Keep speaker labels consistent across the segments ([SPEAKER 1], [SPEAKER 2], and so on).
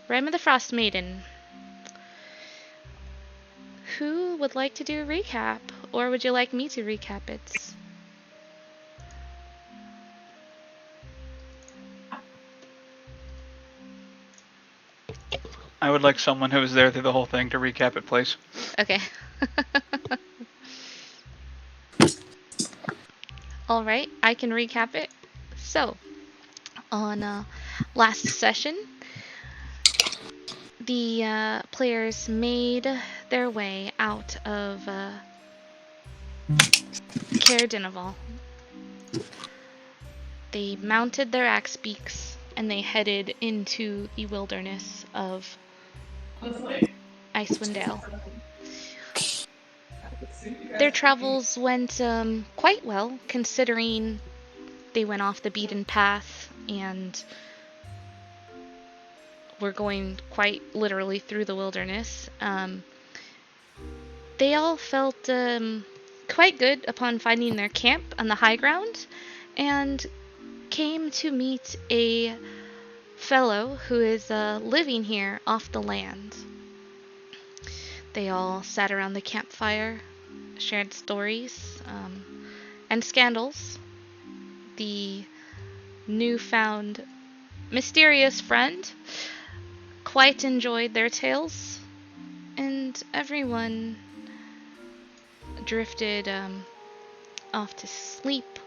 [SPEAKER 1] Rime of the Frostmaiden. Who would like to do a recap? Or would you like me to recap it?
[SPEAKER 2] I would like someone who was there through the whole thing to recap it, please.
[SPEAKER 1] Okay. Alright, I can recap it. So, on last session, the players made their way out of Caer Dineval. They mounted their axe beaks and they headed into the wilderness of Icewind Dale. Their travels went quite well, considering they went off the beaten path and were going quite literally through the wilderness. They all felt quite good upon finding their camp on the high ground and came to meet a fellow who is living here off the land. They all sat around the campfire, shared stories and scandals. The newfound mysterious friend quite enjoyed their tales, and everyone drifted off to sleep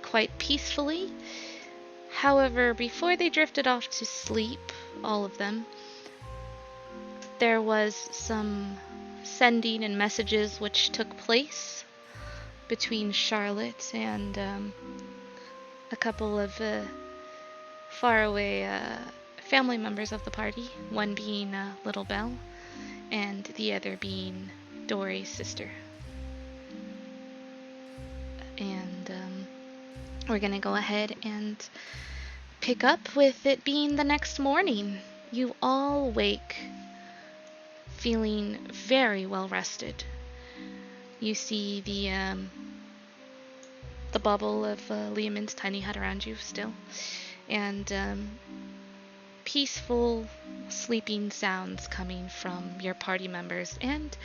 [SPEAKER 1] quite peacefully. However, before they drifted off to sleep, all of them, there was some sending and messages which took place between Charlotte and a couple of faraway family members of the party, one being Little Belle and the other being Dory's sister. And we're gonna go ahead and pick up with it being the next morning. You all wake feeling very well rested. You see the bubble of Liamon's tiny hut around you still, and peaceful sleeping sounds coming from your party members and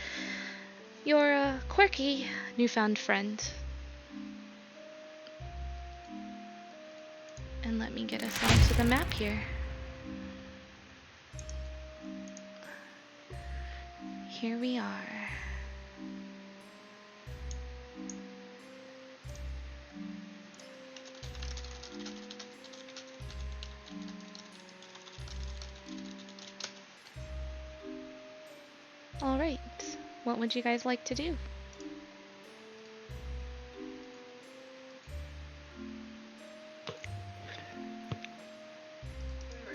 [SPEAKER 1] your quirky newfound friend. And let me get us onto the map here. Here we are. Alright, what would you guys like to do?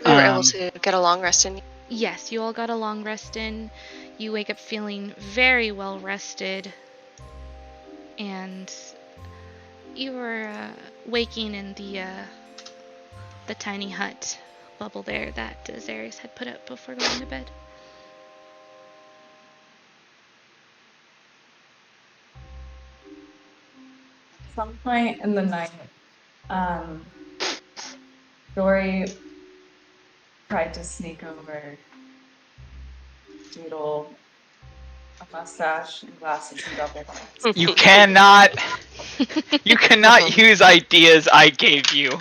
[SPEAKER 3] We were able to get a long rest in.
[SPEAKER 1] Yes, you all got a long rest in. You wake up feeling very well rested. And you were waking in the tiny hut bubble there that Zarius had put up before going to bed.
[SPEAKER 4] Some point in the night, Dory tried to sneak over, doodle a mustache and glasses and double bites.
[SPEAKER 2] You cannot use ideas I gave you.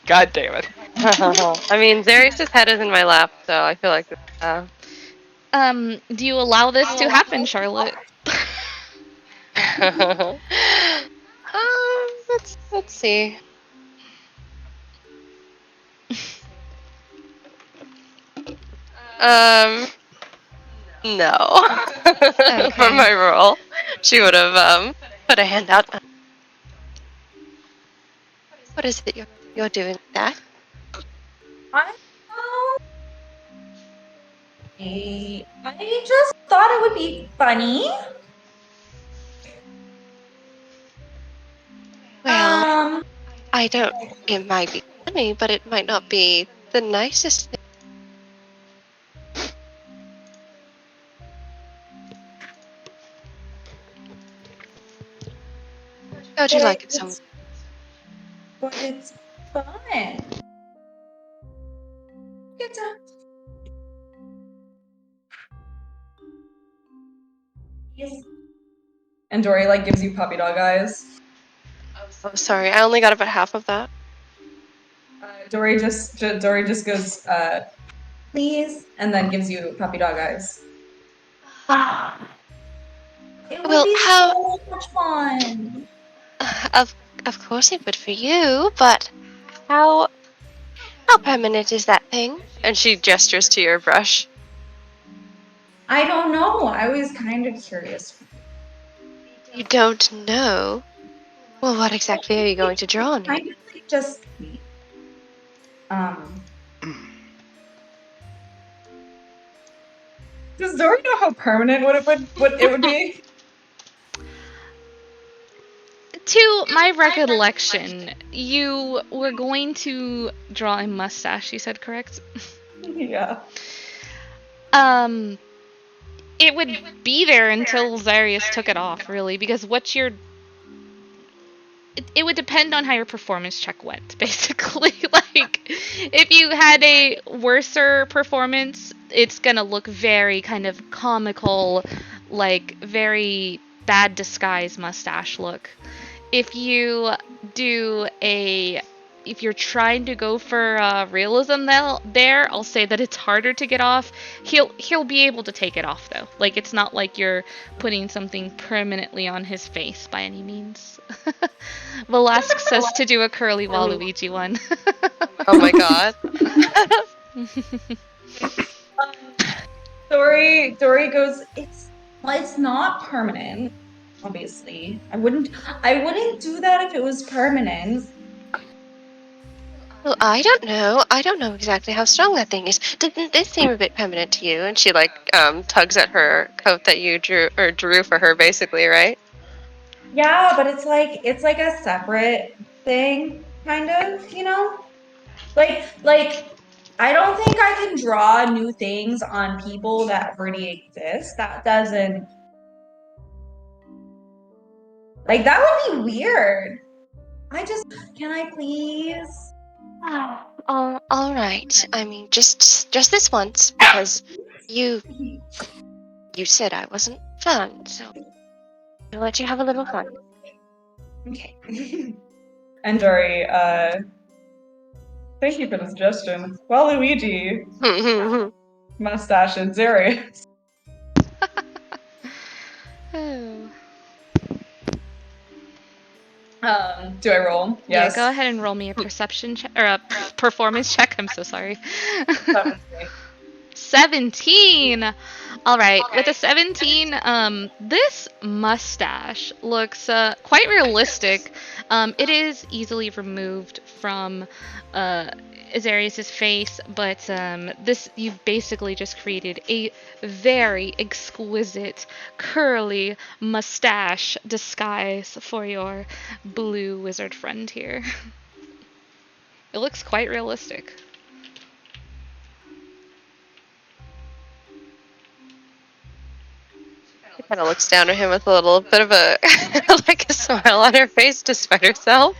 [SPEAKER 2] God damn it.
[SPEAKER 3] I mean, Zarius' head is in my lap, so I feel like
[SPEAKER 1] Do you allow this to happen, Charlotte?
[SPEAKER 3] let's see. No.
[SPEAKER 1] Okay.
[SPEAKER 3] For my role, she would have put a hand out. What is it you're doing with that?
[SPEAKER 4] I just thought it would be funny.
[SPEAKER 3] Well, I don't. It might be funny, but it might not be the nicest thing. How'd you like it so much?
[SPEAKER 4] But it's fun. Get to And Dory like gives you puppy dog eyes.
[SPEAKER 3] Oh, sorry, I only got about half of that.
[SPEAKER 4] Dory just goes, please, and then gives you puppy dog eyes. It would
[SPEAKER 3] Well,
[SPEAKER 4] be
[SPEAKER 3] how?
[SPEAKER 4] so much fun.
[SPEAKER 3] Of course it would for you, but how permanent is that thing? And she gestures to your brush.
[SPEAKER 4] I don't know. I was kind of curious.
[SPEAKER 3] You don't know. Well, what exactly are you going to draw on it?
[SPEAKER 4] Kind of like just Does Dory know how permanent what it would be?
[SPEAKER 1] To my recollection, you were going to draw a mustache, you said, correct?
[SPEAKER 4] Yeah.
[SPEAKER 1] It would be there until Zarius took it off, really, because it would depend on how your performance check went, basically. Like, if you had a worser performance, it's gonna look very kind of comical, like, very bad disguise mustache look. If you do if you're trying to go for realism there, I'll say that it's harder to get off. He'll be able to take it off though. Like, it's not like you're putting something permanently on his face by any means. Velasque says to do a curly Waluigi one.
[SPEAKER 3] Oh my god.
[SPEAKER 4] Dory goes, it's not permanent, obviously. I wouldn't do that if it was permanent.
[SPEAKER 3] Well, I don't know. I don't know exactly how strong that thing is. Didn't this seem a bit permanent to you? And she tugs at her coat that you drew for her, basically, right?
[SPEAKER 4] Yeah, but it's like a separate thing, kind of, you know? Like I don't think I can draw new things on people that already exist. That doesn't that would be weird. Can I please?
[SPEAKER 3] All right. I mean, just this once, because you said I wasn't fun, so I'll let you have a little fun.
[SPEAKER 4] Okay. And Dory, thank you for the suggestion. Waluigi, mustache, and Zarius.
[SPEAKER 1] Oh.
[SPEAKER 4] Do I roll?
[SPEAKER 1] Yeah,
[SPEAKER 4] Yes.
[SPEAKER 1] go ahead and roll me a perception check or a performance check. I'm so sorry. 17. All right, with a 17, this mustache looks quite realistic. It is easily removed from Azarius's face, but this you've basically just created a very exquisite curly mustache disguise for your blue wizard friend here. It looks quite realistic.
[SPEAKER 3] She kind of looks down at him with a little bit of a like a smile on her face, despite herself.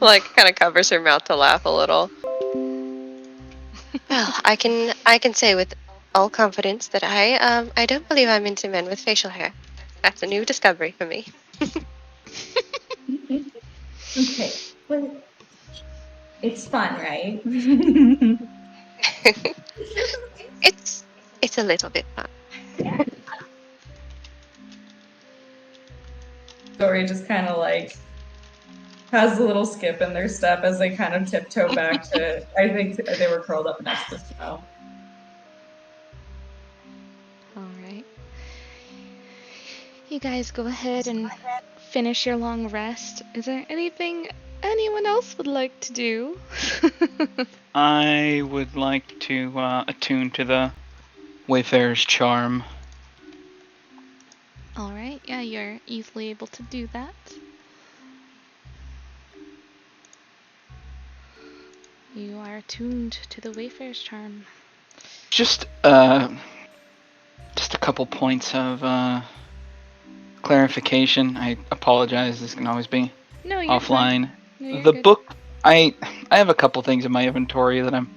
[SPEAKER 3] Like, kind of covers her mouth to laugh a little. Well, I can say with all confidence that I don't believe I'm into men with facial hair. That's a new discovery for me.
[SPEAKER 4] Okay. Well, it's fun, right?
[SPEAKER 3] It's a little bit fun.
[SPEAKER 4] Dory just kind of like has a little skip in their step as they kind of tiptoe back to. I think they were curled up next to Snow.
[SPEAKER 1] All right. You guys go ahead and finish your long rest. Is there anything anyone else would like to do?
[SPEAKER 2] I would like to attune to the Wayfarer's charm.
[SPEAKER 1] All right. Yeah, you're easily able to do that. You are attuned to the Wayfarer's charm.
[SPEAKER 2] Just a couple points of clarification. I apologize. This can always be offline.
[SPEAKER 1] No,
[SPEAKER 2] The
[SPEAKER 1] good.
[SPEAKER 2] book. I have a couple things in my inventory that I'm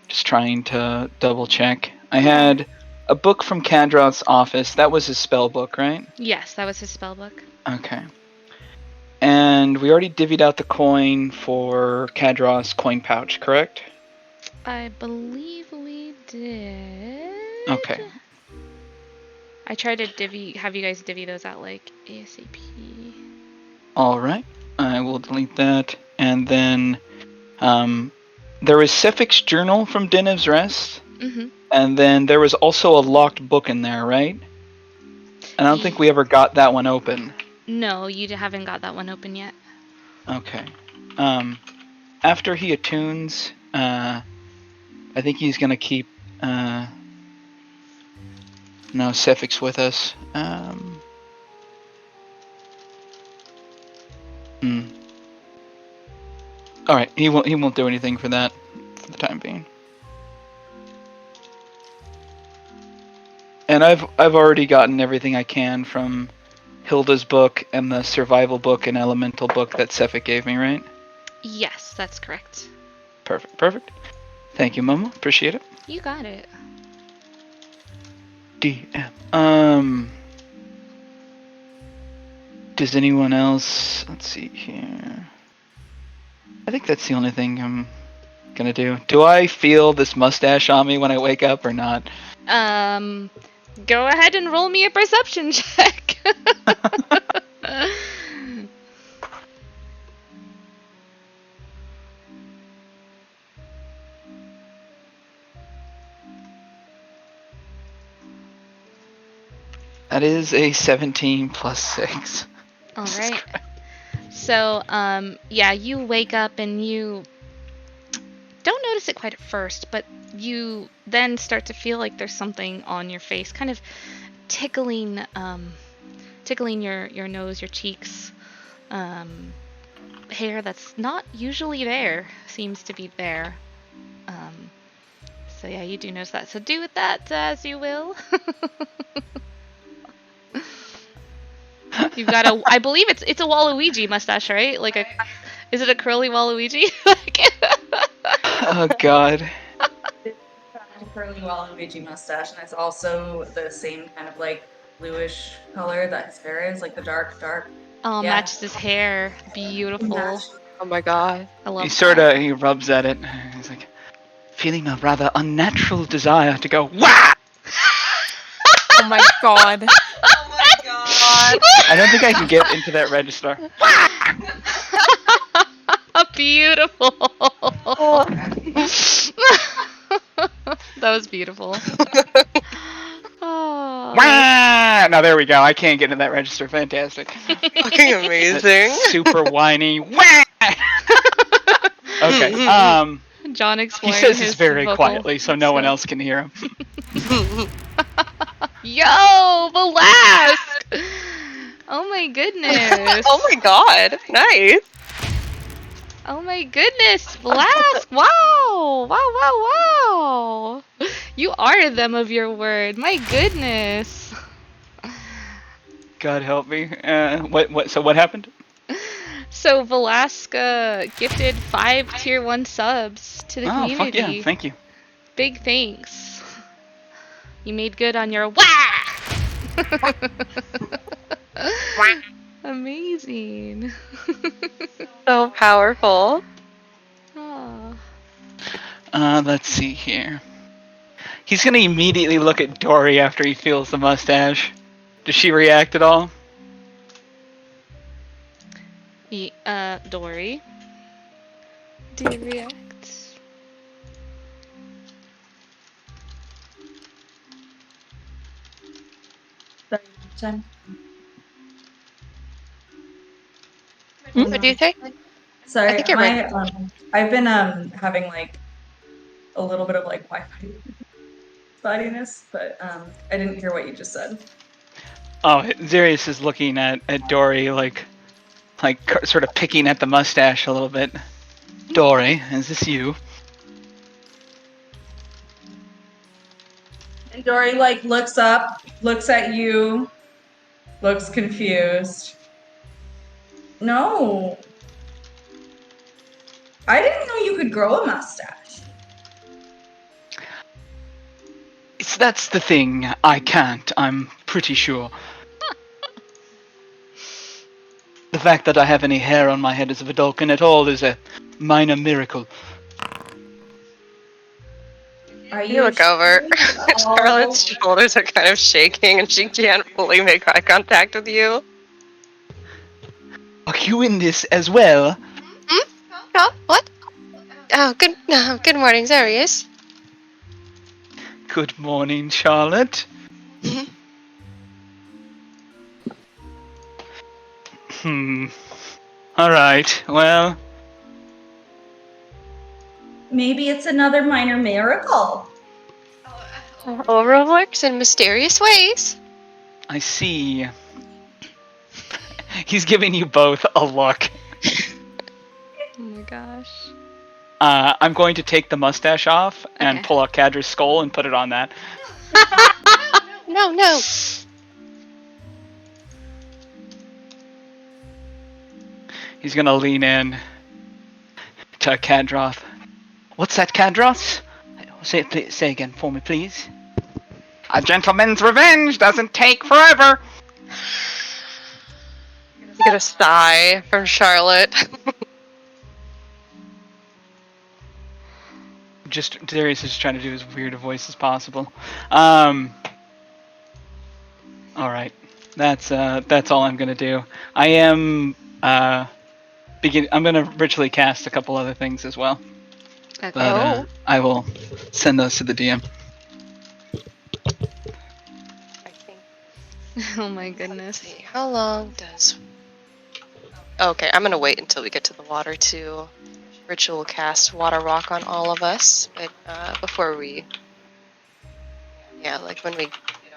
[SPEAKER 2] just trying to double check. I had a book from Kadron's office. That was his spell book, right?
[SPEAKER 1] Yes, that was his spell book.
[SPEAKER 2] Okay. And we already divvied out the coin for Kadron's coin pouch, correct?
[SPEAKER 1] I believe we did.
[SPEAKER 2] Okay.
[SPEAKER 1] I tried to have you guys divvy those out like ASAP.
[SPEAKER 2] All right. I will delete that. And then there was Sefik's journal from Denev's Rest.
[SPEAKER 1] Mm-hmm.
[SPEAKER 2] And then there was also a locked book in there, right? And I don't think we ever got that one open.
[SPEAKER 1] No, you haven't got that one open yet.
[SPEAKER 2] Okay. After he attunes, I think he's gonna keep Sefik's with us. All right, he won't do anything for that for the time being. And I've already gotten everything I can from Hilda's book and the survival book and elemental book that Sefik gave me, right?
[SPEAKER 1] Yes, that's correct.
[SPEAKER 2] Perfect. Thank you, Momo. Appreciate it.
[SPEAKER 1] You got it.
[SPEAKER 2] DM. Does anyone else? Let's see here. I think that's the only thing I'm gonna do. Do I feel this mustache on me when I wake up or not?
[SPEAKER 1] Go ahead and roll me a perception check.
[SPEAKER 2] That is a 17 plus 6.
[SPEAKER 1] All right. So, yeah, you wake up and you don't notice it quite at first, but you then start to feel like there's something on your face, kind of tickling your nose, your cheeks. Hair that's not usually there seems to be there. So yeah, you do notice that. So do with that as you will. You've got I believe it's a Waluigi mustache, right? Is it a curly Waluigi?
[SPEAKER 2] Oh God.
[SPEAKER 4] It's a curly Waluigi mustache, and it's also the same kind of like bluish color that his hair is, like the dark.
[SPEAKER 1] Oh,
[SPEAKER 4] Yeah.
[SPEAKER 1] matches his hair. Beautiful.
[SPEAKER 4] Match.
[SPEAKER 3] Oh my god.
[SPEAKER 1] I love
[SPEAKER 2] He rubs at it. He's like, feeling a rather unnatural desire to go, wah!
[SPEAKER 5] Oh my god.
[SPEAKER 6] Oh my god.
[SPEAKER 2] I don't think I can get into that register.
[SPEAKER 1] Beautiful. That was beautiful. Oh.
[SPEAKER 2] Wah! Now there we go. I can't get into that register. Fantastic.
[SPEAKER 3] Fucking amazing.
[SPEAKER 2] Super whiny. Wah! Okay.
[SPEAKER 1] John
[SPEAKER 2] He
[SPEAKER 1] exploring
[SPEAKER 2] says
[SPEAKER 1] his
[SPEAKER 2] this very
[SPEAKER 1] vocal
[SPEAKER 2] quietly, so no one
[SPEAKER 1] skills.
[SPEAKER 2] else can hear him.
[SPEAKER 1] Yo, Velasque! Oh my goodness.
[SPEAKER 3] Oh my god. Nice.
[SPEAKER 1] Oh my goodness, Velasque! Wow! Wow! You are them of your word. My goodness.
[SPEAKER 2] God help me. What? So what happened?
[SPEAKER 1] So Velasque gifted 5 tier 1 subs to the
[SPEAKER 2] Oh,
[SPEAKER 1] community.
[SPEAKER 2] fuck yeah. Thank you.
[SPEAKER 1] Big thanks. You made good on your wah! Amazing.
[SPEAKER 3] So powerful.
[SPEAKER 1] Oh.
[SPEAKER 2] Let's see here. He's gonna immediately look at Dory after he feels the mustache. Does she react at all?
[SPEAKER 1] Dory. Do you react?
[SPEAKER 4] Time.
[SPEAKER 3] What do you say?
[SPEAKER 4] Sorry,
[SPEAKER 3] I think you're right.
[SPEAKER 4] I've been having like a little bit of like Wi-Fi spottiness, but I didn't hear what you just said.
[SPEAKER 2] Oh, Zarius is looking at Dory like sort of picking at the mustache a little bit. Dory, is this you?
[SPEAKER 4] And Dory like looks up, looks at you, looks confused. No. I didn't know you could grow a mustache.
[SPEAKER 2] That's the thing. I can't. I'm pretty sure. The fact that I have any hair on my head as a Vidalcan at all is a minor miracle.
[SPEAKER 4] Are
[SPEAKER 3] You look over. Charlotte's shoulders are kind of shaking and she can't fully make eye contact with you.
[SPEAKER 2] Are you in this as well?
[SPEAKER 3] Oh, what? Oh, good morning, Zarius.
[SPEAKER 2] Good morning, Charlotte. Alright, well...
[SPEAKER 4] Maybe it's another minor miracle.
[SPEAKER 3] Aura works in mysterious ways.
[SPEAKER 2] I see. He's giving you both a look.
[SPEAKER 1] Oh my gosh.
[SPEAKER 2] I'm going to take the mustache off and
[SPEAKER 1] Okay.
[SPEAKER 2] pull out Kadra's skull and put it on that.
[SPEAKER 3] No.
[SPEAKER 2] He's gonna lean in to Kadroth. What's that, Kadroth? Say again for me, please. A gentleman's revenge doesn't take forever.
[SPEAKER 3] You get a sigh from Charlotte.
[SPEAKER 2] Darius is trying to do as weird a voice as possible. All right, that's all I'm gonna do. I am I'm gonna ritually cast a couple other things as well.
[SPEAKER 1] Okay.
[SPEAKER 2] But I will send those to the DM.
[SPEAKER 3] I think.
[SPEAKER 1] Oh my
[SPEAKER 3] Let's
[SPEAKER 1] goodness.
[SPEAKER 3] see. How long does? Okay, I'm gonna wait until we get to the water to ritual cast water rock on all of us. But before we, like when we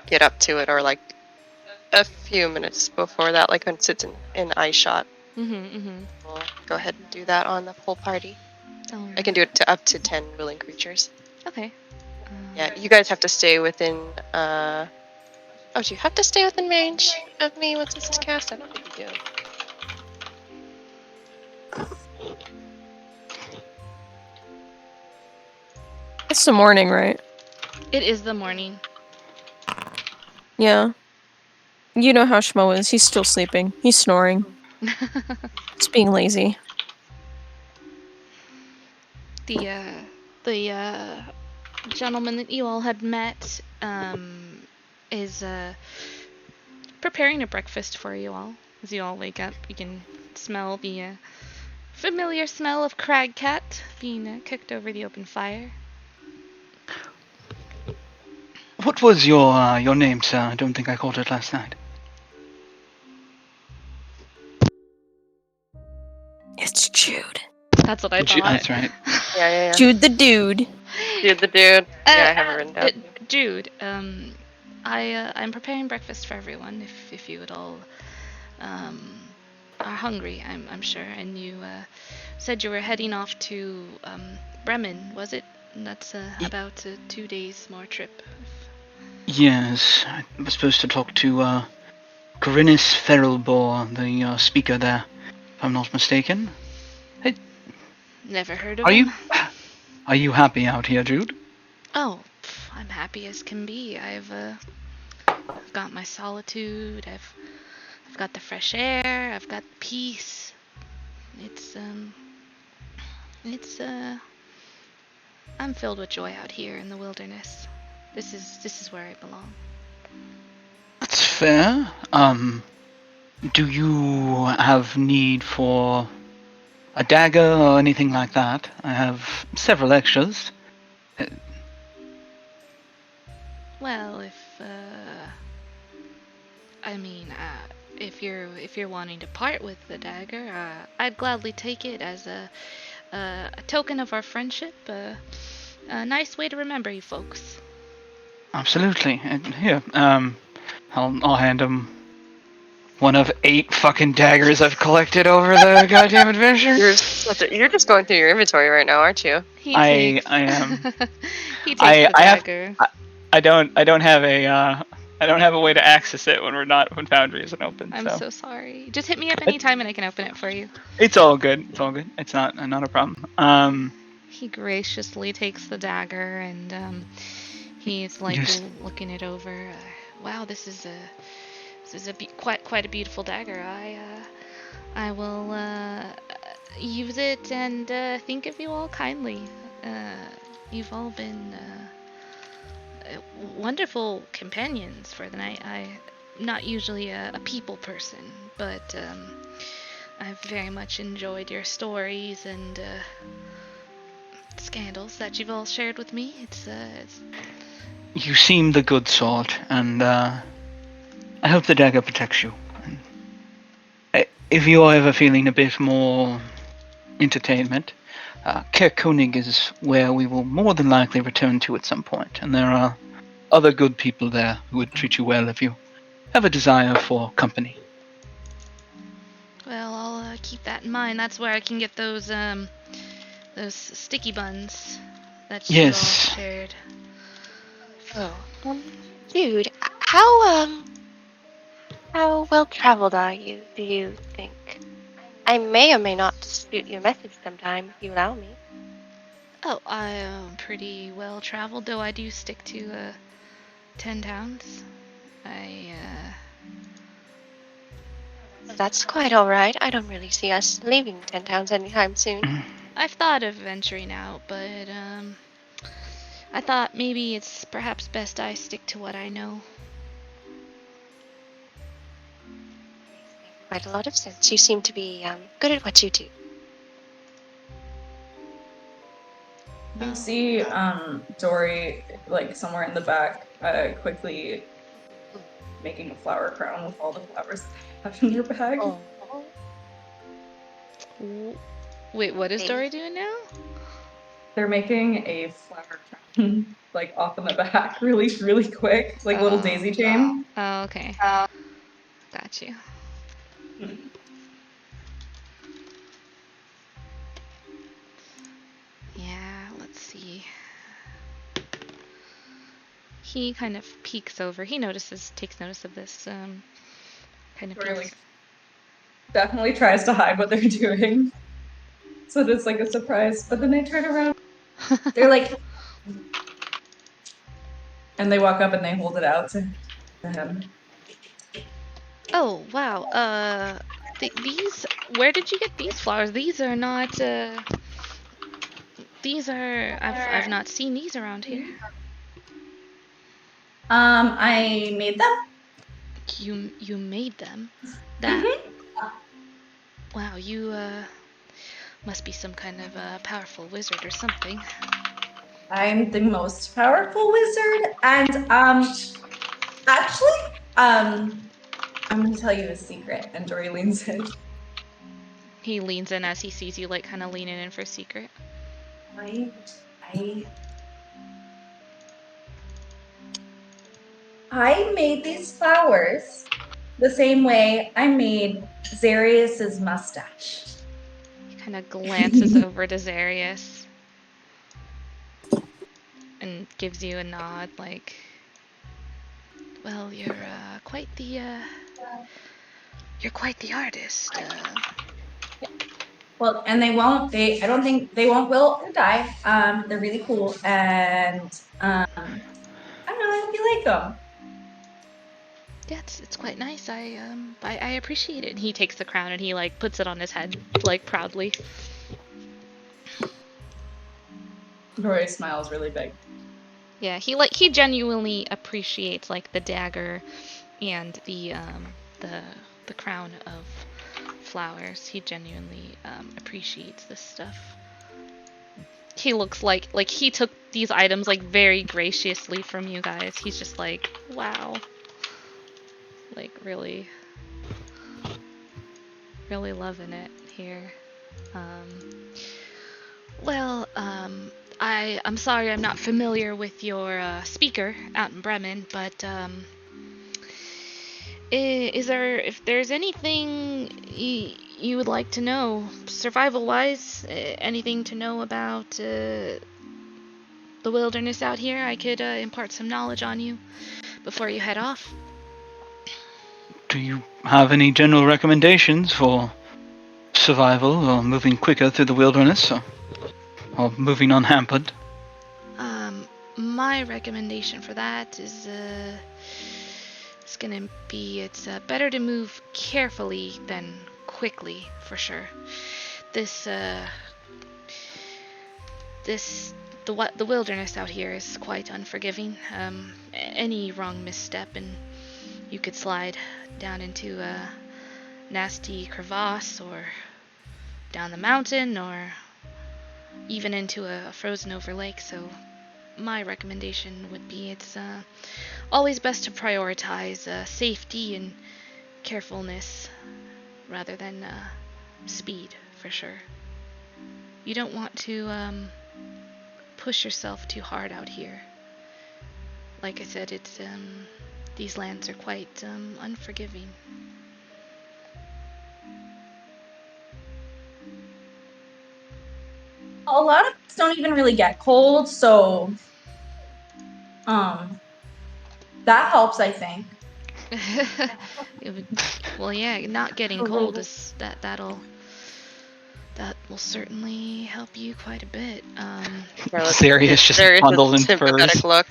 [SPEAKER 3] get up to it, or like a few minutes before that, like when it sits in eye shot, we'll go ahead and do that on the whole party. I can do it to up to 10 willing creatures.
[SPEAKER 1] Okay.
[SPEAKER 3] Yeah, you guys have to stay within. Oh, do you have to stay within range of me once this is cast? I don't think you do.
[SPEAKER 5] It's the morning, right?
[SPEAKER 1] It is the morning.
[SPEAKER 5] Yeah. You know how Schmo is. He's still sleeping. He's snoring. He's being lazy.
[SPEAKER 1] The gentleman that you all had met is preparing a breakfast for you all. As you all wake up, you can smell the familiar smell of crag cat being cooked over the open fire.
[SPEAKER 2] What was your name, sir? I don't think I called it last night.
[SPEAKER 5] It's Jude.
[SPEAKER 1] That's what I thought.
[SPEAKER 2] That's right.
[SPEAKER 3] Yeah.
[SPEAKER 5] Jude the dude.
[SPEAKER 3] Jude the dude. Yeah, I have it written down.
[SPEAKER 1] Jude, I'm preparing breakfast for everyone. If you would all are hungry, I'm sure. And you said you were heading off to Bremen, was it? That's about 2 days more trip.
[SPEAKER 2] Yes, I was supposed to talk to Corinus Ferrelbor, the speaker there, if I'm not mistaken.
[SPEAKER 1] Never heard of him.
[SPEAKER 2] Are you happy out here, Jude?
[SPEAKER 1] Oh, I'm happy as can be. I've got my solitude. I've got the fresh air. I've got peace. I'm filled with joy out here in the wilderness. This is where I belong.
[SPEAKER 2] That's fair. Do you have need for a dagger or anything like that? I have several extras.
[SPEAKER 1] Well, if you're wanting to part with the dagger, I'd gladly take it as a token of our friendship. A nice way to remember you folks.
[SPEAKER 2] Absolutely. And here, I'll hand him one of 8 fucking daggers I've collected over the goddamn adventure.
[SPEAKER 3] You're just going through your inventory right now, aren't you?
[SPEAKER 2] I am.
[SPEAKER 1] He takes the dagger.
[SPEAKER 2] I don't have a way to access it when Foundry isn't open.
[SPEAKER 1] I'm so sorry. Just hit me up anytime and I can open it for you.
[SPEAKER 2] It's all good. It's not a problem.
[SPEAKER 1] He graciously takes the dagger and He's like looking it over. Wow, this is quite a beautiful dagger. I will use it and think of you all kindly. You've all been wonderful companions for the night. I'm not usually a people person, but I've very much enjoyed your stories and scandals that you've all shared with me. It's
[SPEAKER 2] You seem the good sort, and I hope the dagger protects you. If you're ever feeling a bit more entertainment, Koenig is where we will more than likely return to at some point, and there are other good people there who would treat you well if you have a desire for company.
[SPEAKER 1] Well, I'll keep that in mind. That's where I can get those sticky buns that you all shared.
[SPEAKER 3] Oh, dude, how well traveled are you? Do you think? I may or may not dispute your message sometime if you allow me.
[SPEAKER 1] Oh, I am pretty well traveled, though I do stick to 10 towns.
[SPEAKER 3] That's quite alright. I don't really see us leaving 10 towns anytime soon.
[SPEAKER 1] I've thought of venturing out, but I thought maybe it's perhaps best I stick to what I know.
[SPEAKER 3] Quite a lot of sense. You seem to be good at what you do.
[SPEAKER 4] You see Dory, like, somewhere in the back, quickly making a flower crown with all the flowers they have in their bag.
[SPEAKER 3] Oh.
[SPEAKER 1] Wait, what is Dory doing now?
[SPEAKER 4] They're making a flower crown, like, off in the back, really, really quick, like little daisy chain.
[SPEAKER 1] Oh, okay. Got you. Yeah, let's see. He kind of peeks over. He takes notice of this. Kind of
[SPEAKER 4] Dory, like, definitely tries to hide what they're doing, so it's like a surprise. But then they turn around. They're like, and they walk up and they hold it out to him.
[SPEAKER 1] Oh wow. These. Where did you get these flowers? These are not. These are. I've not seen these around here.
[SPEAKER 4] I made them.
[SPEAKER 1] You made them? That. Wow, you must be some kind of a powerful wizard or something.
[SPEAKER 4] I'm the most powerful wizard, and actually, I'm gonna tell you a secret. And Dory leans in.
[SPEAKER 1] He leans in as he sees you, like, kind of leaning in for a secret.
[SPEAKER 4] I made these flowers the same way I made Zarius's mustache.
[SPEAKER 1] He kind of glances over to Zarius and gives you a nod, like, well, you're quite the artist.
[SPEAKER 4] Well, and I don't think they won't wilt or die. They're really cool, and I don't know, I hope you like them.
[SPEAKER 1] Yeah, it's quite nice. I appreciate it. He takes the crown and he, like, puts it on his head, like, proudly.
[SPEAKER 4] Dory smiles really big.
[SPEAKER 1] Yeah, he genuinely appreciates, like, the dagger and the crown of flowers. He genuinely appreciates this stuff. He looks like he took these items, like, very graciously from you guys. He's just like, wow. Like, really loving it here. I'm sorry I'm not familiar with your speaker out in Bremen, but if there's anything you would like to know, survival-wise, anything to know about the wilderness out here, I could impart some knowledge on you before you head off.
[SPEAKER 2] Do you have any general recommendations for survival or moving quicker through the wilderness or moving unhampered?
[SPEAKER 1] my recommendation for that is it's gonna be better to move carefully than quickly, for sure. The wilderness out here is quite unforgiving. Any wrong misstep and you could slide down into a nasty crevasse or down the mountain or even into a frozen over lake. So my recommendation would be it's always best to prioritize safety and carefulness rather than speed, for sure. You don't want to push yourself too hard out here. Like I said, it's these lands are quite unforgiving.
[SPEAKER 4] A lot of us don't even really get cold, so that helps, I think.
[SPEAKER 1] Well, yeah, not getting cold is that will certainly help you quite a bit.
[SPEAKER 2] Serious, just bundled in furs.
[SPEAKER 3] Look.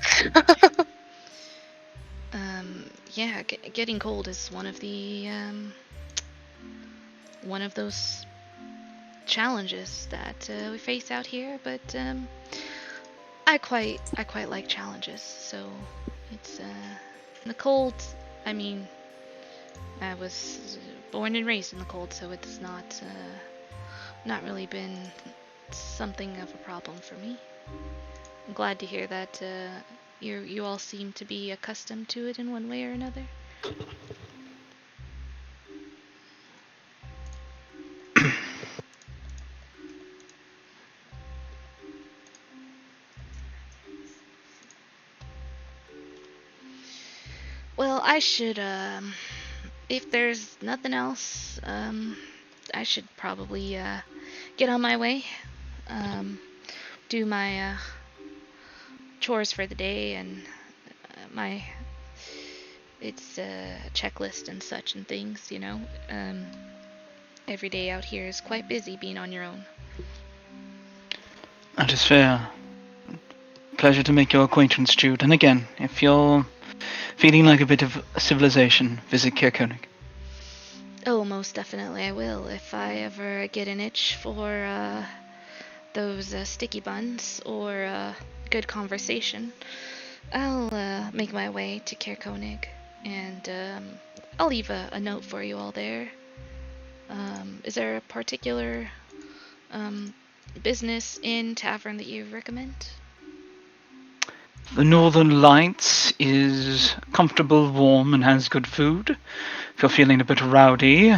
[SPEAKER 1] Yeah, getting cold is one of those challenges that we face out here, but I quite like challenges. So it's in the cold. I mean, I was born and raised in the cold, so it's not really been something of a problem for me. I'm glad to hear that you all seem to be accustomed to it in one way or another. Well, I should, if there's nothing else, I should probably get on my way, do my chores for the day and it's a checklist and such and things, you know. Every day out here is quite busy being on your own.
[SPEAKER 2] That is fair. Pleasure to make your acquaintance, Jude. And again, if you're feeling like a bit of civilization, visit Kirkonig.
[SPEAKER 1] Oh, most definitely I will. If I ever get an itch for those sticky buns or good conversation, I'll make my way to Kirkonig, and I'll leave a note for you all there. Is there a particular business, inn, tavern that you recommend?
[SPEAKER 2] The Northern Lights is comfortable, warm, and has good food. If you're feeling a bit rowdy.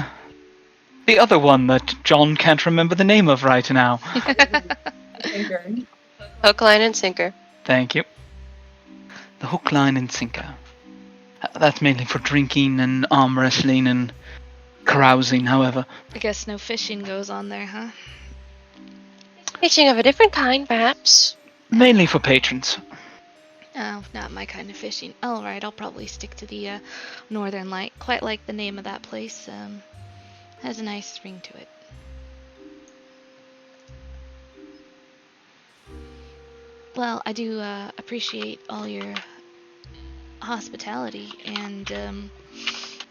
[SPEAKER 2] The other one that John can't remember the name of right now.
[SPEAKER 3] Hook, line, and sinker.
[SPEAKER 2] Thank you. The Hook, Line, and Sinker. That's mainly for drinking and arm wrestling and carousing, however.
[SPEAKER 1] I guess no fishing goes on there, huh?
[SPEAKER 3] Fishing of a different kind, perhaps.
[SPEAKER 2] Mainly for patrons.
[SPEAKER 1] Oh, not my kind of fishing. Alright, I'll probably stick to the Northern Light. Quite like the name of that place. Has a nice ring to it. Well, I do appreciate all your hospitality, and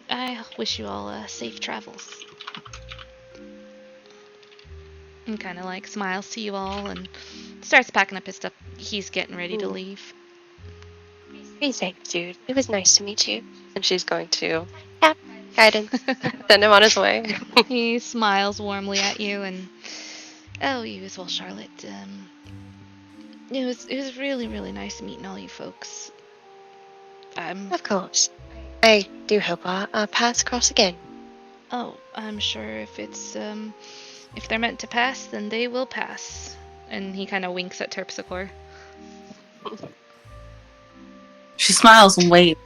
[SPEAKER 1] I wish you all safe travels. And kind of like smiles to you all and starts packing up his stuff. He's getting ready to leave.
[SPEAKER 3] Be safe, dude. It was nice to meet you. And she's going to tap guidance, send him on his way.
[SPEAKER 1] He smiles warmly at you, and oh, you as well, Charlotte. It was really, really nice meeting all you folks.
[SPEAKER 3] Of course. I do hope our paths cross again.
[SPEAKER 1] Oh, I'm sure if they're meant to pass, then they will pass. And he kind of winks at Terpsichore.
[SPEAKER 7] She smiles and waves.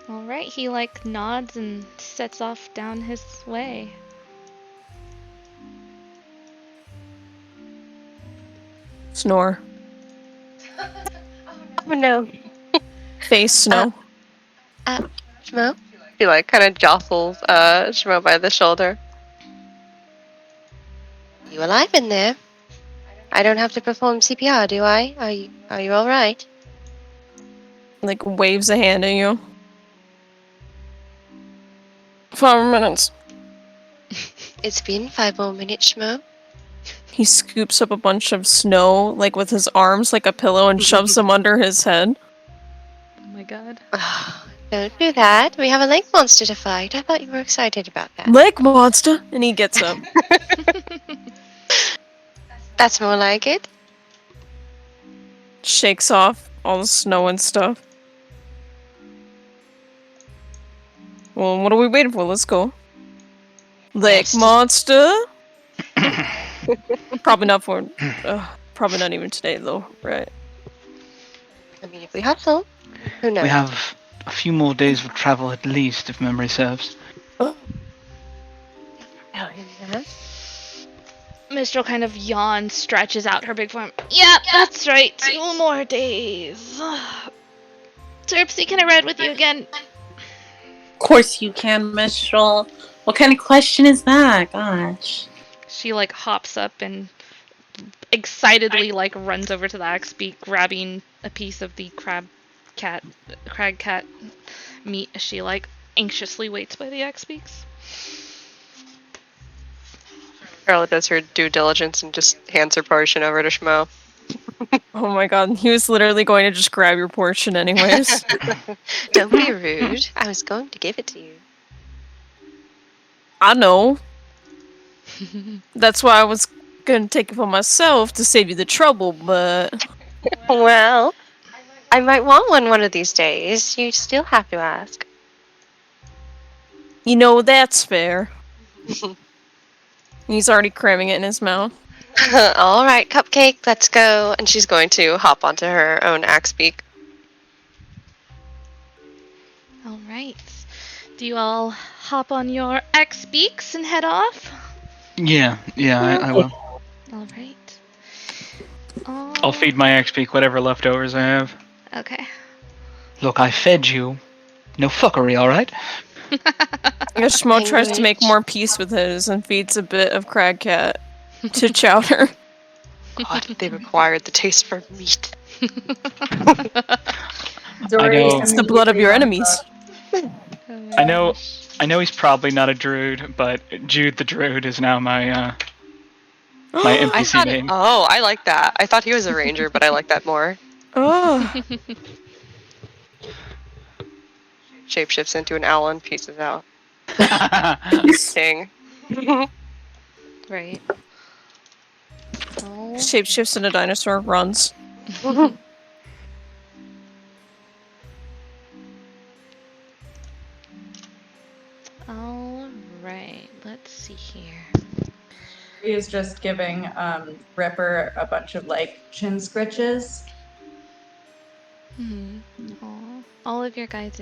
[SPEAKER 1] Alright, he nods and sets off down his way.
[SPEAKER 5] Snore.
[SPEAKER 3] Oh no.
[SPEAKER 5] Face snow.
[SPEAKER 3] Shmo? He kind of jostles Shmo by the shoulder. You alive in there? I don't have to perform CPR, do I? Are you all right?
[SPEAKER 5] Like, waves a hand at you. 5 minutes.
[SPEAKER 3] It's been 5 more minutes, Schmo.
[SPEAKER 5] He scoops up a bunch of snow, like with his arms like a pillow, and shoves them under his head.
[SPEAKER 1] Oh my god.
[SPEAKER 3] Don't do that. We have a lake monster to fight. I thought you were excited about that.
[SPEAKER 5] Lake monster! And he gets up.
[SPEAKER 3] That's more like it.
[SPEAKER 5] Shakes off all the snow and stuff. Well, what are we waiting for? Let's go. Lake
[SPEAKER 3] Yes.
[SPEAKER 5] monster? Probably not for... probably not even today, though, right?
[SPEAKER 3] I mean, if we hustle, who knows?
[SPEAKER 2] We have a few more days of travel at least, if memory serves.
[SPEAKER 3] Yeah.
[SPEAKER 1] Mistral kind of yawns, stretches out her big form. Yep, that's right. 2 more days. Terpsy, can I ride with you again?
[SPEAKER 7] Of course you can, Mistral. What kind of question is that? Gosh.
[SPEAKER 1] She like hops up and excitedly like runs over to the axe beak, grabbing a piece of the crag cat meat as she like anxiously waits by the axe beaks.
[SPEAKER 3] Carla does her due diligence and just hands her portion over to Schmo.
[SPEAKER 5] Oh my god, he was literally going to just grab your portion anyways.
[SPEAKER 3] Don't be rude. I was going to give it to you.
[SPEAKER 5] I know. That's why I was gonna take it for myself to save you the trouble, but...
[SPEAKER 3] Well, I might want one of these days. You still have to ask.
[SPEAKER 5] You know, that's fair. He's already cramming it in his mouth.
[SPEAKER 3] All right, Cupcake, let's go. And she's going to hop onto her own axe beak.
[SPEAKER 1] All right. Do you all hop on your axe beaks and head off?
[SPEAKER 2] Yeah, I will.
[SPEAKER 1] All right.
[SPEAKER 2] I'll feed my XP whatever leftovers I have.
[SPEAKER 1] Okay.
[SPEAKER 2] Look, I fed you. No fuckery, alright?
[SPEAKER 5] Schmo tries to make more peace with his and feeds a bit of crag cat to Chowder.
[SPEAKER 3] God, they've acquired the taste for meat.
[SPEAKER 5] It's the blood of your enemies.
[SPEAKER 2] I know he's probably not a druid, but Jude the druid is now my my NPC name.
[SPEAKER 3] Oh, I like that. I thought he was a ranger, but I like that more.
[SPEAKER 5] Oh.
[SPEAKER 3] Shapeshifts into an owl and pieces out. Dang.
[SPEAKER 1] Right. Oh.
[SPEAKER 5] Shapeshifts in a dinosaur, runs.
[SPEAKER 1] All right. Let's see here.
[SPEAKER 4] He is just giving Ripper a bunch of like chin scritches.
[SPEAKER 1] All of your guys'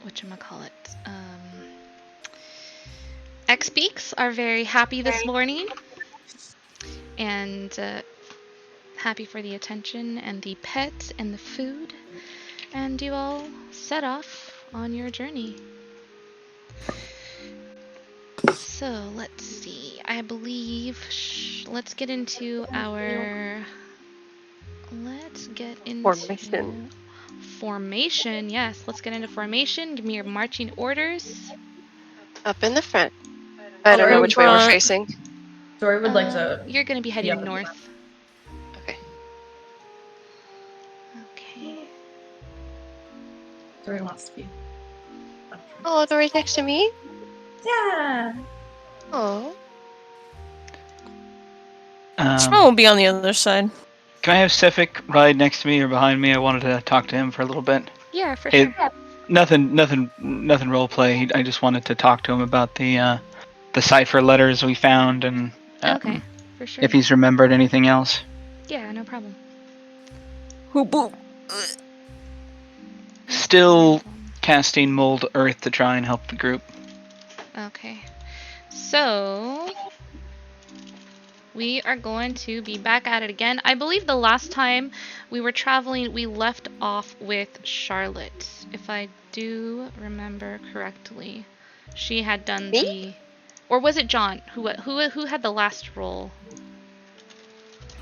[SPEAKER 1] whatchamacallit, X-Beaks are very happy this morning. And happy for the attention and the pets and the food. And you all set off on your journey. So let's see. I believe let's get into our formation. Yes, let's get into formation. Give me your marching orders.
[SPEAKER 3] Up in the front. I don't know which way we're facing.
[SPEAKER 4] Dory would like to.
[SPEAKER 1] You're gonna be heading north.
[SPEAKER 3] Okay.
[SPEAKER 1] Okay.
[SPEAKER 4] Dory wants to be.
[SPEAKER 3] Oh, Dory's next to me?
[SPEAKER 4] Yeah.
[SPEAKER 3] Oh.
[SPEAKER 5] Schmo will be on the other side.
[SPEAKER 2] Can I have Sefik ride next to me or behind me? I wanted to talk to him for a little bit.
[SPEAKER 1] Yeah, for sure.
[SPEAKER 2] Nothing roleplay. I just wanted to talk to him about the cipher letters we found and
[SPEAKER 1] Okay, for sure.
[SPEAKER 2] if he's remembered anything else.
[SPEAKER 1] Yeah, no problem.
[SPEAKER 5] Boop.
[SPEAKER 2] Still casting mold earth to try and help the group.
[SPEAKER 1] Okay. So we are going to be back at it again. I believe the last time we were traveling, we left off with Charlotte. If I do remember correctly. She had done Or was it John? Who had the last roll?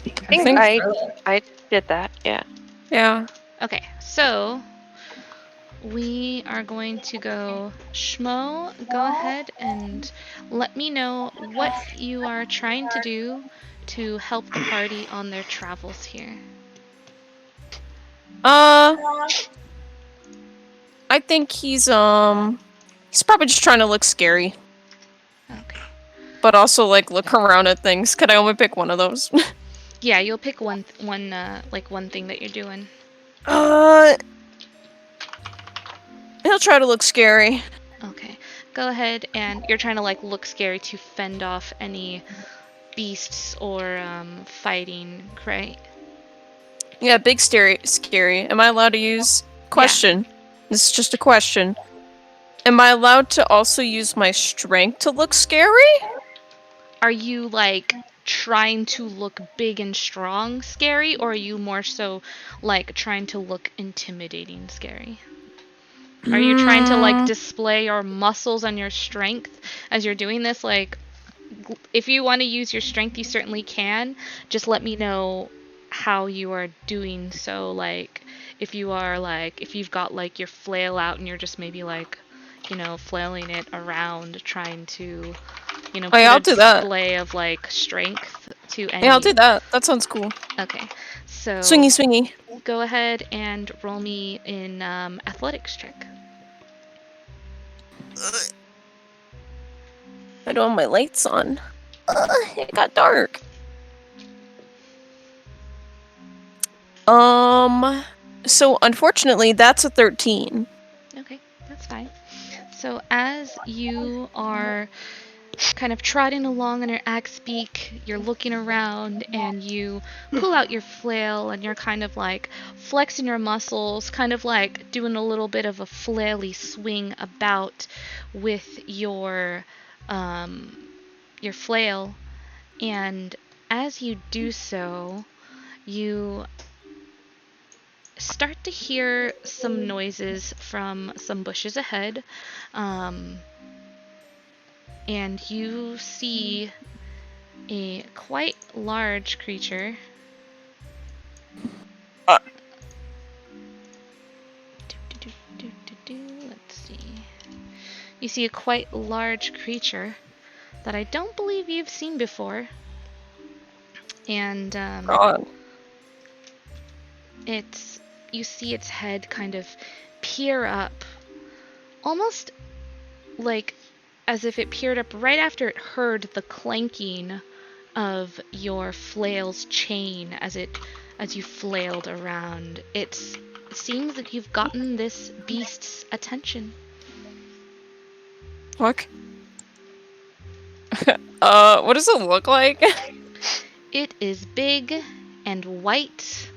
[SPEAKER 3] I think I did that, yeah.
[SPEAKER 5] Yeah.
[SPEAKER 1] Okay, so we are going to go Schmo, go ahead and let me know what you are trying to do to help the party on their travels here.
[SPEAKER 5] I think he's probably just trying to look scary.
[SPEAKER 1] Okay.
[SPEAKER 5] But also like look around at things. Could I only pick one of those?
[SPEAKER 1] Yeah, you'll pick one thing that you're doing.
[SPEAKER 5] He'll try to look scary.
[SPEAKER 1] Okay. Go ahead and you're trying to like look scary to fend off any beasts or fighting, right?
[SPEAKER 5] Yeah, big scary. Am I allowed to use question? Yeah. This is just a question. Am I allowed to also use my strength to look scary?
[SPEAKER 1] Are you like trying to look big and strong scary, or are you more so like trying to look intimidating scary? Are you trying to like display your muscles and your strength as you're doing this? Like, if you want to use your strength, you certainly can. Just let me know how you are doing so. Like, if you've got like your flail out and you're just maybe like, flailing it around, trying to, put
[SPEAKER 5] I'll
[SPEAKER 1] a
[SPEAKER 5] do that.
[SPEAKER 1] display of like strength to any.
[SPEAKER 5] Yeah, I'll do that. That sounds cool.
[SPEAKER 1] Okay, so
[SPEAKER 5] swingy.
[SPEAKER 1] Go ahead and roll me in athletics check.
[SPEAKER 5] I don't have my lights on. It got dark. So unfortunately, that's a 13.
[SPEAKER 1] Okay, that's fine. So as you are kind of trotting along on your axe beak, you're looking around and you pull out your flail and you're kind of like flexing your muscles, kind of like doing a little bit of a flaily swing about with your flail. And as you do so, you start to hear some noises from some bushes ahead, and you see a quite large creature. Let's see. You see a quite large creature that I don't believe you've seen before. And you see its head kind of peer up, almost like as if it peered up right after it heard the clanking of your flail's chain as you flailed around. It seems that you've gotten this beast's attention.
[SPEAKER 5] Look. What does it look like?
[SPEAKER 1] It is big and white,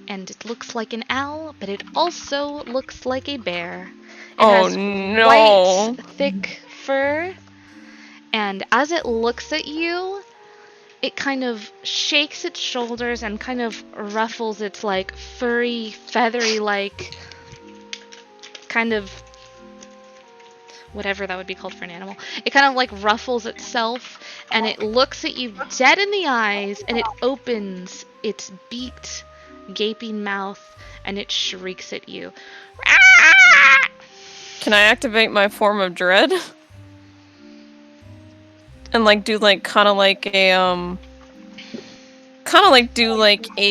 [SPEAKER 1] and it looks like an owl, but it also looks like a bear. It has white, thick fur, and as it looks at you, it kind of shakes its shoulders and kind of ruffles its like furry, feathery like kind of whatever that would be called for an animal. It kind of like ruffles itself, and it looks at you dead in the eyes, and it opens its beaked, gaping mouth, and it shrieks at you.
[SPEAKER 5] Can I activate my form of dread? And like do like kind of like a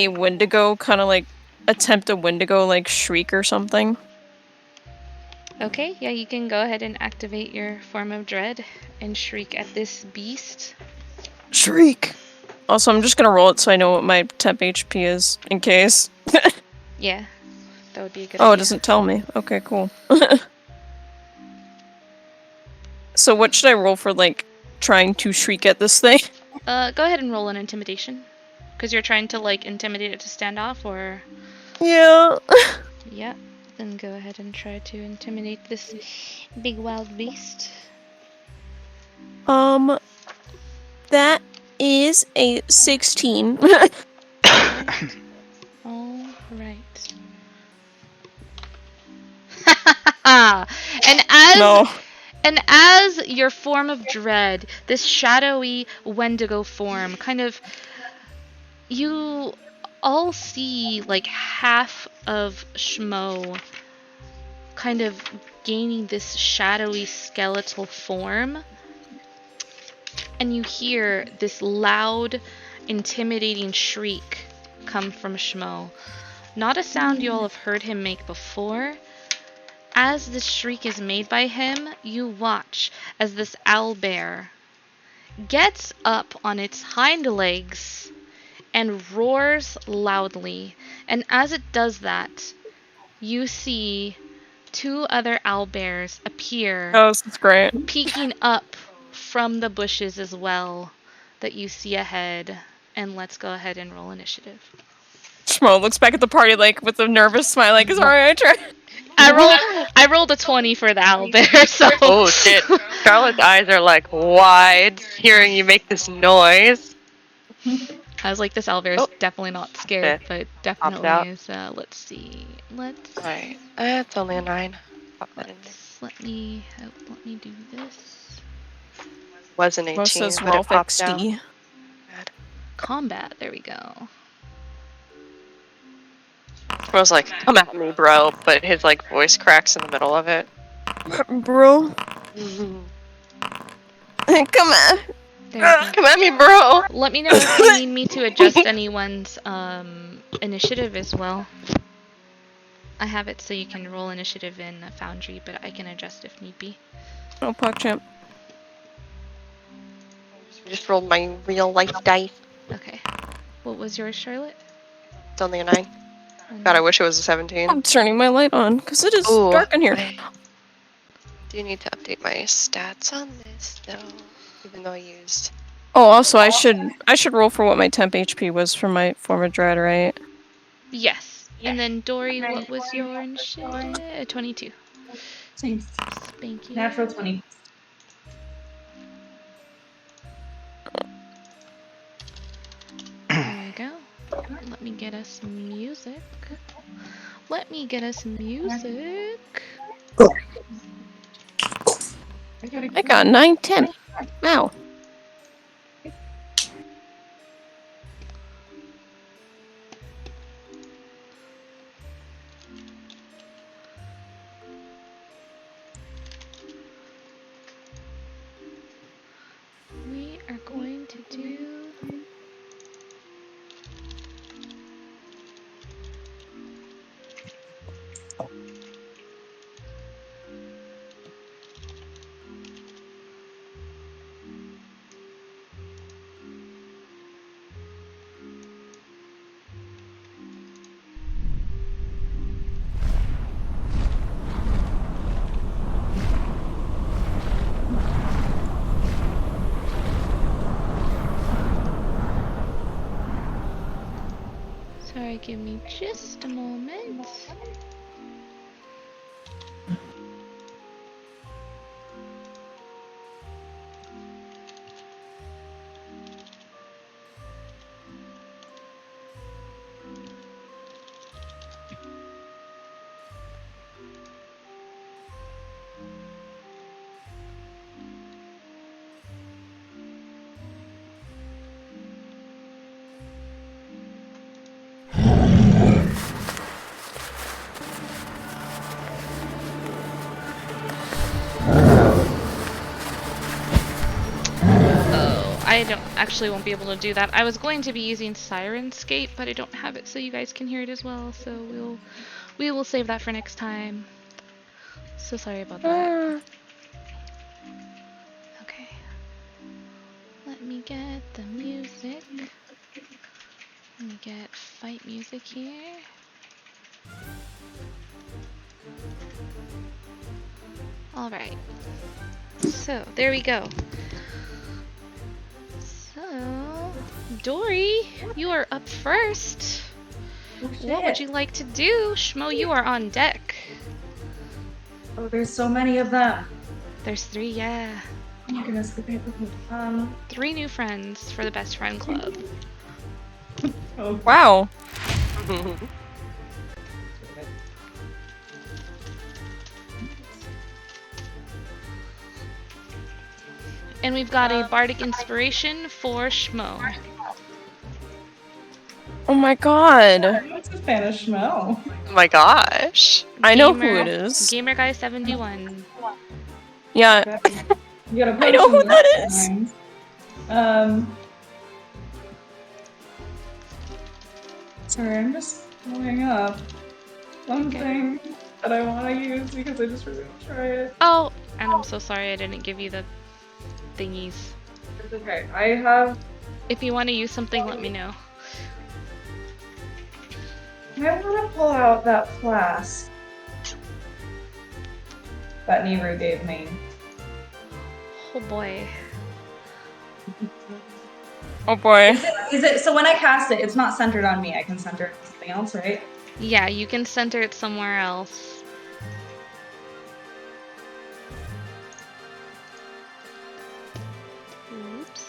[SPEAKER 5] Wendigo, kind of like attempt a Wendigo like shriek or something.
[SPEAKER 1] Okay, yeah, you can go ahead and activate your form of dread and shriek at this beast.
[SPEAKER 5] Shriek! Also, I'm just gonna roll it so I know what my temp HP is, in case.
[SPEAKER 1] Yeah, that would be a good idea.
[SPEAKER 5] Oh, it doesn't tell me. Okay, cool. So what should I roll for, like, trying to shriek at this thing?
[SPEAKER 1] Go ahead and roll an intimidation. Because you're trying to, like, intimidate it to stand off, or...
[SPEAKER 5] Yeah.
[SPEAKER 1] Yeah. Then go ahead and try to intimidate this big wild beast.
[SPEAKER 5] That is a 16.
[SPEAKER 1] All right. And And as your form of dread, this shadowy Wendigo form, kind of, you all see like half of Schmo kind of gaining this shadowy skeletal form. And you hear this loud, intimidating shriek come from Schmo. Not a sound you all have heard him make before. As this shriek is made by him, you watch as this owlbear gets up on its hind legs and roars loudly. And as it does that, you see two other owlbears appear.
[SPEAKER 5] Oh, this is great.
[SPEAKER 1] Peeking up from the bushes as well that you see ahead. And let's go ahead and roll initiative.
[SPEAKER 5] Schmo looks back at the party like with a nervous smile, like, sorry, I tried.
[SPEAKER 1] I rolled a 20 for the owlbear, so...
[SPEAKER 3] Oh shit. Charlotte's eyes are like wide hearing you make this noise.
[SPEAKER 1] I was like, this owlbear is definitely not scared, but definitely is, let's see.
[SPEAKER 3] Alright, that's only a 9. Pop that in there.
[SPEAKER 1] Let me do this.
[SPEAKER 3] Was an 18,
[SPEAKER 5] Most says
[SPEAKER 3] but it
[SPEAKER 5] Rolf
[SPEAKER 3] popped
[SPEAKER 5] XD.
[SPEAKER 3] out.
[SPEAKER 1] Combat, there we go.
[SPEAKER 3] I was like, come at me, bro, but his like voice cracks in the middle of it.
[SPEAKER 5] Bro. Come on.
[SPEAKER 3] Come at me, bro!
[SPEAKER 1] Let me know if you need me to adjust anyone's initiative as well. I have it so you can roll initiative in Foundry, but I can adjust if need be.
[SPEAKER 5] Oh, PogChamp.
[SPEAKER 3] I just rolled my real life dice.
[SPEAKER 1] Okay. What was yours, Charlotte?
[SPEAKER 3] It's only a 9. God, I wish it was a 17.
[SPEAKER 5] I'm turning my light on, because it is dark in here.
[SPEAKER 3] I do need to update my stats on this, though. Even though I used...
[SPEAKER 5] Oh, also, I should roll for what my temp HP was for my form of dread, right?
[SPEAKER 1] Yes. And then Dory, what was your initiative? 22.
[SPEAKER 4] Same.
[SPEAKER 1] Spanky.
[SPEAKER 4] Natural 20.
[SPEAKER 1] There we go. Let me get us music.
[SPEAKER 5] I got 9, 10. Wow.
[SPEAKER 1] We are going to do... Sorry, give me just a moment. I don't actually won't be able to do that. I was going to be using Sirenscape, but I don't have it so you guys can hear it as well. So we will save that for next time. So sorry about that. Okay. Let me get the music. Let me get fight music here. All right. So there we go. So, Dory, you are up first. What would you like to do? Schmo, you are on deck.
[SPEAKER 4] Oh, there's so many of them.
[SPEAKER 1] There's 3, yeah.
[SPEAKER 4] Oh my goodness. Okay.
[SPEAKER 1] 3 new friends for the best friend club.
[SPEAKER 4] Oh.
[SPEAKER 5] Wow.
[SPEAKER 1] And we've got a bardic inspiration for Schmo.
[SPEAKER 5] Oh my god.
[SPEAKER 4] What's a fan of Schmo?
[SPEAKER 3] Oh my gosh.
[SPEAKER 5] I know who it is.
[SPEAKER 1] Gamer Guy 71.
[SPEAKER 5] Yeah.
[SPEAKER 4] You gotta
[SPEAKER 5] I know who that is.
[SPEAKER 4] Sorry, I'm just pulling up something that I want to use because I just really want to try it.
[SPEAKER 1] Oh, and I'm so sorry I didn't give you the thingies.
[SPEAKER 4] It's okay. I have.
[SPEAKER 1] If you want to use something, let me know.
[SPEAKER 4] I want to pull out that flask that Niru gave me.
[SPEAKER 1] Oh boy.
[SPEAKER 5] Oh boy.
[SPEAKER 4] Is it so when I cast it, it's not centered on me. I can center it on something else, right?
[SPEAKER 1] Yeah, you can center it somewhere else. Oops.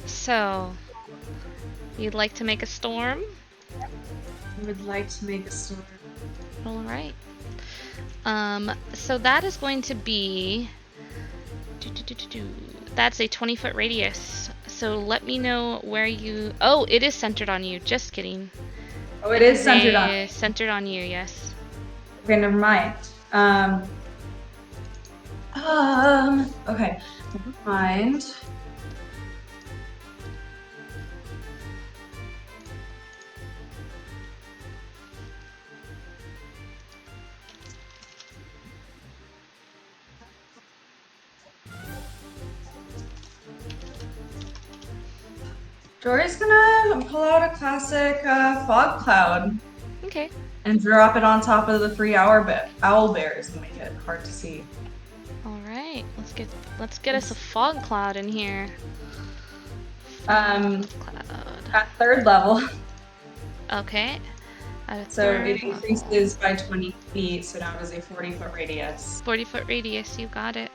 [SPEAKER 1] So, you'd like to make a storm?
[SPEAKER 4] I would like to make a storm.
[SPEAKER 1] All right. So that is going to be. That's a 20-foot radius. So let me know where you. Oh, it is centered on you. Just kidding.
[SPEAKER 4] Oh, it is centered on me.
[SPEAKER 1] Centered on you, yes.
[SPEAKER 4] Okay, never mind. Okay, never mind. Jory's gonna pull out a classic fog cloud.
[SPEAKER 1] Okay.
[SPEAKER 4] And drop it on top of the 3 owl bears and make it hard to see.
[SPEAKER 1] All right. Let's get us a fog cloud in here.
[SPEAKER 4] Cloud.
[SPEAKER 1] Cloud.
[SPEAKER 4] At 3rd level.
[SPEAKER 1] Okay.
[SPEAKER 4] So it increases by 20 feet, so now it is a 40-foot radius.
[SPEAKER 1] 40-foot radius, you got it.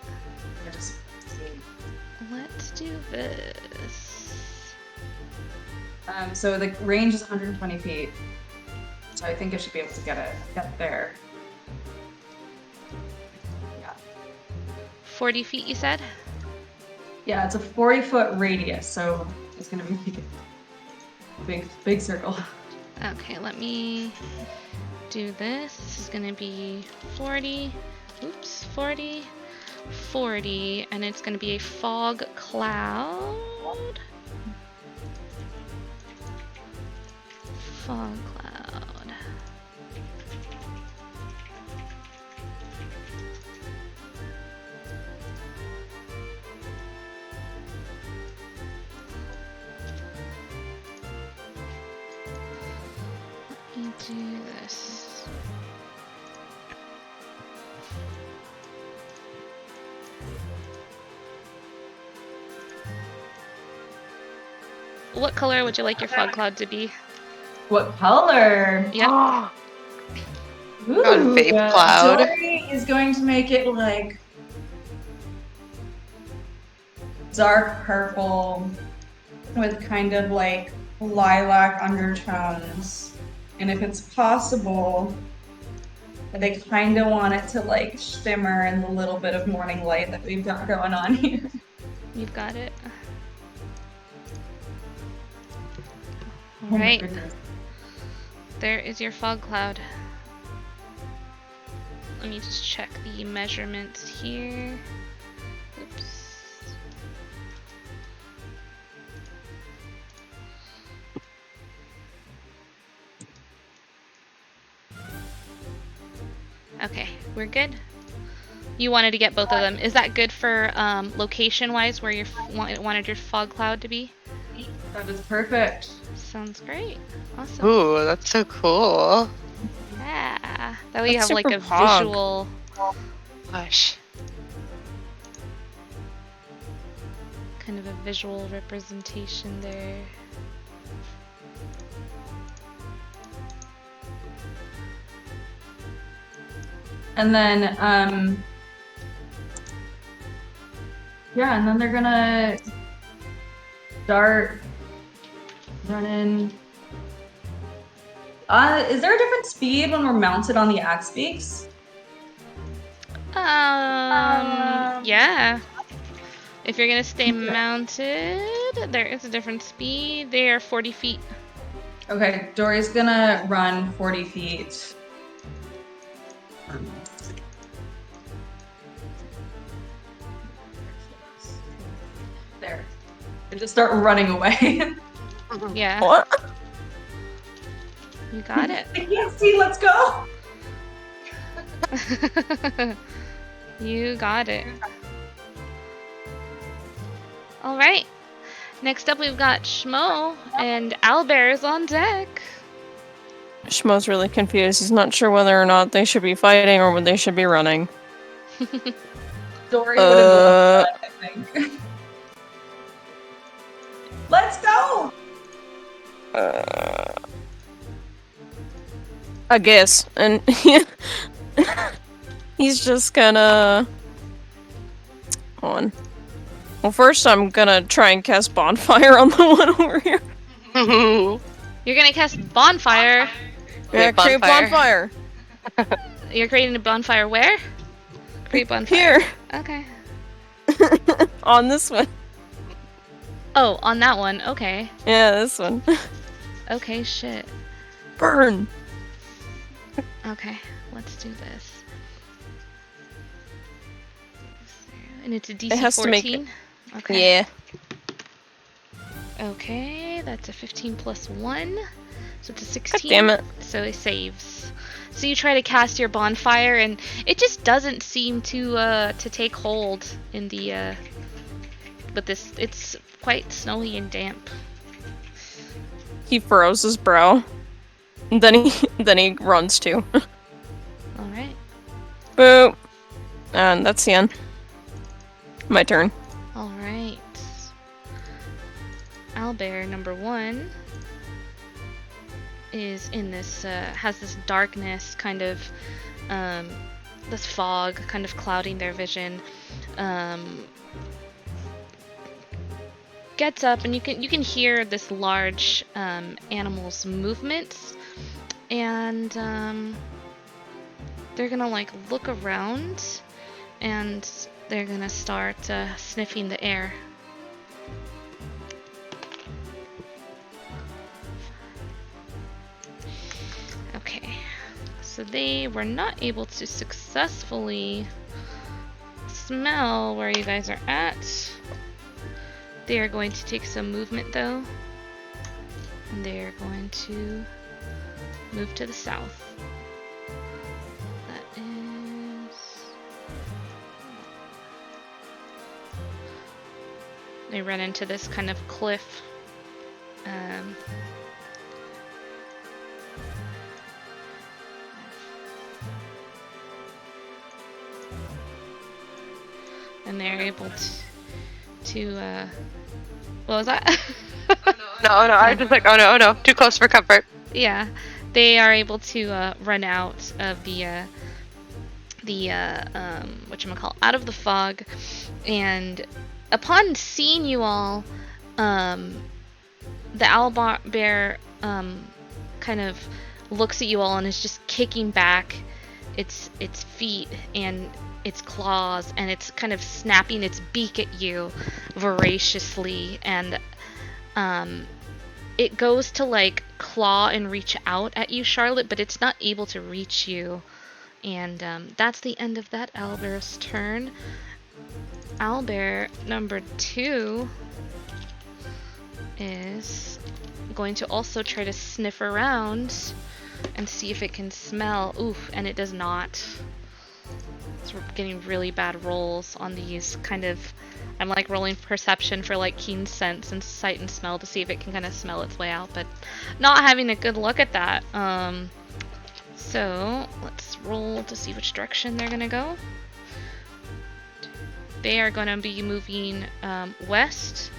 [SPEAKER 4] Just
[SPEAKER 1] Let's do this.
[SPEAKER 4] So the range is 120 feet. So I think I should be able to get there. Yeah.
[SPEAKER 1] 40 feet, you said?
[SPEAKER 4] Yeah, it's a 40-foot radius, so it's gonna be a big circle.
[SPEAKER 1] Okay, let me do this. This is gonna be 40. Oops, 40. 40, and it's gonna be a fog cloud. Fog cloud. Let me do this. What color would you like your fog cloud to be?
[SPEAKER 4] What color?
[SPEAKER 1] Yeah.
[SPEAKER 4] Ooh,
[SPEAKER 3] vape cloud.
[SPEAKER 4] Dory is going to make it like dark purple with kind of like lilac undertones. And if it's possible, I kind of want it to like shimmer in the little bit of morning light that we've got going on here.
[SPEAKER 1] You've got it.
[SPEAKER 4] Oh my
[SPEAKER 1] Right.
[SPEAKER 4] goodness.
[SPEAKER 1] There is your fog cloud. Let me just check the measurements here. Oops. Okay, we're good. You wanted to get both of them. Is that good for location-wise, where you wanted your fog cloud to be?
[SPEAKER 4] That is perfect.
[SPEAKER 1] Sounds great. Awesome.
[SPEAKER 3] Ooh, that's so cool.
[SPEAKER 1] Yeah. That way you
[SPEAKER 5] That's
[SPEAKER 1] have like
[SPEAKER 5] super
[SPEAKER 1] a
[SPEAKER 5] pog.
[SPEAKER 1] visual.
[SPEAKER 3] Gosh.
[SPEAKER 1] Kind of a visual representation there.
[SPEAKER 4] And then, yeah, and then they're gonna start running. Is there a different speed when we're mounted on the axe beaks?
[SPEAKER 1] Yeah. If you're gonna stay mounted, there is a different speed. They are 40 feet.
[SPEAKER 4] Okay, Dory's gonna run 40 feet. There. And just start running away.
[SPEAKER 1] Yeah.
[SPEAKER 5] What?
[SPEAKER 1] You got it.
[SPEAKER 4] I can't see, let's go!
[SPEAKER 1] You got it. Alright. Next up we've got Schmo, and Owlbear is on deck.
[SPEAKER 5] Schmo's really confused. He's not sure whether or not they should be fighting or whether they should be running.
[SPEAKER 4] Dory would have I think. Let's go!
[SPEAKER 5] I guess. And he's just gonna... Hold on. Well, first I'm gonna try and cast Bonfire on the one over here.
[SPEAKER 1] You're gonna cast Bonfire.
[SPEAKER 5] Yeah, create Bonfire.
[SPEAKER 1] You're creating a bonfire where? Create bonfire.
[SPEAKER 5] Here.
[SPEAKER 1] Okay.
[SPEAKER 5] On this one.
[SPEAKER 1] Oh, on that one. Okay.
[SPEAKER 5] Yeah, this one.
[SPEAKER 1] Okay, shit.
[SPEAKER 5] Burn.
[SPEAKER 1] Okay, let's do this. And it's a DC
[SPEAKER 5] It has
[SPEAKER 1] 14?
[SPEAKER 5] to make it.
[SPEAKER 1] Okay.
[SPEAKER 5] Yeah.
[SPEAKER 1] Okay, that's a 15 plus 1. So it's a 16.
[SPEAKER 5] God damn it.
[SPEAKER 1] So it saves. So you try to cast your bonfire and it just doesn't seem to take hold in the but it's quite snowy and damp.
[SPEAKER 5] He furrows his brow. And then he runs too.
[SPEAKER 1] Alright.
[SPEAKER 5] Boo. And that's the end. My turn.
[SPEAKER 1] Alright. Owlbear number 1 is in this, has this darkness kind of, this fog kind of clouding their vision. Gets up and you can hear this large animal's movements, and they're gonna like look around and they're gonna start sniffing the air. Okay, so they were not able to successfully smell where you guys are at. They are going to take some movement though, and they are going to move to the south. That is... They run into this kind of cliff. And they're able to what was that?
[SPEAKER 3] No, I was just like, oh no, too close for comfort.
[SPEAKER 1] Yeah, they are able to run out of the whatchamacallit, out of the fog, and upon seeing you all, the owlbear kind of looks at you all and is just kicking back its feet and its claws, and it's kind of snapping its beak at you voraciously, and it goes to like claw and reach out at you, Charlotte, but it's not able to reach you. And that's the end of that owlbear's turn. Owlbear number 2 is going to also try to sniff around and see if it can smell. Oof, and it does not. So we're getting really bad rolls on these kind of... I'm like rolling perception for like keen sense and sight and smell to see if it can kind of smell its way out, but not having a good look at that. So let's roll to see which direction they're gonna go. They are gonna be moving west,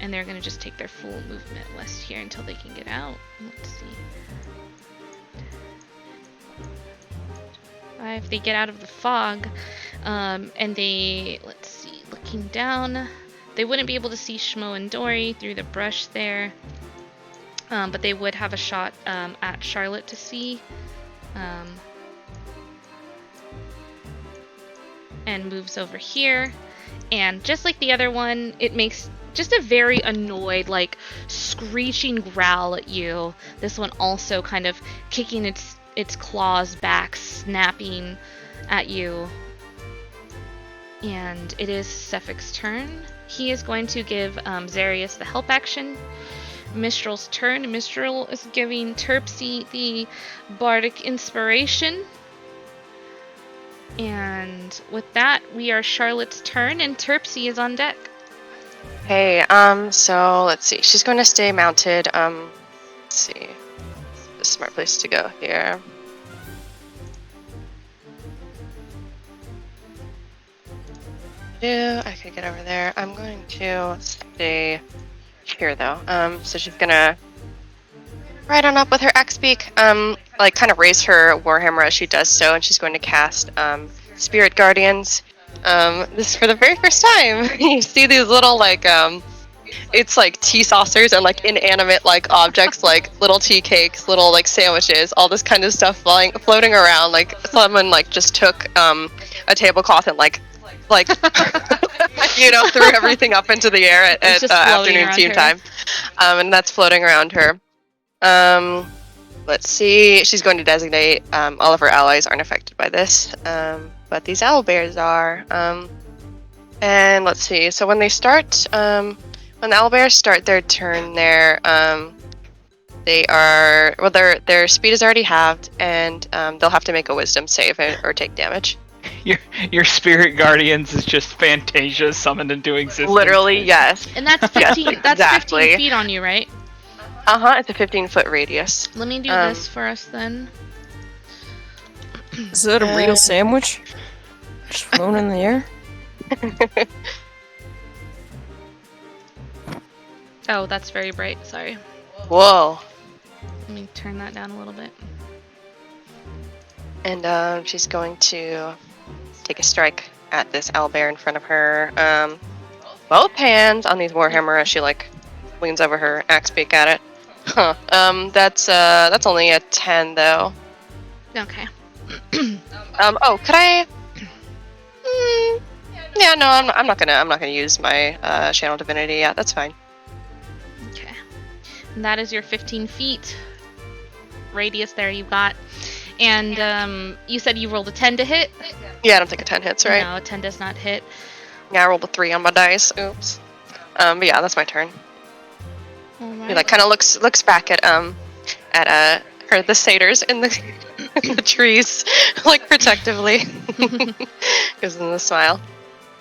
[SPEAKER 1] and they're gonna just take their full movement west here until they can get out. Let's see. If they get out of the fog, and they, let's see, looking down, they wouldn't be able to see Schmo and Dory through the brush there, but they would have a shot at Charlotte to see. and moves over here. And just like the other one, it makes just a very annoyed, like, screeching growl at you. This one also kind of kicking its claws back, snapping at you. And it is Sephic's turn. He is going to give Zarius the help action. Mistral's turn. Mistral is giving Terpsy the bardic inspiration. And with that, we are Charlotte's turn, and Terpsy is on deck.
[SPEAKER 3] Hey, so let's see. She's going to stay mounted. Let's see. A smart place to go here. I could get over there. I'm going to stay here though. So she's gonna ride on up with her axe beak. Like kind of raise her warhammer as she does so, and she's going to cast Spirit Guardians. This is for the very first time. You see these little like it's like tea saucers and like inanimate like objects like little tea cakes, little like sandwiches, all this kind of stuff floating around. Like someone like just took a tablecloth and like you know, threw everything up into the air at afternoon tea time. And that's floating around her. Let's see. She's going to designate all of her allies aren't affected by this, but these owlbears are. And let's see. So when they start, when the owlbears start their turn, they are their speed is already halved, and they'll have to make a wisdom save or take damage.
[SPEAKER 2] Your spirit guardians is just Fantasia summoned into existence.
[SPEAKER 3] Literally, yes.
[SPEAKER 1] And that's 15.
[SPEAKER 3] Yes,
[SPEAKER 1] that's
[SPEAKER 3] exactly.
[SPEAKER 1] 15 feet on you, right?
[SPEAKER 3] It's a 15-foot radius.
[SPEAKER 1] Let me do this for us then.
[SPEAKER 5] Is that a real sandwich? Just flown in the air?
[SPEAKER 1] Oh, that's very bright. Sorry.
[SPEAKER 3] Whoa.
[SPEAKER 1] Let me turn that down a little bit.
[SPEAKER 3] And she's going to take a strike at this owlbear in front of her. Both hands on these warhammer as she like leans over her axe beak at it. Huh. That's only a 10 though.
[SPEAKER 1] Okay.
[SPEAKER 3] Oh, could I? Yeah, no, I'm not gonna use my channel divinity yet. That's fine.
[SPEAKER 1] Okay. And that is your 15 feet radius there you got. And you said you rolled a 10 to hit?
[SPEAKER 3] Yeah, I don't think a 10 hits, right?
[SPEAKER 1] No, a 10 does not hit.
[SPEAKER 3] Yeah, I rolled a 3 on my dice. Oops. But yeah, that's my turn.
[SPEAKER 1] Alright.
[SPEAKER 3] He like kind of looks back at her, the satyrs in the the trees, like protectively. Gives them the smile.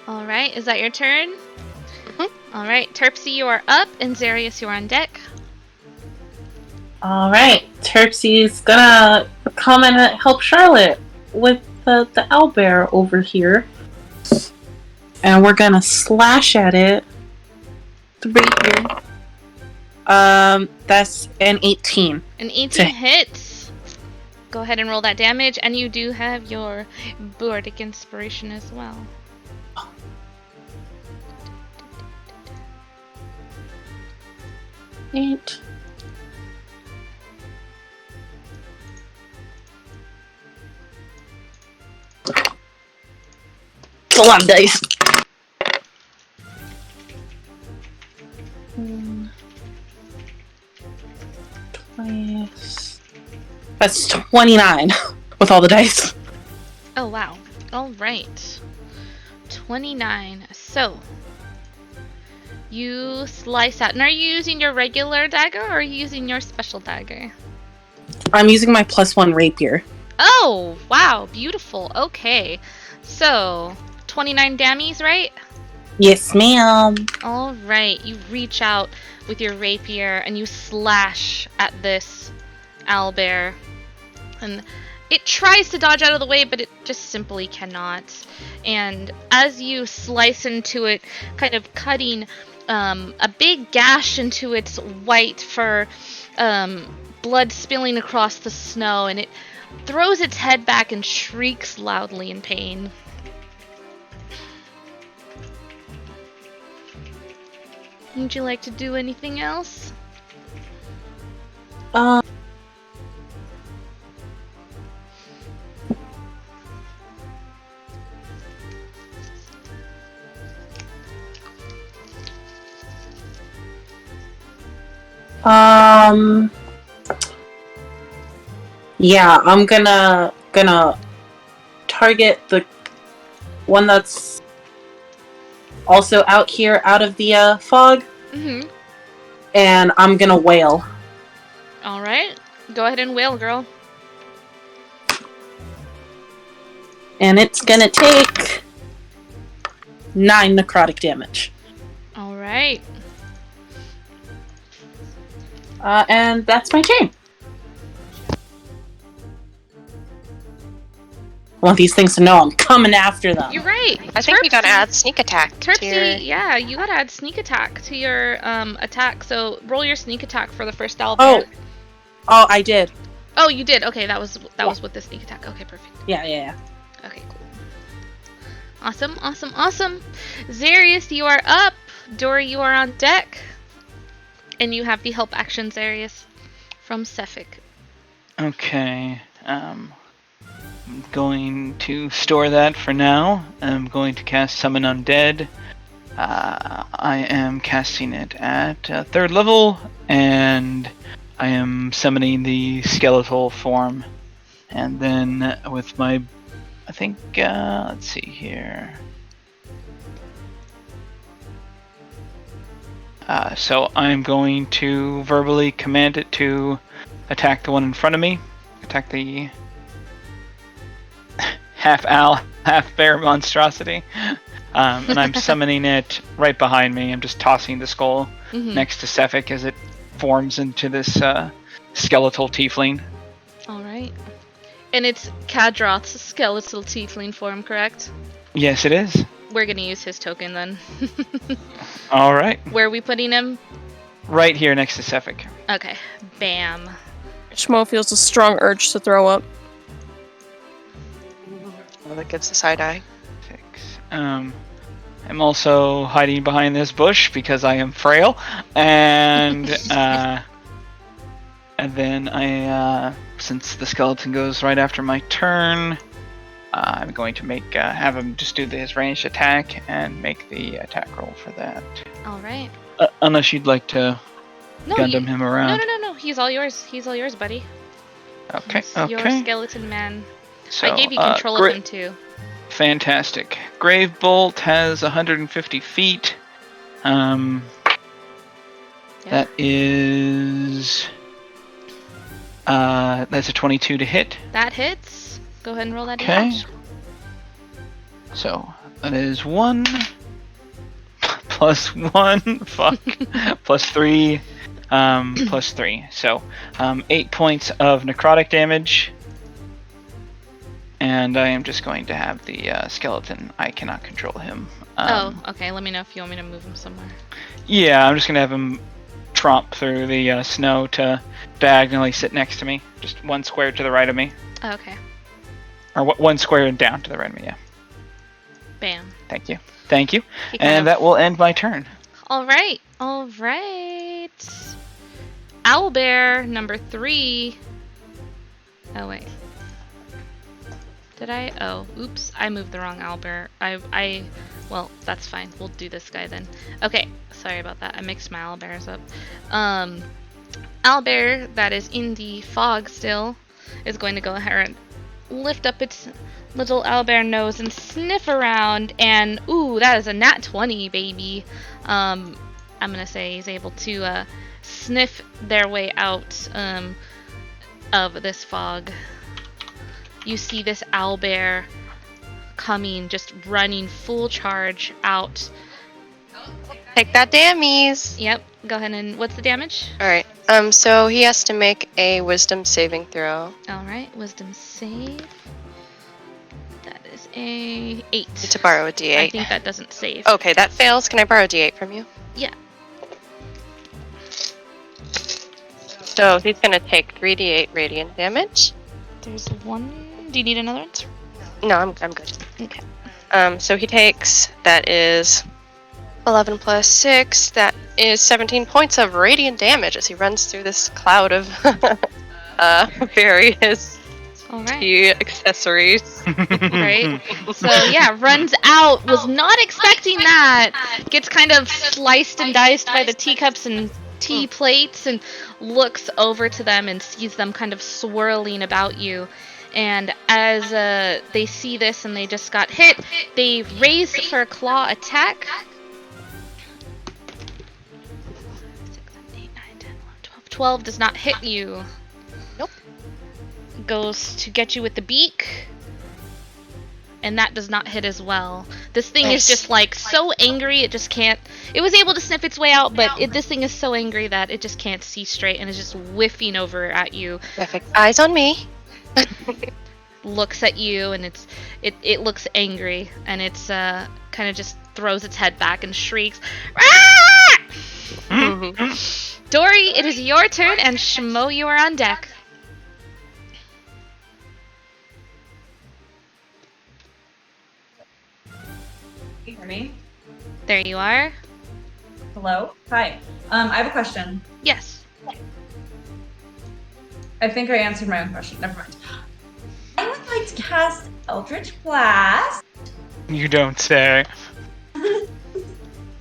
[SPEAKER 1] Alright, is that your turn?
[SPEAKER 3] Mm-hmm.
[SPEAKER 1] Alright, Terpsy, you are up, and Zarius, you are on deck.
[SPEAKER 7] Alright, Terpsy's gonna come and help Charlotte with the owlbear over here. And we're gonna slash at it. Right here. That's an 18.
[SPEAKER 1] An 18 hits. Go ahead and roll that damage, and you do have your bardic inspiration as well.
[SPEAKER 7] Eight. It's a lot of dice. That's 29 with all the dice.
[SPEAKER 1] Oh, wow. Alright. 29. So, you slice out. And are you using your regular dagger, or are you using your special dagger?
[SPEAKER 7] I'm using my +1 rapier.
[SPEAKER 1] Oh, wow. Beautiful. Okay. So, 29 dammies, right?
[SPEAKER 7] Yes, ma'am.
[SPEAKER 1] Alright. You reach out with your rapier, and you slash at this owlbear. And it tries to dodge out of the way, but it just simply cannot. And as you slice into it, kind of cutting a big gash into its white fur, blood spilling across the snow, and it throws its head back and shrieks loudly in pain. Would you like to do anything else?
[SPEAKER 7] Yeah, I'm gonna target the one that's also out here, out of the fog.
[SPEAKER 1] Mm-hmm.
[SPEAKER 7] And I'm gonna wail.
[SPEAKER 1] All right. Go ahead and wail, girl.
[SPEAKER 7] And it's gonna take 9 necrotic damage.
[SPEAKER 1] All right.
[SPEAKER 7] And that's my turn. I want these things to know I'm coming after them.
[SPEAKER 1] You're right.
[SPEAKER 3] I think you gotta add sneak attack.
[SPEAKER 1] Terpsy, yeah, you gotta add sneak attack to your attack. So roll your sneak attack for the first owlbear.
[SPEAKER 7] Oh, I did.
[SPEAKER 1] Oh, you did. Okay, that was with the sneak attack. Okay, perfect.
[SPEAKER 7] Yeah.
[SPEAKER 1] Okay, cool. Awesome. Zarius, you are up. Dory, you are on deck. And you have the help action, Zarius, from Cephik.
[SPEAKER 2] Okay. I'm going to store that for now. I'm going to cast Summon Undead. I am casting it at 3rd level, and I am summoning the skeletal form. And then with my, I think, let's see here. So I'm going to verbally command it to attack the one in front of me. Attack the half owl, half bear monstrosity. And I'm summoning it right behind me. I'm just tossing the skull next to Cephik as it forms into this skeletal tiefling.
[SPEAKER 1] Alright. And it's Kadroth's skeletal tiefling form, correct?
[SPEAKER 2] Yes, it is.
[SPEAKER 1] We're gonna use his token then.
[SPEAKER 2] Alright.
[SPEAKER 1] Where are we putting him?
[SPEAKER 2] Right here next to Cephik.
[SPEAKER 1] Okay. Bam.
[SPEAKER 5] Shmo feels a strong urge to throw up.
[SPEAKER 3] Well, that gives the side eye.
[SPEAKER 2] 6. I'm also hiding behind this bush because I am frail, and then I, since the skeleton goes right after my turn, I'm going to have him just do his ranged attack and make the attack roll for that.
[SPEAKER 1] All right.
[SPEAKER 2] Unless you'd like to Gundam him around.
[SPEAKER 1] No. He's all yours. He's all yours, buddy.
[SPEAKER 2] Okay.
[SPEAKER 1] He's your skeleton man.
[SPEAKER 2] So,
[SPEAKER 1] I gave you control of him too.
[SPEAKER 2] Fantastic. Grave Bolt has 150 feet. That is... that's a 22 to hit.
[SPEAKER 1] That hits. Go ahead and roll that
[SPEAKER 2] damage. So, that is 1 plus 1, fuck, plus 3, plus 3. So, 8 points of necrotic damage. And I am just going to have the skeleton. I cannot control him.
[SPEAKER 1] Okay. Let me know if you want me to move him somewhere.
[SPEAKER 2] Yeah, I'm just going to have him tromp through the snow to diagonally sit next to me. Just 1 square to the right of me.
[SPEAKER 1] Okay.
[SPEAKER 2] Or 1 square down to the right of me, yeah.
[SPEAKER 1] Bam.
[SPEAKER 2] Thank you. And that will end my turn.
[SPEAKER 1] All right. Owlbear number 3. Oh, wait. Did I? Oh, oops. I moved the wrong owlbear. Well, that's fine. We'll do this guy then. Okay. Sorry about that. I mixed my owlbears up. Owlbear that is in the fog still is going to go ahead and lift up its little owlbear nose and sniff around, and ooh, that is a nat 20, baby. I'm gonna say he's able to sniff their way out of this fog. You see this owlbear coming, just running full charge out.
[SPEAKER 3] Take that dammies.
[SPEAKER 1] Yep. Go ahead and what's the damage?
[SPEAKER 3] All right. So he has to make a wisdom saving throw.
[SPEAKER 1] All right. Wisdom save. That is a 8.
[SPEAKER 3] To borrow a d8.
[SPEAKER 1] I think that doesn't save.
[SPEAKER 3] Okay, that fails. Can I borrow a d8 from you?
[SPEAKER 1] Yeah.
[SPEAKER 3] So he's gonna take 3d8 radiant damage.
[SPEAKER 1] There's 1. Do you need another one?
[SPEAKER 3] No, I'm good.
[SPEAKER 1] Okay.
[SPEAKER 3] So he takes, that is 11 plus 6, that is 17 points of radiant damage as he runs through this cloud of various tea accessories.
[SPEAKER 1] Right? So yeah, runs out, was not expecting that. Gets kind of sliced and diced by the teacups and tea plates and looks over to them and sees them kind of swirling about you. And as they see this and they just got hit, they raise for a claw attack. 6, 7, 8, 9, 10, 11, 12. 12 does not hit you.
[SPEAKER 3] Nope.
[SPEAKER 1] Goes to get you with the beak. And that does not hit as well. This thing is just like so angry it just can't. It was able to sniff its way out, but this thing is so angry that it just can't see straight and is just whiffing over at you.
[SPEAKER 3] Perfect. Eyes on me.
[SPEAKER 1] Looks at you and it looks angry and it's kind of just throws its head back and shrieks. Dory, it is your turn, and Shmo, you are on deck.
[SPEAKER 4] Can you hear me?
[SPEAKER 1] There you are.
[SPEAKER 4] Hello? Hi. I have a question.
[SPEAKER 1] Yes.
[SPEAKER 4] I think I answered my own question. Never mind. I would like to cast Eldritch Blast.
[SPEAKER 2] You don't say.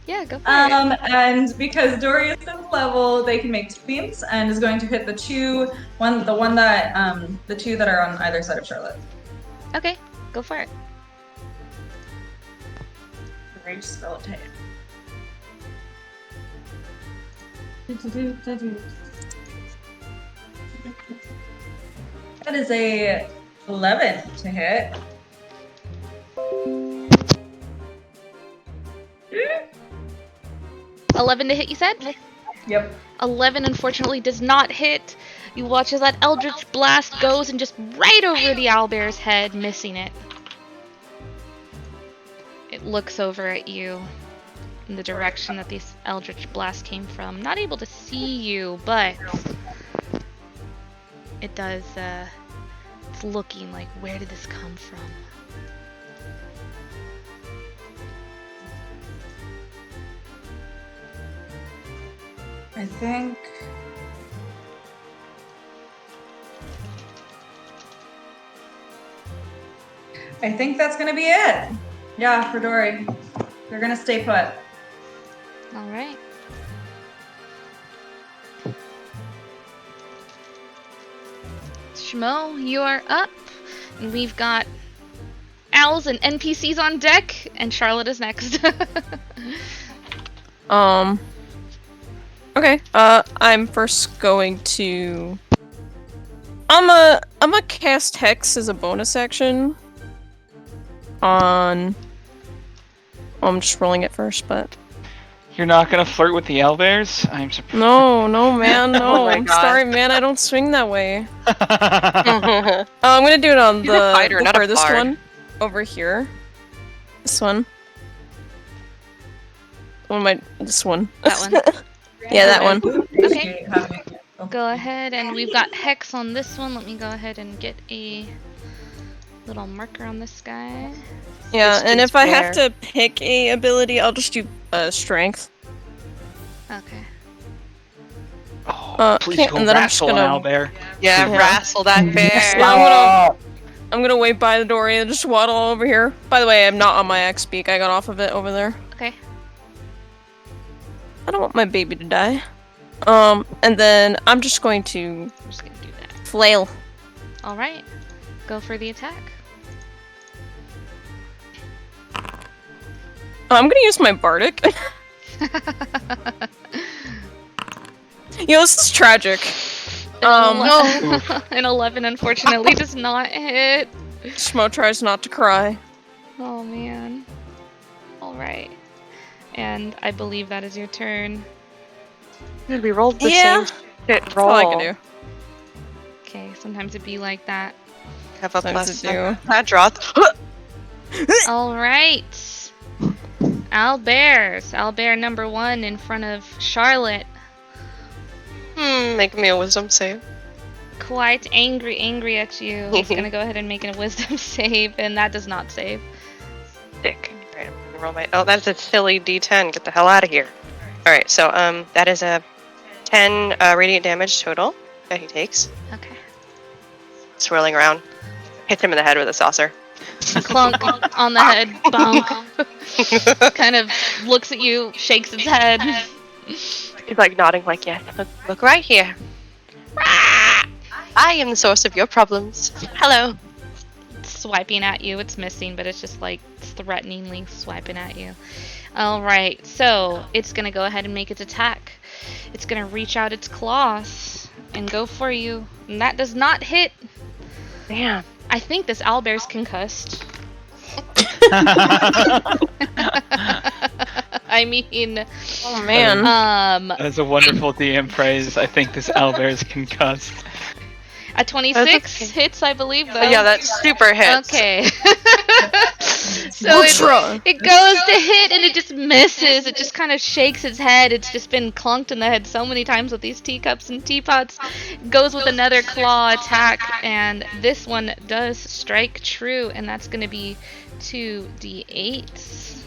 [SPEAKER 1] Yeah, go for it.
[SPEAKER 4] And because Dory is 5th level, they can make 2 beams and is going to hit the two that are on either side of Charlotte.
[SPEAKER 1] Okay, go for it.
[SPEAKER 4] Rage spell attack. That is a 11 to hit.
[SPEAKER 1] Mm. 11 to hit, you said?
[SPEAKER 4] Yep.
[SPEAKER 1] 11 unfortunately does not hit. You watch as that Eldritch Blast goes and just right over the owlbear's head, missing it. It looks over at you in the direction that this Eldritch Blast came from. Not able to see you, but it does, it's looking like, where did this come from?
[SPEAKER 4] I think that's gonna be it. Yeah, for Dory. They're gonna stay put.
[SPEAKER 1] Alright. Shmo, you are up. And we've got owls and NPCs on deck, and Charlotte is next.
[SPEAKER 5] Okay. I'm first going to. I'm a cast Hex as a bonus action. On. I'm just rolling it first, but.
[SPEAKER 2] You're not gonna flirt with the owlbears? I'm surprised.
[SPEAKER 5] No, man, no.
[SPEAKER 3] Oh my
[SPEAKER 5] I'm
[SPEAKER 3] God.
[SPEAKER 5] sorry, man. I don't swing that way. I'm gonna do it on
[SPEAKER 3] He's a fighter,
[SPEAKER 5] the
[SPEAKER 3] not a
[SPEAKER 5] furthest
[SPEAKER 3] bard.
[SPEAKER 5] one over here. This one. This one.
[SPEAKER 1] That one.
[SPEAKER 5] Yeah, that one.
[SPEAKER 1] Okay. Go ahead, and we've got Hex on this one. Let me go ahead and get a little marker on this guy.
[SPEAKER 5] Yeah, and if I have
[SPEAKER 3] fair.
[SPEAKER 5] to pick a ability, I'll just do Strength.
[SPEAKER 1] Okay.
[SPEAKER 2] Oh, please
[SPEAKER 5] okay,
[SPEAKER 2] go
[SPEAKER 5] and then I'm just
[SPEAKER 2] wrestle an
[SPEAKER 5] gonna-
[SPEAKER 2] owlbear.
[SPEAKER 3] Yeah,
[SPEAKER 5] Yeah.
[SPEAKER 3] wrestle that bear.
[SPEAKER 5] Yeah, I'm gonna wave by the door and just waddle over here. By the way, I'm not on my X beak. I got off of it over there.
[SPEAKER 1] Okay.
[SPEAKER 5] I don't want my baby to die. And then I'm just going to
[SPEAKER 1] I'm just gonna do that.
[SPEAKER 5] flail.
[SPEAKER 1] Alright. Go for the attack.
[SPEAKER 5] I'm gonna use my bardic. Yo, this is tragic.
[SPEAKER 1] No. An 11 unfortunately does not hit.
[SPEAKER 5] Shmo tries not to cry.
[SPEAKER 1] Oh man. Alright. And I believe that is your turn.
[SPEAKER 3] We rolled the
[SPEAKER 5] Yeah.
[SPEAKER 3] same shit
[SPEAKER 5] That's
[SPEAKER 3] roll.
[SPEAKER 5] all I can do.
[SPEAKER 1] Okay, sometimes it'd be like that.
[SPEAKER 3] Have a
[SPEAKER 5] Sometimes
[SPEAKER 3] plus
[SPEAKER 5] it do.
[SPEAKER 3] Hadroth.
[SPEAKER 1] Alright. Owlbear number 1 in front of Charlotte.
[SPEAKER 3] Make me a wisdom save.
[SPEAKER 1] Quite angry at you. He's gonna go ahead and make a wisdom save, and that does not save.
[SPEAKER 3] Dick. Alright, I'm gonna roll my. Oh, that's a silly D10. Get the hell out of here. Alright, so that is a 10 radiant damage total that he takes.
[SPEAKER 1] Okay.
[SPEAKER 3] Swirling around. Hits him in the head with a saucer.
[SPEAKER 1] Clunk on the head, bonk. Kind of looks at you, shakes its head.
[SPEAKER 3] He's like nodding, like, yes, look right here. I am the source of your problems. Hello.
[SPEAKER 1] Swiping at you. It's missing, but it's just like threateningly swiping at you. Alright, so it's gonna go ahead and make its attack. It's gonna reach out its claws and go for you. And that does not hit.
[SPEAKER 3] Damn.
[SPEAKER 1] I think this owlbear's concussed. I mean,
[SPEAKER 5] Oh man.
[SPEAKER 2] That's a wonderful DM phrase. I think this owlbear is concussed.
[SPEAKER 1] a 26
[SPEAKER 3] okay.
[SPEAKER 1] hits, I believe, though.
[SPEAKER 3] Yeah, that super hits.
[SPEAKER 1] Okay. So it goes to hit and it just misses. It just kind of shakes its head. It's just been clunked in the head so many times with these teacups and teapots. Goes with another claw attack, and this one does strike true, and that's going to be 2d8s.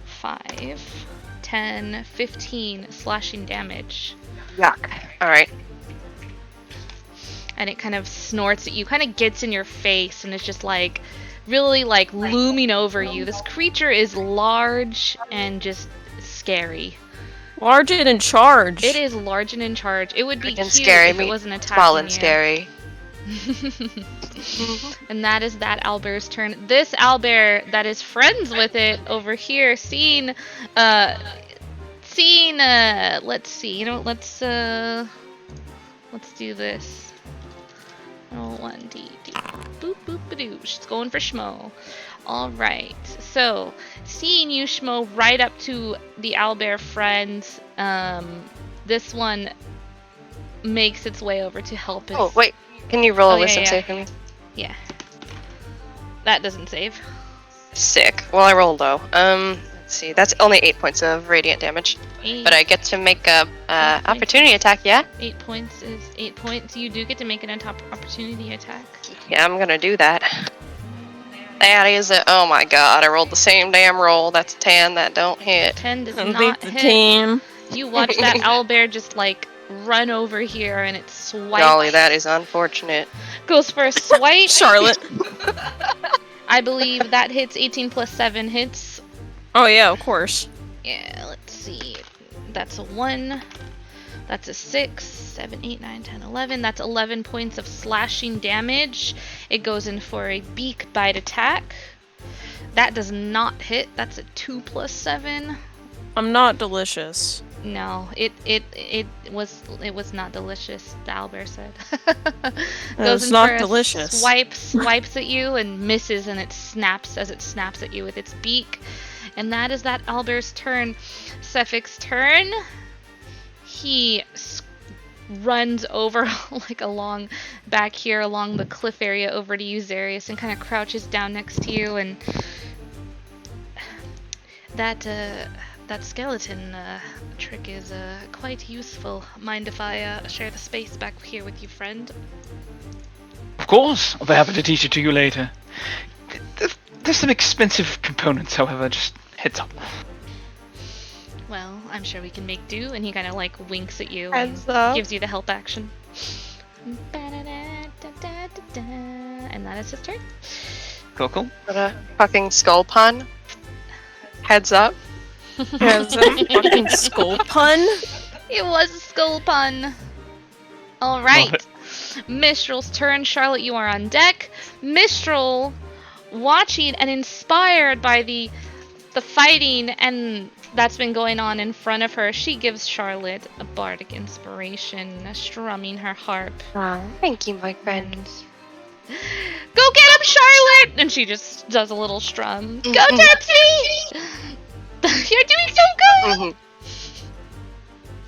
[SPEAKER 1] 5, 10, 15 slashing damage.
[SPEAKER 3] Yuck. Alright.
[SPEAKER 1] And it kind of snorts at you, kind of gets in your face, and it's just like really like looming over you. This creature is large and just scary.
[SPEAKER 5] Large and in charge.
[SPEAKER 1] It is large and in charge. It would be cute
[SPEAKER 3] scary,
[SPEAKER 1] if it wasn't attacking
[SPEAKER 3] small and
[SPEAKER 1] you.
[SPEAKER 3] scary.
[SPEAKER 1] And that is that owlbear's turn. This owlbear that is friends with it over here, seeing let's see, you know, let's do this. Oh, 1d boop boop badoo. She's going for Schmo. All right. So, seeing you, Schmo, right up to the owlbear friends. This one makes its way over to help.
[SPEAKER 3] Oh wait, can you roll a
[SPEAKER 1] yeah,
[SPEAKER 3] wisdom
[SPEAKER 1] yeah.
[SPEAKER 3] save for me?
[SPEAKER 1] Yeah. That doesn't save.
[SPEAKER 3] Sick. Well, I rolled low. Let's see. That's only 8 points of radiant damage,
[SPEAKER 1] 8.
[SPEAKER 3] but I get to make a opportunity attack. Yeah.
[SPEAKER 1] 8 points is 8 points. You do get to make an opportunity attack.
[SPEAKER 3] Yeah, I'm gonna do that. That is a. Oh my god! I rolled the same damn roll. That's a 10. That don't hit.
[SPEAKER 1] 10 does
[SPEAKER 5] And
[SPEAKER 1] not
[SPEAKER 5] beat the
[SPEAKER 1] hit.
[SPEAKER 5] team.
[SPEAKER 1] You watch that owlbear just like run over here, and it swipes.
[SPEAKER 3] Golly, that is unfortunate.
[SPEAKER 1] Goes for a swipe.
[SPEAKER 5] Charlotte.
[SPEAKER 1] I believe that hits. 18 plus 7 hits.
[SPEAKER 5] Oh yeah, of course.
[SPEAKER 1] Yeah, let's see. That's a 1. That's a 6, 7, 8, 9, 10, 11. That's 11 points of slashing damage. It goes in for a beak bite attack. That does not hit. That's a 2 plus 7.
[SPEAKER 5] I'm not delicious.
[SPEAKER 1] No, it was not delicious, the owlbear said.
[SPEAKER 5] It's
[SPEAKER 1] in
[SPEAKER 5] not
[SPEAKER 1] for a
[SPEAKER 5] delicious.
[SPEAKER 1] Swipes at you and misses, and it snaps as it snaps at you with its beak. And that is that owlbear's turn. Cephic's turn. He runs over like along back here along the cliff area over to you, Zarius, and kind of crouches down next to you. And that skeleton trick is quite useful. Mind if I share the space back here with you, friend?
[SPEAKER 2] Of course, I'll be happy to teach it to you later. There's some expensive components, however, just heads up.
[SPEAKER 1] Well, I'm sure we can make do. And he kind of like winks at you
[SPEAKER 3] Heads
[SPEAKER 1] and
[SPEAKER 3] up.
[SPEAKER 1] gives you the help action. And that is his turn.
[SPEAKER 2] Cool.
[SPEAKER 3] What a fucking skull pun. Heads up.
[SPEAKER 5] Yeah, is that a fucking skull pun?
[SPEAKER 1] It was a skull pun. All
[SPEAKER 2] Love
[SPEAKER 1] right.
[SPEAKER 2] it.
[SPEAKER 1] Mistral's turn. Charlotte, you are on deck. Mistral, watching and inspired by the fighting and that's been going on in front of her, she gives Charlotte a bardic inspiration, strumming her harp.
[SPEAKER 3] Thank you, my friend.
[SPEAKER 1] Go get him, Charlotte! And she just does a little strum. Go, Terpsy! You're doing so good!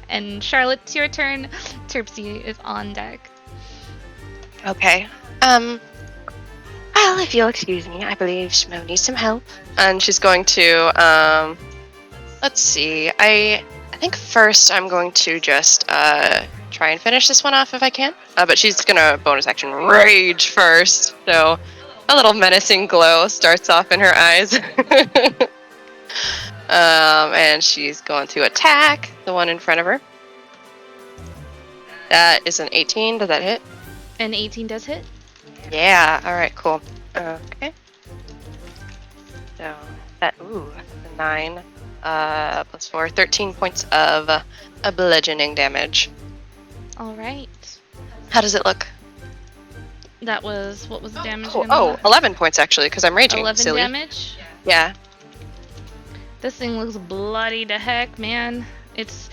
[SPEAKER 1] And Charlotte, it's your turn. Terpsy is on deck.
[SPEAKER 3] Okay. Well, if you'll excuse me, I believe Shmo needs some help. And she's going to, let's see. I think first I'm going to just, try and finish this one off if I can. But she's gonna bonus action rage first. So, a little menacing glow starts off in her eyes. And she's going to attack the one in front of her. That is an 18. Does that hit?
[SPEAKER 1] An 18 does hit.
[SPEAKER 3] Yeah, alright, cool. Okay. So, that's a 9 plus 4, 13 points of bludgeoning damage.
[SPEAKER 1] All right.
[SPEAKER 3] How does it look?
[SPEAKER 1] That was, what was the damage
[SPEAKER 3] Oh,
[SPEAKER 1] again?
[SPEAKER 3] 11 points actually, because I'm raging.
[SPEAKER 1] 11
[SPEAKER 3] silly.
[SPEAKER 1] damage?
[SPEAKER 3] Yeah.
[SPEAKER 1] This thing looks bloody to heck, man. It's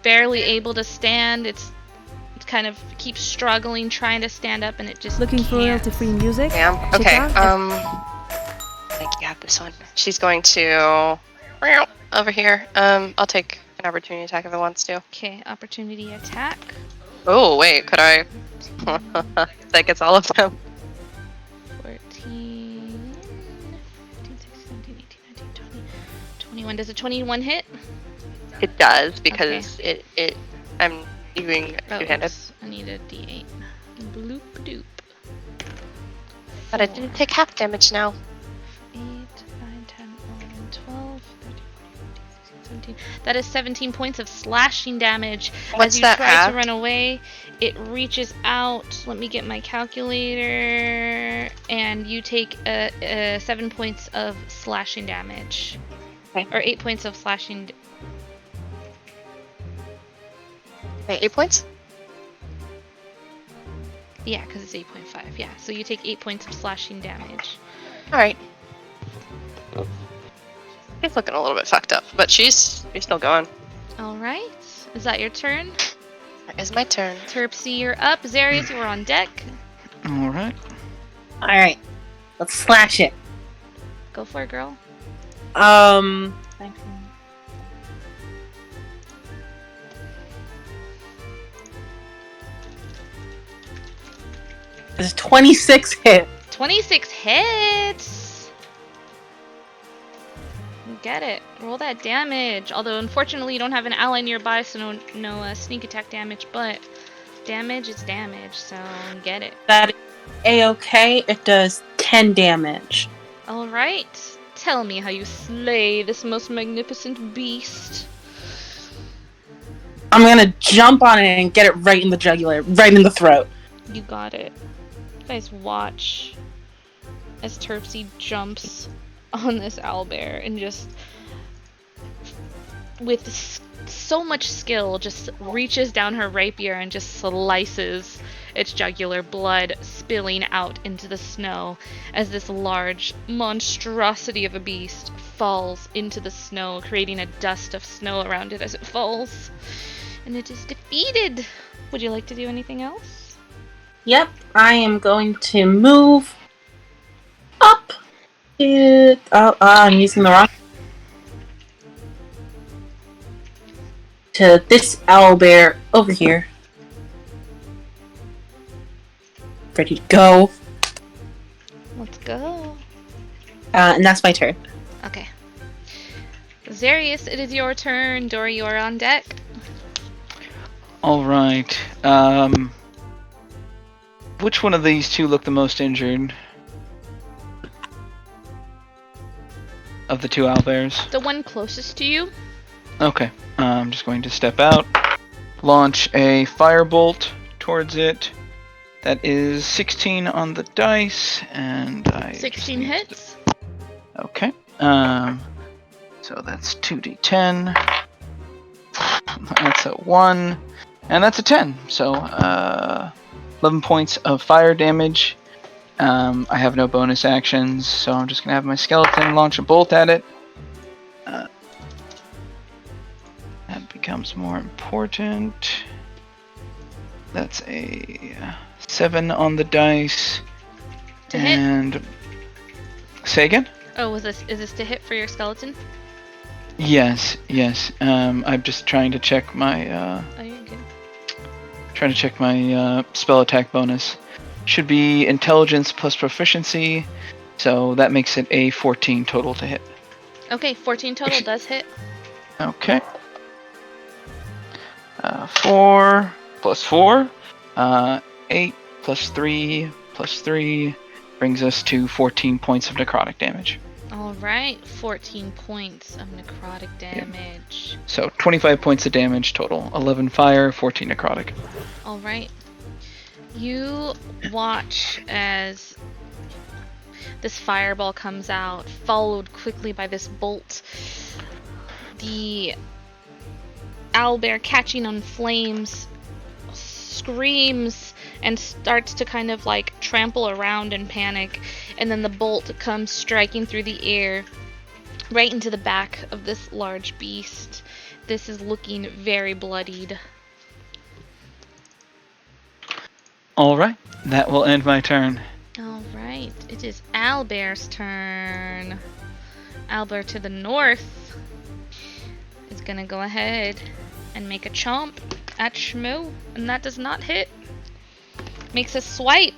[SPEAKER 1] barely able to stand. It kind of keeps struggling, trying to stand up, and it just
[SPEAKER 8] Looking for
[SPEAKER 1] can't.
[SPEAKER 8] royalty-free music?
[SPEAKER 3] Damn.
[SPEAKER 8] Check
[SPEAKER 3] Okay.
[SPEAKER 8] out
[SPEAKER 3] I think you have this one. She's going to over here. I'll take an opportunity attack if it wants to.
[SPEAKER 1] Okay, opportunity attack.
[SPEAKER 3] Oh wait, could I? That gets all of them.
[SPEAKER 1] 14, 15, 16, 17, 18, 19, 20, 21. Does a 21 hit?
[SPEAKER 3] It does because it. I'm doing two-handed.
[SPEAKER 1] Oops. I need a D8. Bloop doop.
[SPEAKER 3] But I didn't take half damage now.
[SPEAKER 1] 8, 9, 10, 11, 12, 13, 14, 15, 16, 17. That is 17 points of slashing damage.
[SPEAKER 3] What's
[SPEAKER 1] As you
[SPEAKER 3] that
[SPEAKER 1] try
[SPEAKER 3] half?
[SPEAKER 1] to run away, it reaches out. Let me get my calculator. And you take 7 points of slashing damage.
[SPEAKER 3] Okay.
[SPEAKER 1] Or 8 points of slashing.
[SPEAKER 3] Wait, 8 points?
[SPEAKER 1] Yeah, because it's 8.5. Yeah, so you take 8 points of slashing damage.
[SPEAKER 3] Alright. She's looking a little bit fucked up, but she's still going.
[SPEAKER 1] Alright. Is that your turn?
[SPEAKER 3] That is my turn.
[SPEAKER 1] Terpsy, you're up. Zarius, you are on deck.
[SPEAKER 2] Alright.
[SPEAKER 7] Alright. Let's slash it.
[SPEAKER 1] Go for it, girl.
[SPEAKER 7] There's 26 hit.
[SPEAKER 1] 26 hits! You get it. Roll that damage. Although, unfortunately, you don't have an ally nearby, so no sneak attack damage, but damage is damage, so get it.
[SPEAKER 7] That is A-okay. It does 10 damage.
[SPEAKER 1] Alright. Tell me how you slay this most magnificent beast.
[SPEAKER 7] I'm gonna jump on it and get it right in the jugular, right in the throat.
[SPEAKER 1] You got it. You guys watch as Terpsy jumps on this owlbear and just, with so much skill, just reaches down her rapier and just slices its jugular, blood spilling out into the snow as this large monstrosity of a beast falls into the snow, creating a dust of snow around it as it falls. And it is defeated! Would you like to do anything else?
[SPEAKER 7] Yep, I am going to move up. I'm using the wrong. To this owlbear over here. Ready to go.
[SPEAKER 1] Let's go.
[SPEAKER 7] And that's my turn.
[SPEAKER 1] Okay. Zarius, it is your turn. Dory, you are on deck.
[SPEAKER 2] Alright. Which one of these two look the most injured? Of the two owlbears?
[SPEAKER 1] The one closest to you.
[SPEAKER 2] Okay. I'm just going to step out. Launch a firebolt towards it. That is 16 on the dice, and
[SPEAKER 1] 16 hits.
[SPEAKER 2] Okay. So that's 2d10. That's a 1, and that's a 10. So 11 points of fire damage. I have no bonus actions, so I'm just gonna have my skeleton launch a bolt at it. That becomes more important. That's a 7 on the dice.
[SPEAKER 1] To hit?
[SPEAKER 2] And say again?
[SPEAKER 1] Oh, is this to hit for your skeleton?
[SPEAKER 2] Yes. I'm just trying to check my
[SPEAKER 1] Oh, you're good.
[SPEAKER 2] spell attack bonus. Should be intelligence plus proficiency, so that makes it a 14 total to hit.
[SPEAKER 1] Okay, 14 total does hit.
[SPEAKER 2] Okay. 4 plus 4, 8 plus 3 plus 3 brings us to 14 points of necrotic damage.
[SPEAKER 1] Alright, 14 points of necrotic damage.
[SPEAKER 2] So 25 points of damage total. 11 fire, 14 necrotic.
[SPEAKER 1] Alright. You watch as this fireball comes out, followed quickly by this bolt. the owlbear catching on flames screams and starts to kind of like trample around in panic, and then the bolt comes striking through the air right into the back of this large beast. This is looking very bloodied.
[SPEAKER 2] Alright, that will end my turn.
[SPEAKER 1] Alright, it is Owlbear's turn. Owlbear to the north is gonna go ahead and make a chomp at Shmoo, and that does not hit. Makes a swipe.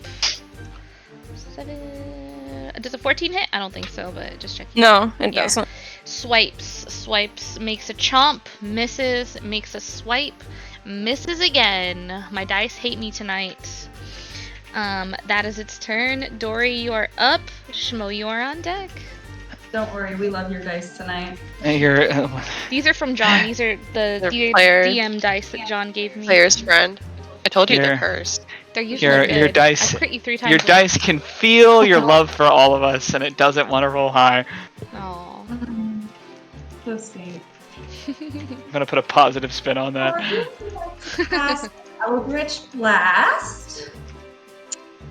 [SPEAKER 1] 7. Does a 14 hit? I don't think so, but just checking.
[SPEAKER 5] No, it doesn't.
[SPEAKER 1] Swipes, makes a chomp, misses, makes a swipe, misses again. My dice hate me tonight. That is its turn. Dory, you are up. Shmo, you are on deck.
[SPEAKER 4] Don't worry, we love your dice tonight.
[SPEAKER 1] These are from John. These are the DM dice that John gave me.
[SPEAKER 3] Player's friend. I told you they're cursed.
[SPEAKER 1] They're usually good.
[SPEAKER 2] Your dice.
[SPEAKER 1] I crit you 3 times.
[SPEAKER 2] Your dice can feel your love for all of us, and it doesn't want to roll high.
[SPEAKER 1] Aww.
[SPEAKER 4] So sweet.
[SPEAKER 2] I'm gonna put a positive spin on that.
[SPEAKER 4] Cast Eldritch Blast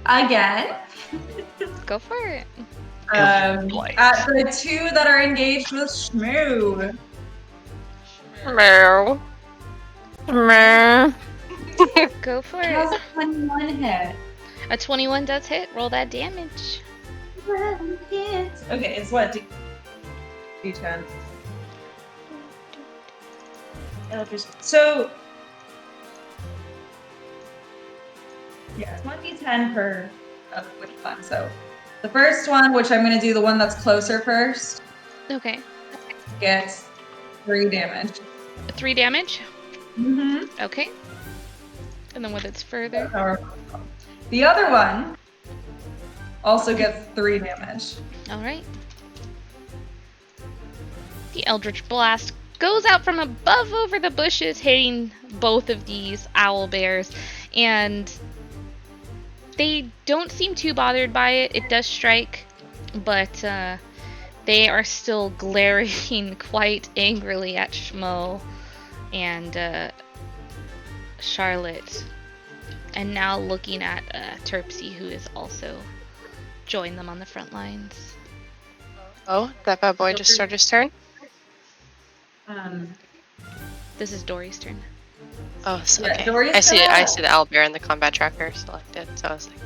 [SPEAKER 4] again.
[SPEAKER 1] Go for it.
[SPEAKER 4] At the 2 that are engaged with Shmoo.
[SPEAKER 3] Meow.
[SPEAKER 5] Meh.
[SPEAKER 1] Go for
[SPEAKER 4] How's
[SPEAKER 1] it.
[SPEAKER 4] a 21 hit?
[SPEAKER 1] A 21 does hit. Roll that damage.
[SPEAKER 4] Okay, it's what? D10. So, yeah, it's 1d10 per which one. So, the first one, which I'm going to do the one that's closer first,
[SPEAKER 1] Okay.
[SPEAKER 4] gets 3 damage.
[SPEAKER 1] 3 damage?
[SPEAKER 4] Mm-hmm.
[SPEAKER 1] Okay. And then with its further.
[SPEAKER 4] The other one also gets 3 damage.
[SPEAKER 1] Alright. The Eldritch Blast goes out from above over the bushes, hitting both of these owl bears, and they don't seem too bothered by it. It does strike, but they are still glaring quite angrily at Shmo and Charlotte, and now looking at Terpsy, who is also joined them on the front lines.
[SPEAKER 3] Oh, that bad boy just started his turn?
[SPEAKER 1] This is Dory's turn.
[SPEAKER 3] Oh, so,
[SPEAKER 4] Yeah,
[SPEAKER 3] okay.
[SPEAKER 4] Dory's
[SPEAKER 3] I see
[SPEAKER 4] gonna-
[SPEAKER 3] the owlbear and the combat tracker selected, so I was like...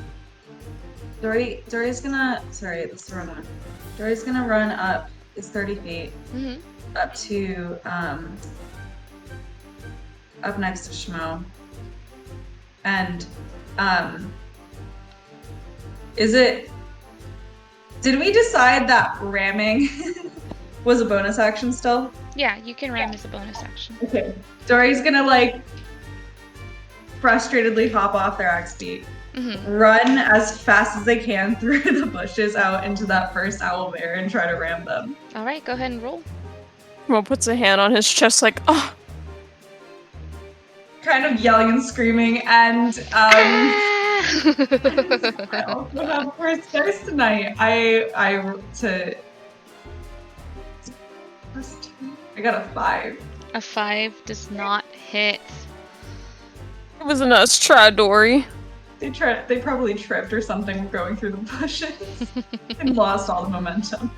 [SPEAKER 4] Dory's gonna... Sorry, this is the wrong one. Dory's gonna run up, it's 30 feet,
[SPEAKER 1] Mm-hmm.
[SPEAKER 4] up to, up next to Shmo. And, did we decide that ramming was a bonus action still?
[SPEAKER 1] Yeah, you can ram as a bonus action.
[SPEAKER 4] Okay. Dory's gonna, like, frustratedly hop off their axe beat, run as fast as they can through the bushes out into that first owlbear and try to ram them.
[SPEAKER 1] Alright, go ahead and roll.
[SPEAKER 5] Mo puts a hand on his chest like, oh.
[SPEAKER 4] Kind of yelling and screaming, and I
[SPEAKER 1] Ah!
[SPEAKER 4] also have first dice tonight. I got a 5.
[SPEAKER 1] A 5 does not hit.
[SPEAKER 5] It was a nice try, Dory.
[SPEAKER 4] They probably tripped or something going through the bushes and lost all the momentum.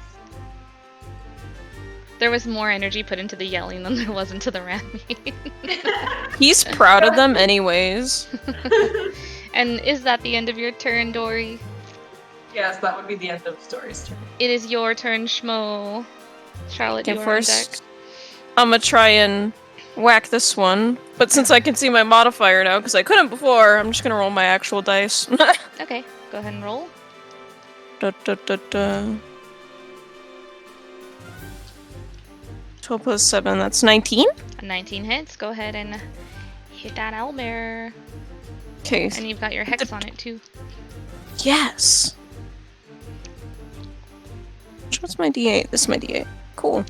[SPEAKER 1] There was more energy put into the yelling than there was into the ramming.
[SPEAKER 5] He's proud of them anyways.
[SPEAKER 1] And is that the end of your turn, Dory?
[SPEAKER 4] Yes, that would be the end of Dory's turn.
[SPEAKER 1] It is your turn, Shmo. Charlotte,
[SPEAKER 5] Okay,
[SPEAKER 1] you are on deck.
[SPEAKER 5] first, I'm gonna try and whack this one. But since I can see my modifier now, because I couldn't before, I'm just gonna roll my actual dice.
[SPEAKER 1] Okay, go ahead and roll.
[SPEAKER 5] Da, da, da, da. 12 plus 7, that's 19.
[SPEAKER 1] A 19 hits. Go ahead and hit that owlbear.
[SPEAKER 5] Okay.
[SPEAKER 1] And you've got your hex on it, too.
[SPEAKER 5] Yes! What's my d8? This is my d8. Cool.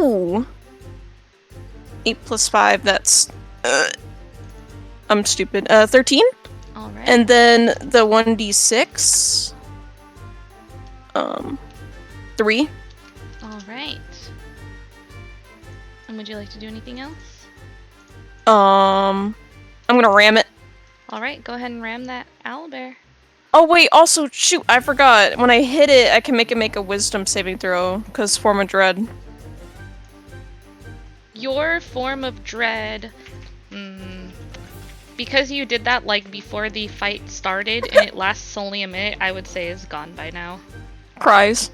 [SPEAKER 5] Ooh! 8 plus 5, that's... I'm stupid. 13?
[SPEAKER 1] Alright.
[SPEAKER 5] And then the 1d6... 3.
[SPEAKER 1] Alright. would you like to do anything else?
[SPEAKER 5] I'm gonna ram it.
[SPEAKER 1] Alright, go ahead and ram that owlbear.
[SPEAKER 5] Oh wait, also, shoot, I forgot. When I hit it, I can make it make a wisdom saving throw, because Form of Dread.
[SPEAKER 1] Your Form of Dread, because you did that like before the fight started and it lasts only a minute, I would say is gone by now.
[SPEAKER 5] Cries.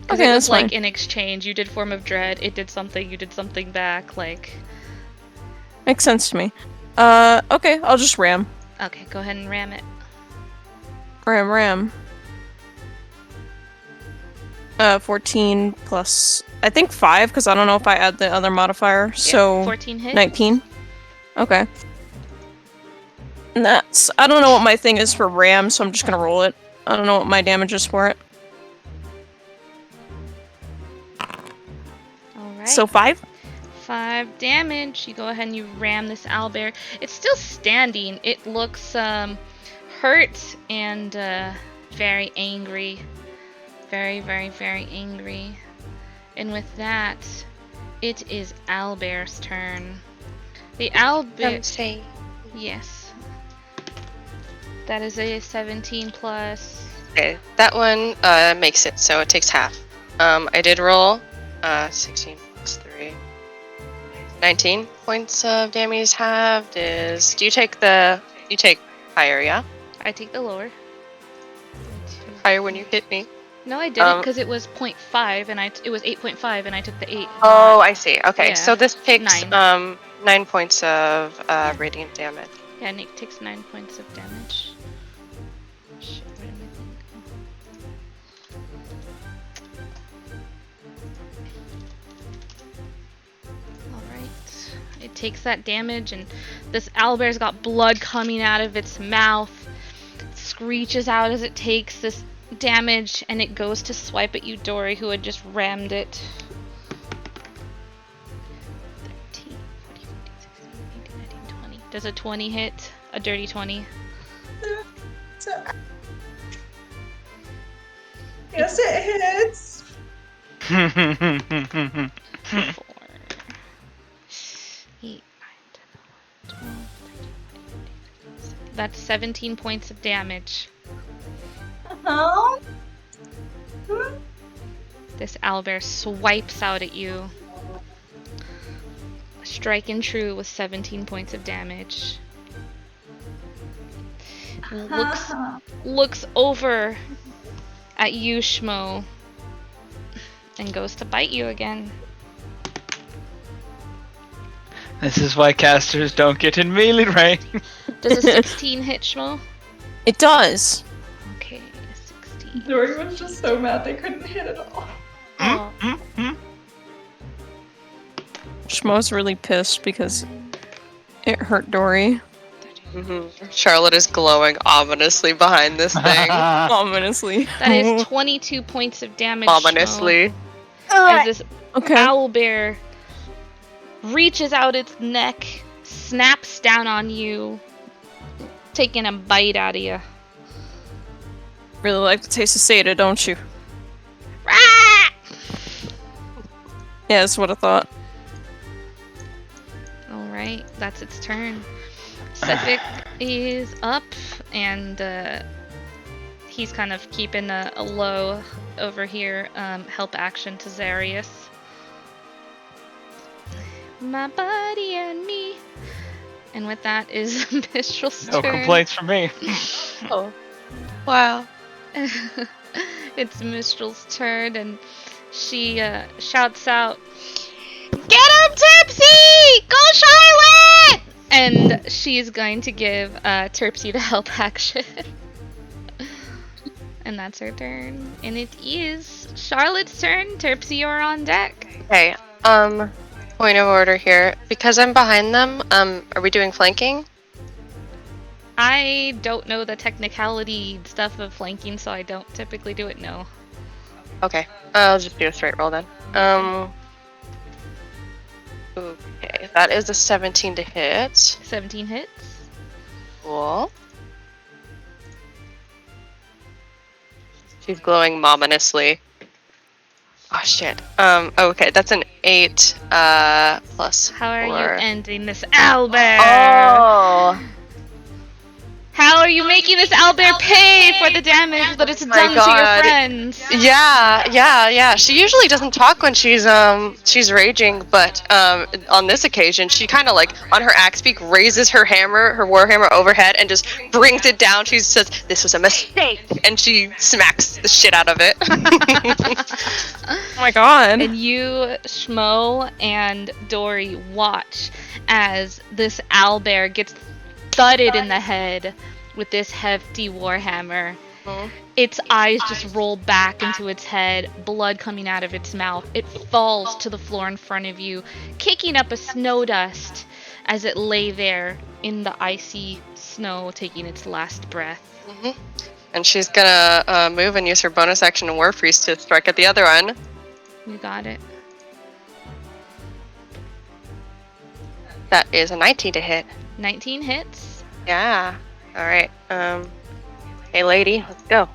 [SPEAKER 1] Because
[SPEAKER 5] Okay,
[SPEAKER 1] it was
[SPEAKER 5] that's
[SPEAKER 1] like
[SPEAKER 5] fine.
[SPEAKER 1] in exchange, you did Form of Dread, it did something, you did something back, like...
[SPEAKER 5] Makes sense to me. Okay, I'll just ram.
[SPEAKER 1] Okay, go ahead and ram it.
[SPEAKER 5] Ram. 14 plus, I think 5, because I don't know if I add the other modifier, so...
[SPEAKER 1] 14 hits.
[SPEAKER 5] 19. Okay. And that's... I don't know what my thing is for ram, so I'm just gonna roll it. I don't know what my damage is for it.
[SPEAKER 1] Alright.
[SPEAKER 5] So 5?
[SPEAKER 1] 5 damage. You go ahead and you ram this owlbear. It's still standing. It looks hurt and very angry. Very, very, very angry. And with that, it is owlbear's turn. The owlbear...
[SPEAKER 3] Say.
[SPEAKER 1] Yes. That is a 17 plus...
[SPEAKER 3] Okay, that one makes it, so it takes half. I did roll 16 plus 3. 19 points of damage halved is... You take higher, yeah?
[SPEAKER 1] I take the lower.
[SPEAKER 3] Higher when you hit me.
[SPEAKER 1] No, I didn't because it was 0.5 and it was 8.5 and I took the 8.
[SPEAKER 3] Oh, I see. Okay,
[SPEAKER 1] Yeah.
[SPEAKER 3] so this takes
[SPEAKER 1] 9.
[SPEAKER 3] 9 points of radiant damage.
[SPEAKER 1] Yeah, Nick takes 9 points of damage. Shit, where did my thing go? Alright. It takes that damage and this owlbear's got blood coming out of its mouth. It screeches out as it takes this damage and it goes to swipe at you, Dory, who had just rammed it. 13, 14, 15, 16, 18, 19, 20. Does a 20 hit? A dirty 20?
[SPEAKER 4] Yes, it hits.
[SPEAKER 1] 4, 8, 9, 10, 11, 12, 13, 14, 15. That's 17 points of damage.
[SPEAKER 4] Uh-huh.
[SPEAKER 1] This owlbear swipes out at you. Striking true with 17 points of damage. Looks over at you, Schmo, and goes to bite you again.
[SPEAKER 2] This is why casters don't get in melee range.
[SPEAKER 1] Does a 16 hit, Schmo?
[SPEAKER 5] It does.
[SPEAKER 1] Okay, a 16.
[SPEAKER 4] Dory was just so mad they couldn't hit at all.
[SPEAKER 5] Schmo's really pissed because it hurt Dory.
[SPEAKER 3] Charlotte is glowing ominously behind this thing.
[SPEAKER 5] Ominously.
[SPEAKER 1] That is 22 points of damage.
[SPEAKER 3] Ominously.
[SPEAKER 1] Schmo, as this
[SPEAKER 5] Okay.
[SPEAKER 1] owlbear reaches out its neck, snaps down on you, taking a bite out of you.
[SPEAKER 5] Really like the taste of Seda, don't you?
[SPEAKER 1] Rah!
[SPEAKER 5] Yeah, that's what I thought.
[SPEAKER 1] Alright, that's its turn. Sephic is up, and he's kind of keeping a low over here. Help action to Zarius. My body and me. And with that is Mistral's
[SPEAKER 2] No
[SPEAKER 1] turn.
[SPEAKER 2] complaints from me.
[SPEAKER 3] Oh. Wow.
[SPEAKER 1] It's Mistral's turn, and she shouts out, "Get him, Tipsy! Go, Charlotte!" And she's going to give Terpsy the help action. And that's her turn. And it is Charlotte's turn. Terpsy, you're on deck.
[SPEAKER 3] Okay, point of order here. Because I'm behind them, are we doing flanking?
[SPEAKER 1] I don't know the technicality stuff of flanking, so I don't typically do it, no.
[SPEAKER 3] Okay, I'll just do a straight roll then. Okay, that is a 17 to hit.
[SPEAKER 1] 17 hits.
[SPEAKER 3] Cool. She's glowing ominously. Oh shit. Okay, that's an 8 plus
[SPEAKER 1] How are
[SPEAKER 3] 4.
[SPEAKER 1] you ending this owlbear?
[SPEAKER 3] Oh
[SPEAKER 1] How are you making this owlbear pay for the damage that it's
[SPEAKER 3] my
[SPEAKER 1] done to your
[SPEAKER 3] God.
[SPEAKER 1] friends?
[SPEAKER 3] Yeah. She usually doesn't talk when she's raging, but on this occasion, she kind of like on her axe beak raises her hammer, her war hammer overhead, and just brings it down. She says, "This was a mistake," and she smacks the shit out of it.
[SPEAKER 5] Oh my god.
[SPEAKER 1] And you, Schmo, and Dory watch as this owlbear gets thudded in the head with this hefty warhammer.
[SPEAKER 3] Mhm.
[SPEAKER 1] Its eyes just roll back into its head, blood coming out of its mouth. It falls to the floor in front of you, kicking up a snow dust as it lay there in the icy snow, taking its last breath.
[SPEAKER 3] Mhm. And she's gonna move and use her bonus action and War Priest to strike at the other one.
[SPEAKER 1] You got it.
[SPEAKER 3] That is a 19 to hit.
[SPEAKER 1] 19 hits.
[SPEAKER 3] Yeah. All right. Hey, lady, let's go.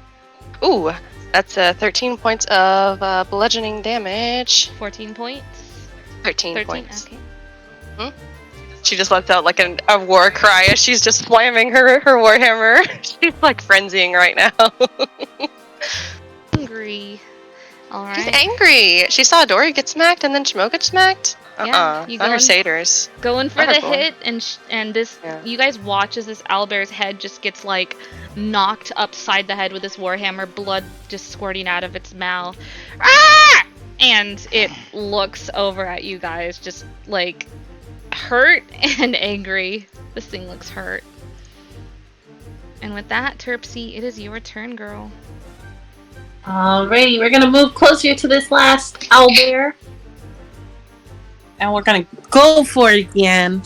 [SPEAKER 3] Ooh, that's 13 points of bludgeoning damage.
[SPEAKER 1] 14 points.
[SPEAKER 3] 13 points.
[SPEAKER 1] Okay.
[SPEAKER 3] She just lets out like a war cry as she's just slamming her warhammer. She's like frenzying right now.
[SPEAKER 1] Angry. Alright.
[SPEAKER 3] She's angry. She saw Dory get smacked and then Shmo get smacked.
[SPEAKER 1] Yeah, you
[SPEAKER 3] not her
[SPEAKER 1] going-
[SPEAKER 3] satyrs.
[SPEAKER 1] Going for
[SPEAKER 3] Not her
[SPEAKER 1] the
[SPEAKER 3] boy.
[SPEAKER 1] hit, and this,
[SPEAKER 3] Yeah.
[SPEAKER 1] you guys watch as this owlbear's head just gets like knocked upside the head with this warhammer, blood just squirting out of its mouth. Ah! And it looks over at you guys, just like hurt and angry. This thing looks hurt. And with that, Terpsy, it is your turn, girl.
[SPEAKER 7] Alrighty, we're gonna move closer to this last owlbear. And we're gonna go for it again.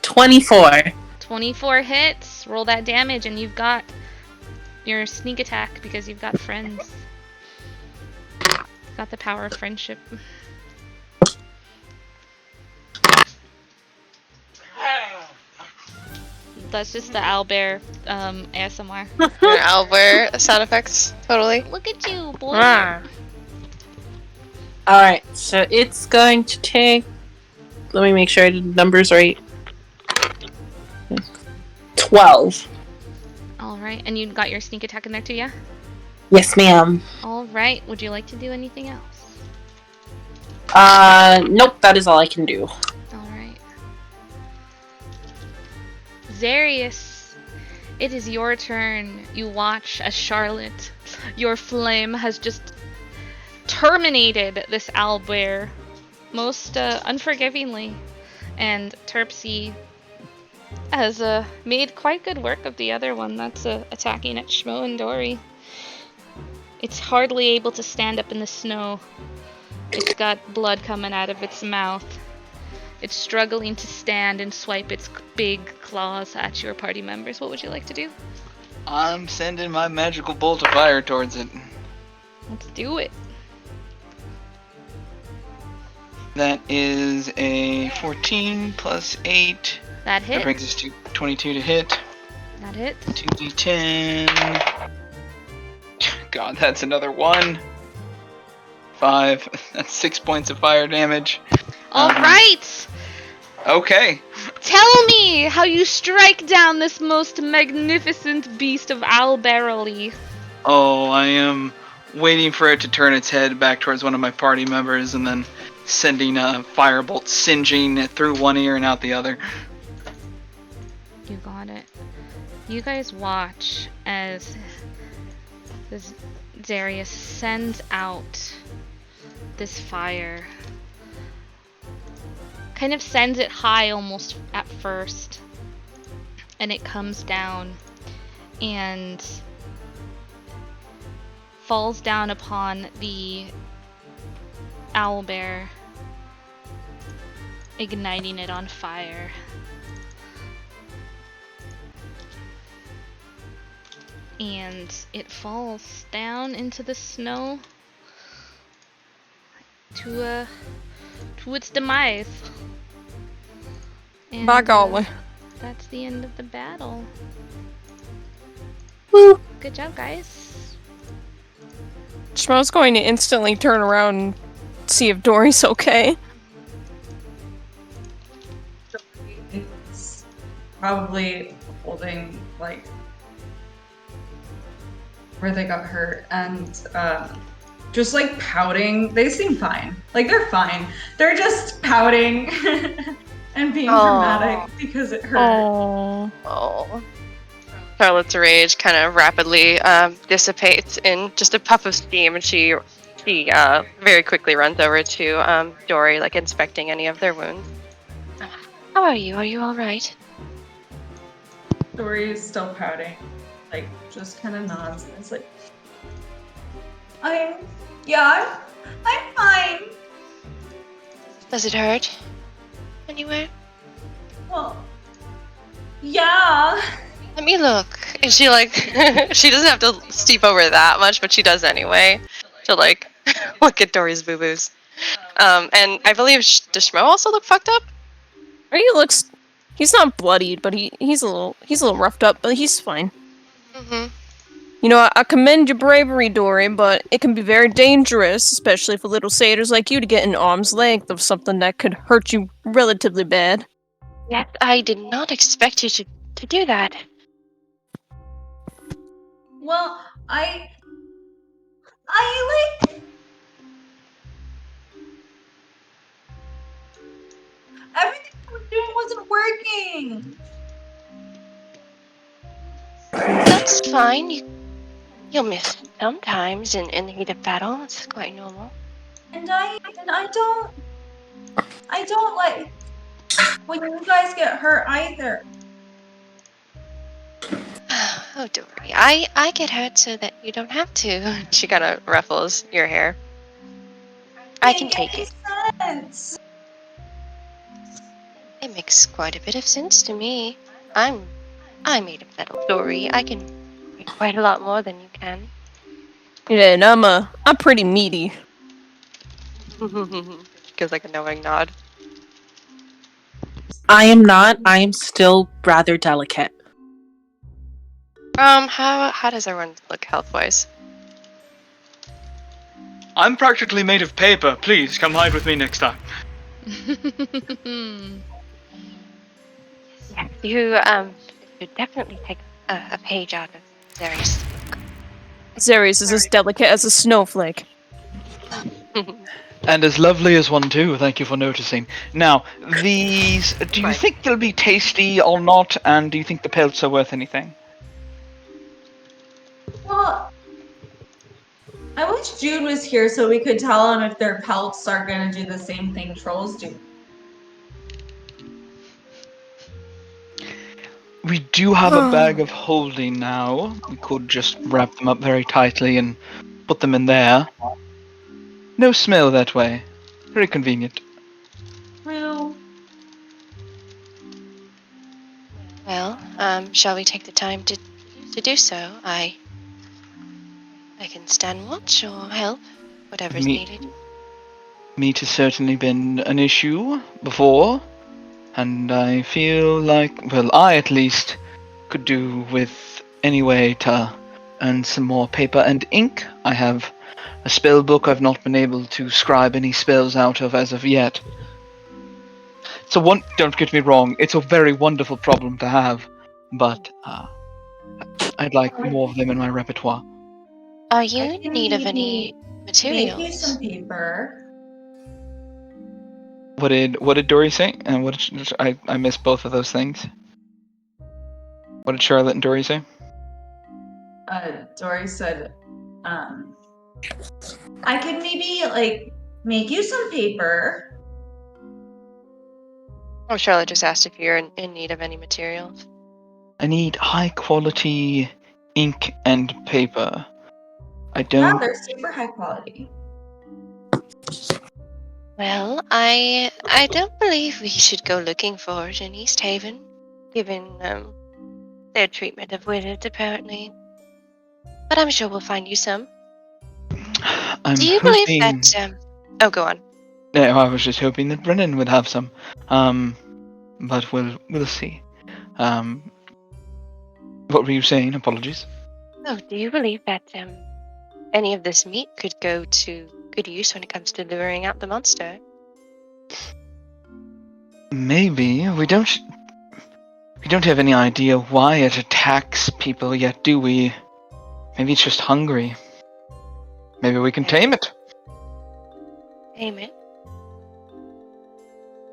[SPEAKER 7] 24.
[SPEAKER 1] 24 hits. Roll that damage, and you've got your sneak attack because you've got friends. Got the power of friendship. That's just the owlbear ASMR.
[SPEAKER 3] Owlbear sound effects, totally.
[SPEAKER 1] Look at you, boy.
[SPEAKER 7] Alright, so it's going to take. Let me make sure I did the numbers right. 12.
[SPEAKER 1] Alright, and you got your sneak attack in there too, yeah?
[SPEAKER 7] Yes, ma'am.
[SPEAKER 1] Alright, would you like to do anything else?
[SPEAKER 7] Nope, that is all I can do.
[SPEAKER 1] Alright. Zarius, it is your turn. You watch as Charlotte, your flame, has just terminated this owlbear most unforgivingly. And Terpsy has made quite good work of the other one that's attacking at Schmo and Dory. It's hardly able to stand up in the snow. It's got blood coming out of its mouth. It's struggling to stand and swipe its big claws at your party members. What would you like to do?
[SPEAKER 2] I'm sending my magical bolt of fire towards it.
[SPEAKER 1] Let's do it.
[SPEAKER 2] That is a 14 plus 8.
[SPEAKER 1] That
[SPEAKER 2] That
[SPEAKER 1] hit.
[SPEAKER 2] brings us to 22 to hit.
[SPEAKER 1] That hit.
[SPEAKER 2] 2d10. God, that's another 1. 5. That's 6 points of fire damage.
[SPEAKER 1] Alright!
[SPEAKER 2] Okay.
[SPEAKER 1] Tell me how you strike down this most magnificent beast of owlbearly.
[SPEAKER 2] Oh, I am waiting for it to turn its head back towards one of my party members and then sending a firebolt singeing it through one ear and out the other.
[SPEAKER 1] You got it. You guys watch as this Darius sends out this fire. Kind of sends it high almost at first. And it comes down and falls down upon the owlbear, igniting it on fire. And it falls down into the snow to its demise. And,
[SPEAKER 5] By golly.
[SPEAKER 1] that's the end of the battle.
[SPEAKER 7] Woo.
[SPEAKER 1] Good job, guys.
[SPEAKER 5] Schmo's going to instantly turn around and see if Dory's okay.
[SPEAKER 4] It's probably holding, like, where they got hurt and just like pouting. They seem fine. Like, they're fine. They're just pouting and being dramatic because it hurt.
[SPEAKER 3] Oh. Charlotte's rage kind of rapidly dissipates in just a puff of steam, and she very quickly runs over to Dory, like inspecting any of their wounds. How are you? Are you all right?
[SPEAKER 4] Dory's still pouting, like, just kind of nods and it's like, I'm fine.
[SPEAKER 3] Does it hurt anywhere?
[SPEAKER 4] Well, yeah.
[SPEAKER 3] Let me look. And she like she doesn't have to steep over that much, but she does anyway to like look at Dory's boo boos. And I believe does Schmo also look fucked up?
[SPEAKER 5] He looks. He's not bloodied, but he's a little roughed up, but he's fine.
[SPEAKER 3] Mm-hmm.
[SPEAKER 5] You know, I commend your bravery, Dory, but it can be very dangerous, especially for little satyrs like you, to get in arm's length of something that could hurt you relatively bad.
[SPEAKER 3] Yes, I did not expect you to do that.
[SPEAKER 4] Well, I like everything I was doing wasn't working.
[SPEAKER 3] That's fine. You'll miss sometimes in the heat of battle. It's quite normal.
[SPEAKER 4] And I don't like when you guys get hurt either.
[SPEAKER 3] Oh, Dory, I get hurt so that you don't have to. She kind of ruffles your hair. I can take it.
[SPEAKER 4] Sense.
[SPEAKER 3] It makes quite a bit of sense to me. I'm made of metal, Dory. I can do quite a lot more than you can.
[SPEAKER 5] Yeah, and I'm pretty meaty.
[SPEAKER 3] Gives like a knowing nod.
[SPEAKER 7] I am not. I am still rather delicate.
[SPEAKER 3] How does everyone look health-wise?
[SPEAKER 2] I'm practically made of paper. Please come hide with me next time.
[SPEAKER 3] Yeah, you should definitely take a page out of Zeri's book.
[SPEAKER 5] Zeri's is as delicate as a snowflake.
[SPEAKER 2] And as lovely as one too, thank you for noticing. Now, these, do you think they'll be tasty or not, and do you think the pelts are worth anything?
[SPEAKER 4] Well, I wish Jude was here so we could tell him if their pelts are gonna do the same thing trolls do.
[SPEAKER 2] We do have a bag of holding now. We could just wrap them up very tightly and put them in there. No smell that way. Very convenient.
[SPEAKER 4] Well,
[SPEAKER 3] shall we take the time to do so? I can stand watch or help, whatever's needed.
[SPEAKER 2] Meat has certainly been an issue before, and I feel like, well, I at least could do with any way to earn some more paper and ink. I have a spell book I've not been able to scribe any spells out of as of yet. So don't get me wrong, it's a very wonderful problem to have, but I'd like more of them in my repertoire.
[SPEAKER 3] Are you in need of any materials?
[SPEAKER 4] Make you some paper.
[SPEAKER 2] What did Dory say? And what did I missed both of those things. What did Charlotte and Dory say?
[SPEAKER 4] Dory said, I could maybe like make you some paper.
[SPEAKER 3] Oh, Charlotte just asked if you're in need of any materials.
[SPEAKER 2] I need high quality ink and paper. I don't.
[SPEAKER 4] Yeah, they're super high quality.
[SPEAKER 3] Well, I don't believe we should go looking for it in East Haven, given their treatment of wizards, apparently. But I'm sure we'll find you some. Do you believe that? Oh, go on.
[SPEAKER 2] Yeah, I was just hoping that Brennan would have some. But we'll see. What were you saying? Apologies.
[SPEAKER 3] Oh, do you believe that any of this meat could go to good use when it comes to luring out the monster.
[SPEAKER 2] Maybe. We don't have any idea why it attacks people yet, do we? Maybe it's just hungry. Maybe we can tame it.
[SPEAKER 3] Tame it.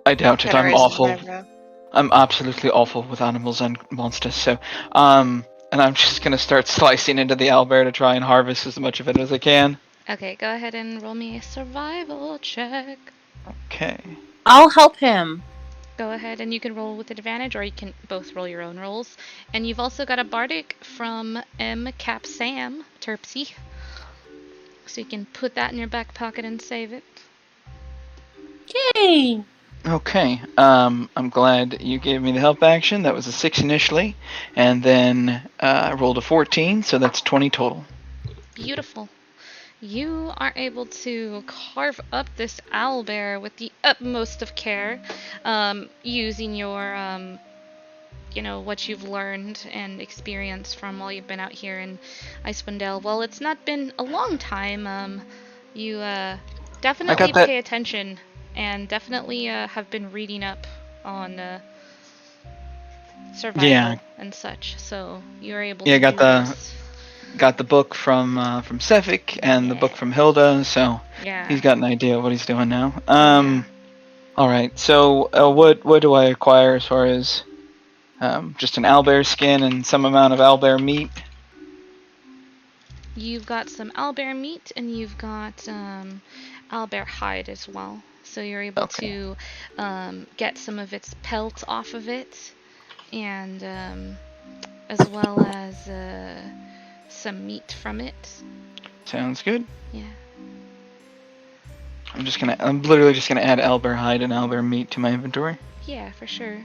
[SPEAKER 2] I doubt it. I'm awful.
[SPEAKER 3] Eyebrow.
[SPEAKER 2] I'm absolutely awful with animals and monsters. So, and I'm just gonna start slicing into the owlbear to try and harvest as much of it as I can.
[SPEAKER 1] Okay, go ahead and roll me a survival check.
[SPEAKER 2] Okay.
[SPEAKER 7] I'll help him.
[SPEAKER 1] Go ahead and you can roll with advantage, or you can both roll your own rolls. And you've also got a bardic from M. Cap Sam, Terpsy. So you can put that in your back pocket and save it.
[SPEAKER 7] Yay!
[SPEAKER 2] Okay. I'm glad you gave me the help action. That was a 6 initially, and then I rolled a 14, so that's 20 total.
[SPEAKER 1] Beautiful. You are able to carve up this owlbear with the utmost of care, using your, what you've learned and experienced from while you've been out here in Icewind Dale. Well, it's not been a long time. You definitely pay attention and definitely have been reading up on survival and such. So you're able to do this.
[SPEAKER 2] Got the book from Sefik and the book from Hilda, so he's got an idea of what he's doing now. All right. So what do I acquire as far as just an owlbear skin and some amount of owlbear meat?
[SPEAKER 1] You've got some owlbear meat and you've got owlbear hide as well. So you're able to get some of its pelt off of it, and as well as some meat from it.
[SPEAKER 2] Sounds good.
[SPEAKER 1] Yeah.
[SPEAKER 2] I'm literally just gonna add owlbear hide and owlbear meat to my inventory.
[SPEAKER 1] Yeah, for sure.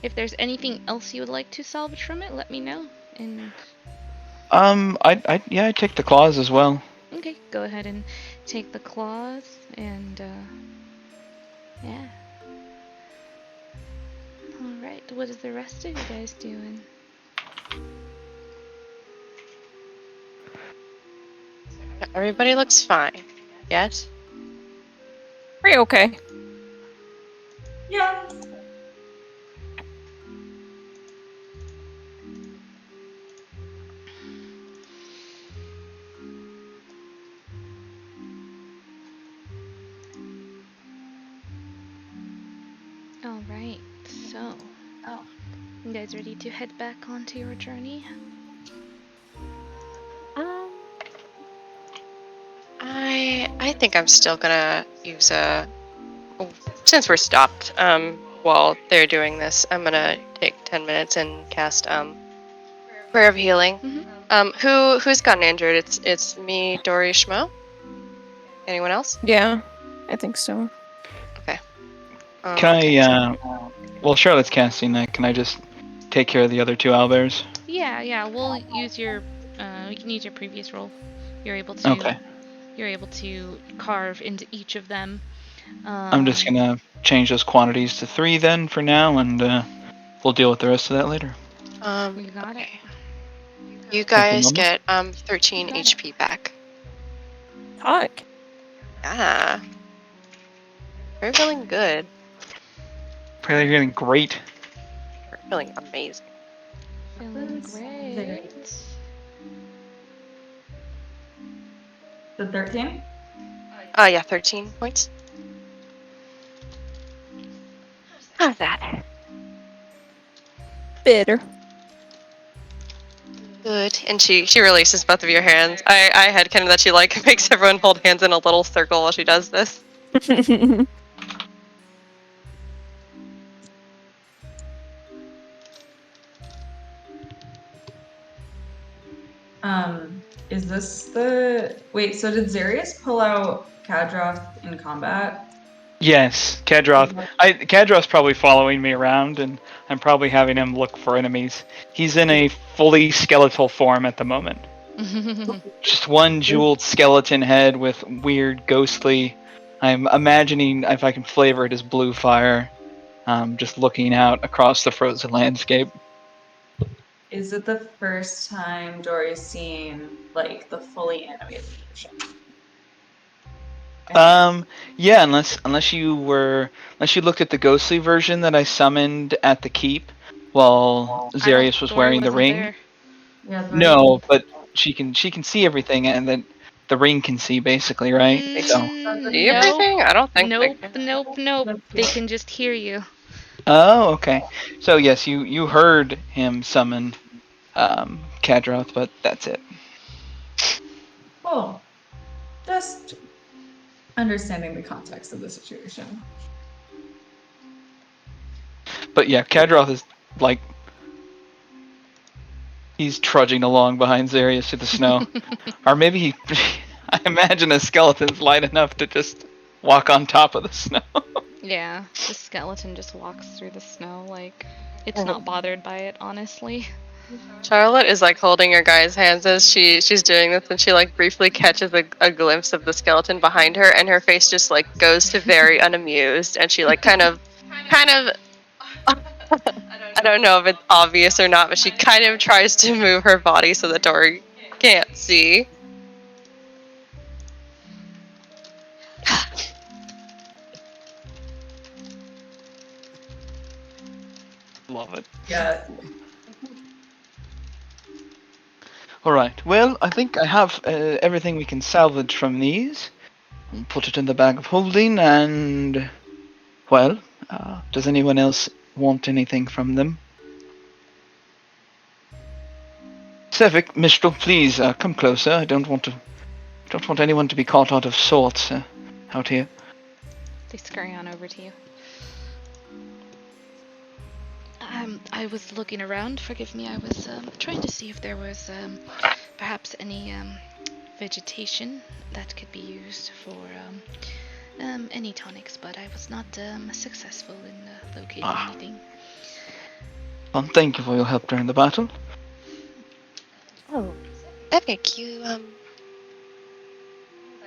[SPEAKER 1] If there's anything else you would like to salvage from it, let me know. And
[SPEAKER 2] I take the claws as well.
[SPEAKER 1] okay, go ahead and take the claws and yeah. All right, what is the rest of you guys doing?
[SPEAKER 3] Everybody looks fine. Yes?
[SPEAKER 5] Pretty okay.
[SPEAKER 4] Yeah.
[SPEAKER 1] All right, so you guys ready to head back onto your journey?
[SPEAKER 3] I think I'm still gonna use since we're stopped while they're doing this, I'm gonna take 10 minutes and cast Prayer of Healing. Mm-hmm. Who's gotten injured? It's me, Dory, Schmo. Anyone else?
[SPEAKER 5] Yeah, I think so.
[SPEAKER 3] Okay.
[SPEAKER 2] Can I well, Charlotte's casting that. Can I just take care of the other two owlbears?
[SPEAKER 1] Yeah, we'll use your we can use your previous roll. You're able to You're able to carve into each of them.
[SPEAKER 2] I'm just gonna change those quantities to 3 then for now, and we'll deal with the rest of that later.
[SPEAKER 1] You got it.
[SPEAKER 3] You guys get 13 HP back.
[SPEAKER 5] Fuck.
[SPEAKER 3] Yeah. We're feeling good.
[SPEAKER 2] Probably feeling great.
[SPEAKER 3] We're feeling amazing.
[SPEAKER 1] Feeling great.
[SPEAKER 4] The 13?
[SPEAKER 3] Yeah, 13 points. How's that?
[SPEAKER 5] Bitter.
[SPEAKER 3] Good. And she releases both of your hands. I had kind of that she like makes everyone hold hands in a little circle while she does this.
[SPEAKER 4] Is this the... Wait, so did Zarius pull out Kadroth in combat?
[SPEAKER 2] Yes, Kadroth's probably following me around, and I'm probably having him look for enemies. He's in a fully skeletal form at the moment. Just one jeweled skeleton head with weird, ghostly... I'm imagining, if I can flavor it, as blue fire, just looking out across the frozen landscape.
[SPEAKER 4] is it the first time Dory's seen like the fully animated version?
[SPEAKER 2] Yeah, unless you looked at the ghostly version that I summoned at the keep while Zarius was
[SPEAKER 1] Dory
[SPEAKER 2] wearing the
[SPEAKER 1] wasn't
[SPEAKER 2] ring.
[SPEAKER 1] there.
[SPEAKER 4] Yeah, Dory
[SPEAKER 2] No, but she can see everything, and then the ring can see basically, right? So.
[SPEAKER 3] See everything? I don't think they can.
[SPEAKER 1] Nope. They can just hear you.
[SPEAKER 2] Oh, okay. So yes, you heard him summon Kadroth, but that's it.
[SPEAKER 4] Cool. Just understanding the context of the situation.
[SPEAKER 2] But yeah, Kadroth is like he's trudging along behind Zarius through the snow, or maybe he. I imagine a skeleton's light enough to just walk on top of the snow.
[SPEAKER 1] Yeah, the skeleton just walks through the snow like it's not bothered by it, honestly.
[SPEAKER 3] Charlotte is like holding her guy's hands as she's doing this, and she like briefly catches a glimpse of the skeleton behind her, and her face just like goes to very unamused, and she like kind of I don't know if it's obvious or not, but she kind of tries to move her body so that Dory can't see.
[SPEAKER 2] Love it.
[SPEAKER 4] Yeah.
[SPEAKER 2] Alright, well, I think I have everything we can salvage from these. Put it in the bag of holding, and. Well, does anyone else want anything from them? Sevik, Mistral, please come closer. I don't want anyone to be caught out of sorts out here.
[SPEAKER 1] They scurry on over to you. I was looking around. Forgive me. I was trying to see if there was perhaps any vegetation that could be used for any tonics, but I was not successful in locating anything.
[SPEAKER 2] Well, thank you for your help during the battle.
[SPEAKER 3] Oh, Epic, you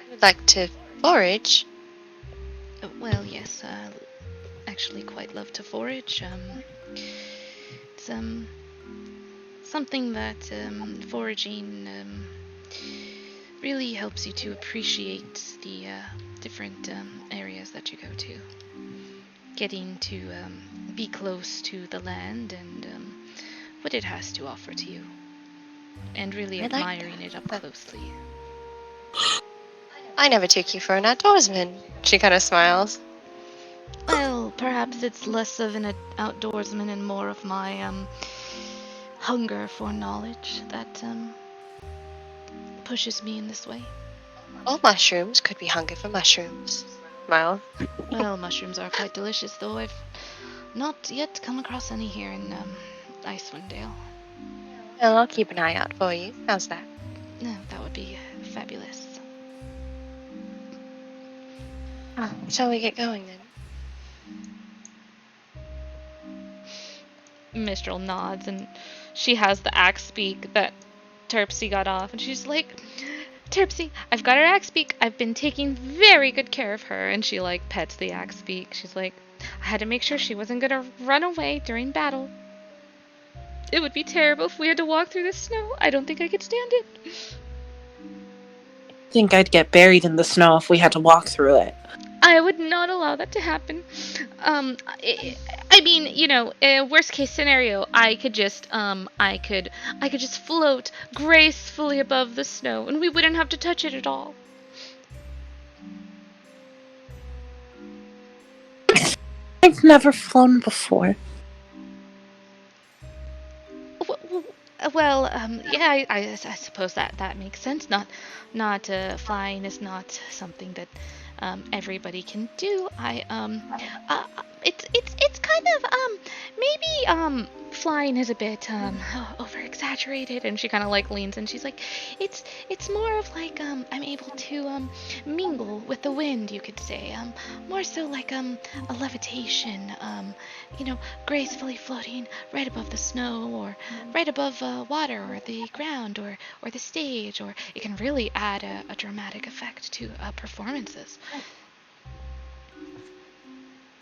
[SPEAKER 3] would like to forage?
[SPEAKER 1] Well, yes. Actually, quite love to forage. It's something that foraging really helps you to appreciate the different areas that you go to. Getting to be close to the land and what it has to offer to you. And really admiring it up closely.
[SPEAKER 3] I never took you for an outdoorsman. She kind of smiles.
[SPEAKER 1] Well, perhaps it's less of an outdoorsman and more of my hunger for knowledge that pushes me in this way.
[SPEAKER 3] All mushrooms could be hunger for mushrooms. Smile.
[SPEAKER 1] Well, mushrooms are quite delicious, though I've not yet come across any here in Icewind Dale.
[SPEAKER 3] Well, I'll keep an eye out for you. How's that?
[SPEAKER 1] No, that would be fabulous.
[SPEAKER 3] Shall we get going then?
[SPEAKER 1] Mistral nods, and she has the axe beak that Terpsy got off, and she's like, Terpsy, I've got her axe beak. I've been taking very good care of her. And she like pets the axe beak. She's like, I had to make sure she wasn't gonna run away during battle. It would be terrible if we had to walk through the snow. I don't think I could stand it.
[SPEAKER 7] I think I'd get buried in the snow if we had to walk through it.
[SPEAKER 1] I would not allow that to happen. I mean, you know, worst case scenario, I could just float gracefully above the snow, and we wouldn't have to touch it at all.
[SPEAKER 7] I've never flown before.
[SPEAKER 1] Well, yeah, I suppose that makes sense. Not flying is not something that everybody can do. It's kind of maybe flying is a bit over exaggerated, and she kind of like leans and she's like, it's more of like I'm able to mingle with the wind, you could say, more so like a levitation, you know, gracefully floating right above the snow or right above water or the ground or the stage, or it can really add a dramatic effect to performances.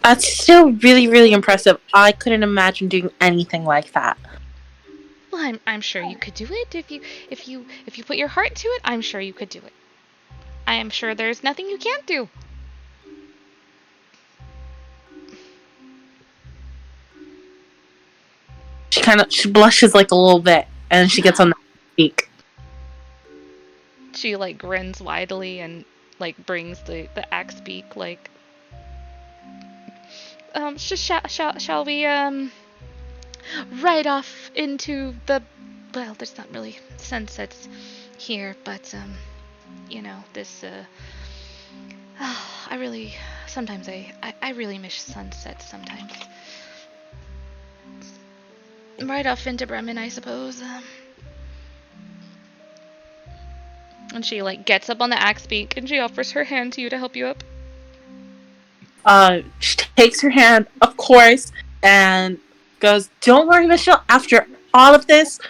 [SPEAKER 7] That's still really, really impressive. I couldn't imagine doing anything like that.
[SPEAKER 1] Well, I'm sure you could do it if you put your heart to it. I'm sure you could do it. I am sure there's nothing you can't do.
[SPEAKER 7] She blushes like a little bit, and she gets on the peak.
[SPEAKER 1] She like grins widely and like brings the axe beak like. Shall we ride off into the, well, there's not really sunsets here, but you know, this I really sometimes I really miss sunsets sometimes. Right off into Bremen, I suppose. And she like gets up on the axe beak and she offers her hand to you to help you up.
[SPEAKER 7] She takes her hand, of course, and goes, "Don't worry, Michelle. After all of this,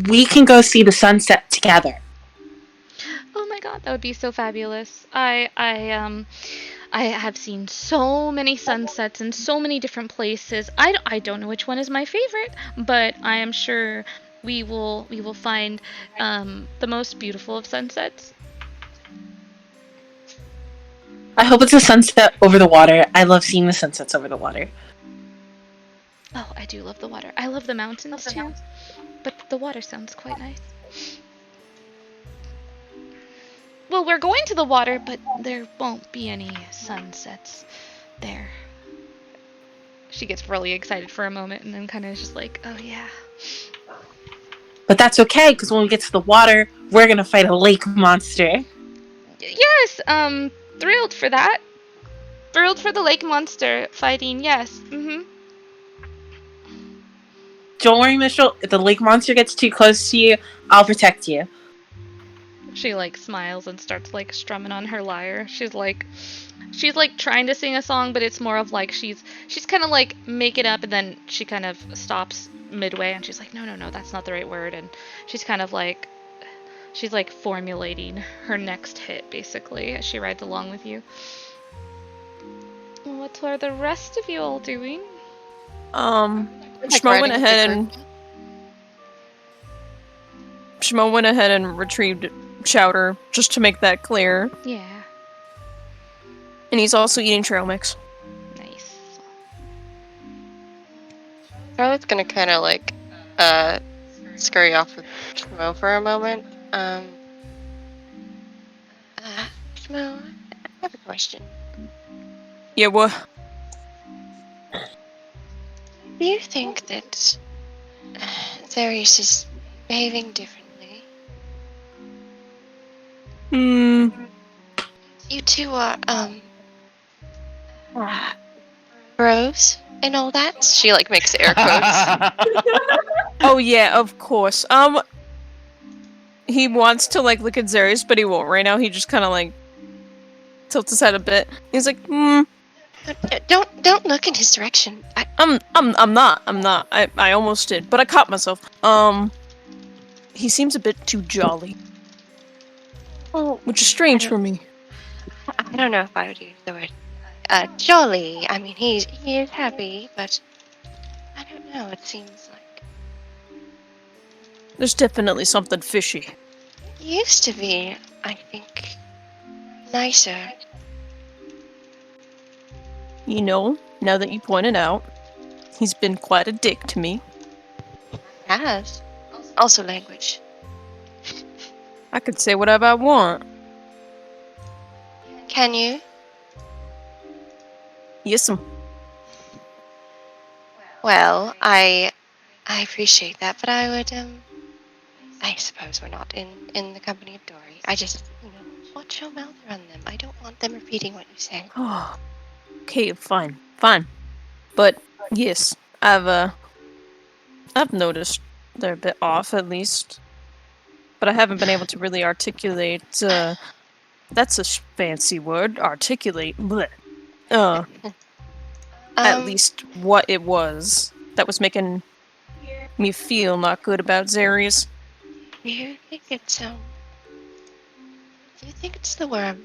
[SPEAKER 7] we can go see the sunset together."
[SPEAKER 1] Oh my god, that would be so fabulous. I have seen so many sunsets in so many different places. I don't know which one is my favorite, but I am sure we will find the most beautiful of sunsets.
[SPEAKER 7] I hope it's a sunset over the water. I love seeing the sunsets over the water.
[SPEAKER 1] Oh, I do love the water. I love the mountains too, but the water sounds quite nice. Well, we're going to the water, but there won't be any sunsets there. She gets really excited for a moment and then kind of just like, oh yeah.
[SPEAKER 7] But that's okay, because when we get to the water, we're gonna fight a lake monster.
[SPEAKER 1] Yes, thrilled for that. Thrilled for the lake monster fighting, yes.
[SPEAKER 7] Don't worry, Mitchell. If the lake monster gets too close to you, I'll protect you.
[SPEAKER 1] She like smiles and starts like strumming on her lyre. She's like trying to sing a song, but it's more of like she's kind of like make it up, and then she kind of stops midway and she's like, no, that's not the right word, and she's kind of like she's like formulating her next hit basically as she rides along with you. What are the rest of you all doing?
[SPEAKER 5] Shmo went ahead and retrieved Chowder, just to make that clear.
[SPEAKER 1] Yeah.
[SPEAKER 5] And he's also eating trail mix.
[SPEAKER 1] Nice.
[SPEAKER 3] Charlotte's gonna kind of like scurry off with Shmo for a moment. Shmo, I have a question.
[SPEAKER 5] Yeah, what?
[SPEAKER 3] Do you think that Zarius is behaving differently? You two are, bros and all that? She, like, makes air quotes.
[SPEAKER 5] Oh, yeah, of course. He wants to, like, look at Zarius, but he won't right now. He just kind of, like, tilts his head a bit. He's like,
[SPEAKER 3] Don't look in his direction.
[SPEAKER 5] I'm not. I almost did, but I caught myself. He seems a bit too jolly.
[SPEAKER 3] Well,
[SPEAKER 5] which is strange for me.
[SPEAKER 3] I don't know if I would use the word jolly. I mean, he is happy, but I don't know. It seems like
[SPEAKER 5] there's definitely something fishy.
[SPEAKER 3] He used to be, I think, nicer.
[SPEAKER 5] You know, now that you point it out, he's been quite a dick to me.
[SPEAKER 3] Has. Also language.
[SPEAKER 5] I could say whatever I want.
[SPEAKER 3] Can you?
[SPEAKER 5] Yes'm.
[SPEAKER 3] Well, I appreciate that, but I would, I suppose we're not in the company of Dory. I just, watch your mouth around them. I don't want them repeating what you say.
[SPEAKER 5] Oh, okay, fine. But, yes, I've noticed they're a bit off, at least. But I haven't been able to really articulate, that's a fancy word, articulate, bleh. At least what it was that was making me feel not good about Zarius.
[SPEAKER 3] Do you think it's the worm?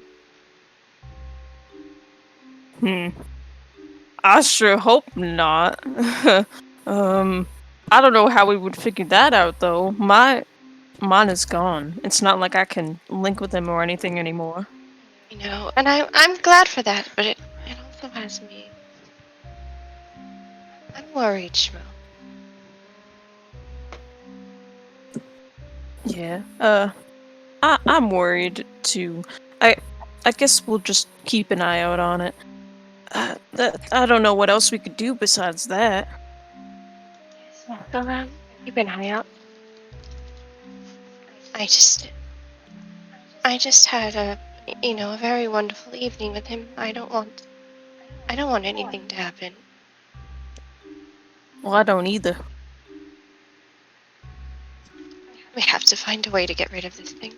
[SPEAKER 5] I sure hope not. I don't know how we would figure that out, though. Mine is gone. It's not like I can link with him or anything anymore.
[SPEAKER 3] You know, and I'm glad for that, but it also has me. I'm worried, Schmo.
[SPEAKER 5] Yeah. I'm worried too. I guess we'll just keep an eye out on it. I don't know what else we could do besides that.
[SPEAKER 3] So, keep an eye out. I just had a very wonderful evening with him. I don't want anything to happen.
[SPEAKER 5] Well, I don't either.
[SPEAKER 3] We have to find a way to get rid of this thing.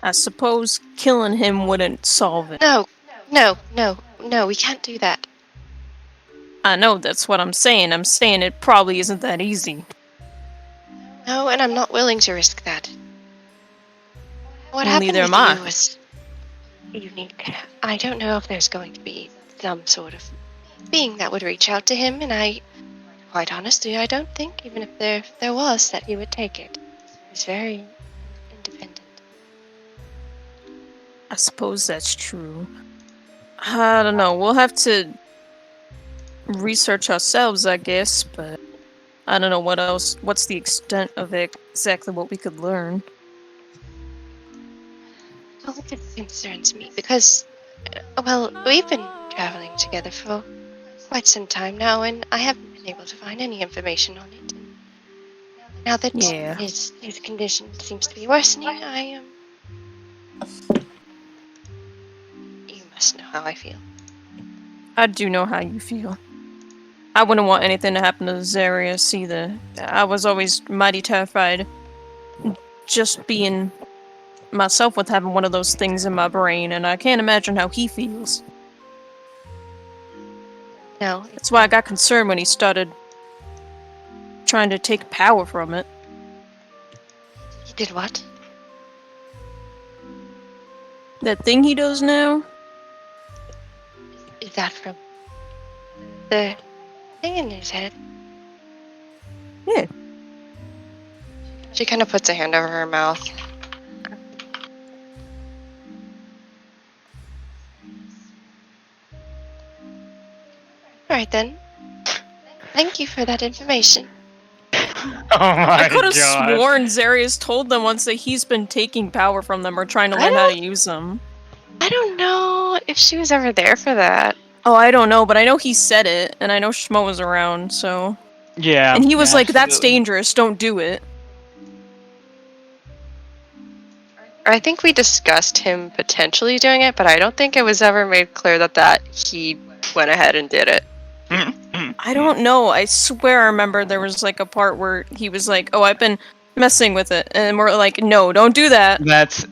[SPEAKER 5] I suppose killing him wouldn't solve it.
[SPEAKER 3] No, we can't do that.
[SPEAKER 5] I know, that's what I'm saying. I'm saying it probably isn't that easy.
[SPEAKER 3] No, and I'm not willing to risk that. What
[SPEAKER 5] Well,
[SPEAKER 3] happened
[SPEAKER 5] neither
[SPEAKER 3] with
[SPEAKER 5] am I.
[SPEAKER 3] you was unique. I don't know if there's going to be some sort of being that would reach out to him, and quite honestly, I don't think, even if there was, that he would take it. He's very independent.
[SPEAKER 5] I suppose that's true. I don't know. We'll have to research ourselves, I guess, but I don't know what else. What's the extent of exactly what we could learn?
[SPEAKER 3] Well, it concerns me because, we've been traveling together for quite some time now, and I haven't been able to find any information on it. And now that his condition seems to be worsening, I am. You must know how I feel.
[SPEAKER 5] I do know how you feel. I wouldn't want anything to happen to Zarius either. I was always mighty terrified. Just being myself with having one of those things in my brain, and I can't imagine how he feels.
[SPEAKER 3] No.
[SPEAKER 5] That's why I got concerned when he started trying to take power from it.
[SPEAKER 3] He did what?
[SPEAKER 5] That thing he does now?
[SPEAKER 3] Is that from the thing in his head?
[SPEAKER 5] Yeah.
[SPEAKER 3] She kind of puts a hand over her mouth. Alright then. Thank you for that information.
[SPEAKER 2] Oh my
[SPEAKER 5] I could have
[SPEAKER 2] god.
[SPEAKER 5] sworn Zarius told them once that he's been taking power from them or trying to learn how to use them.
[SPEAKER 3] I don't know if she was ever there for that.
[SPEAKER 5] Oh, I don't know, but I know he said it, and I know Schmo was around, so...
[SPEAKER 2] Yeah.
[SPEAKER 5] And he was like, that's
[SPEAKER 2] absolutely.
[SPEAKER 5] dangerous, don't do it.
[SPEAKER 3] I think we discussed him potentially doing it, but I don't think it was ever made clear that he went ahead and did it.
[SPEAKER 5] I don't know. I swear I remember there was like a part where he was like, oh, I've been messing with it. And we're like, no, don't do that.
[SPEAKER 2] That's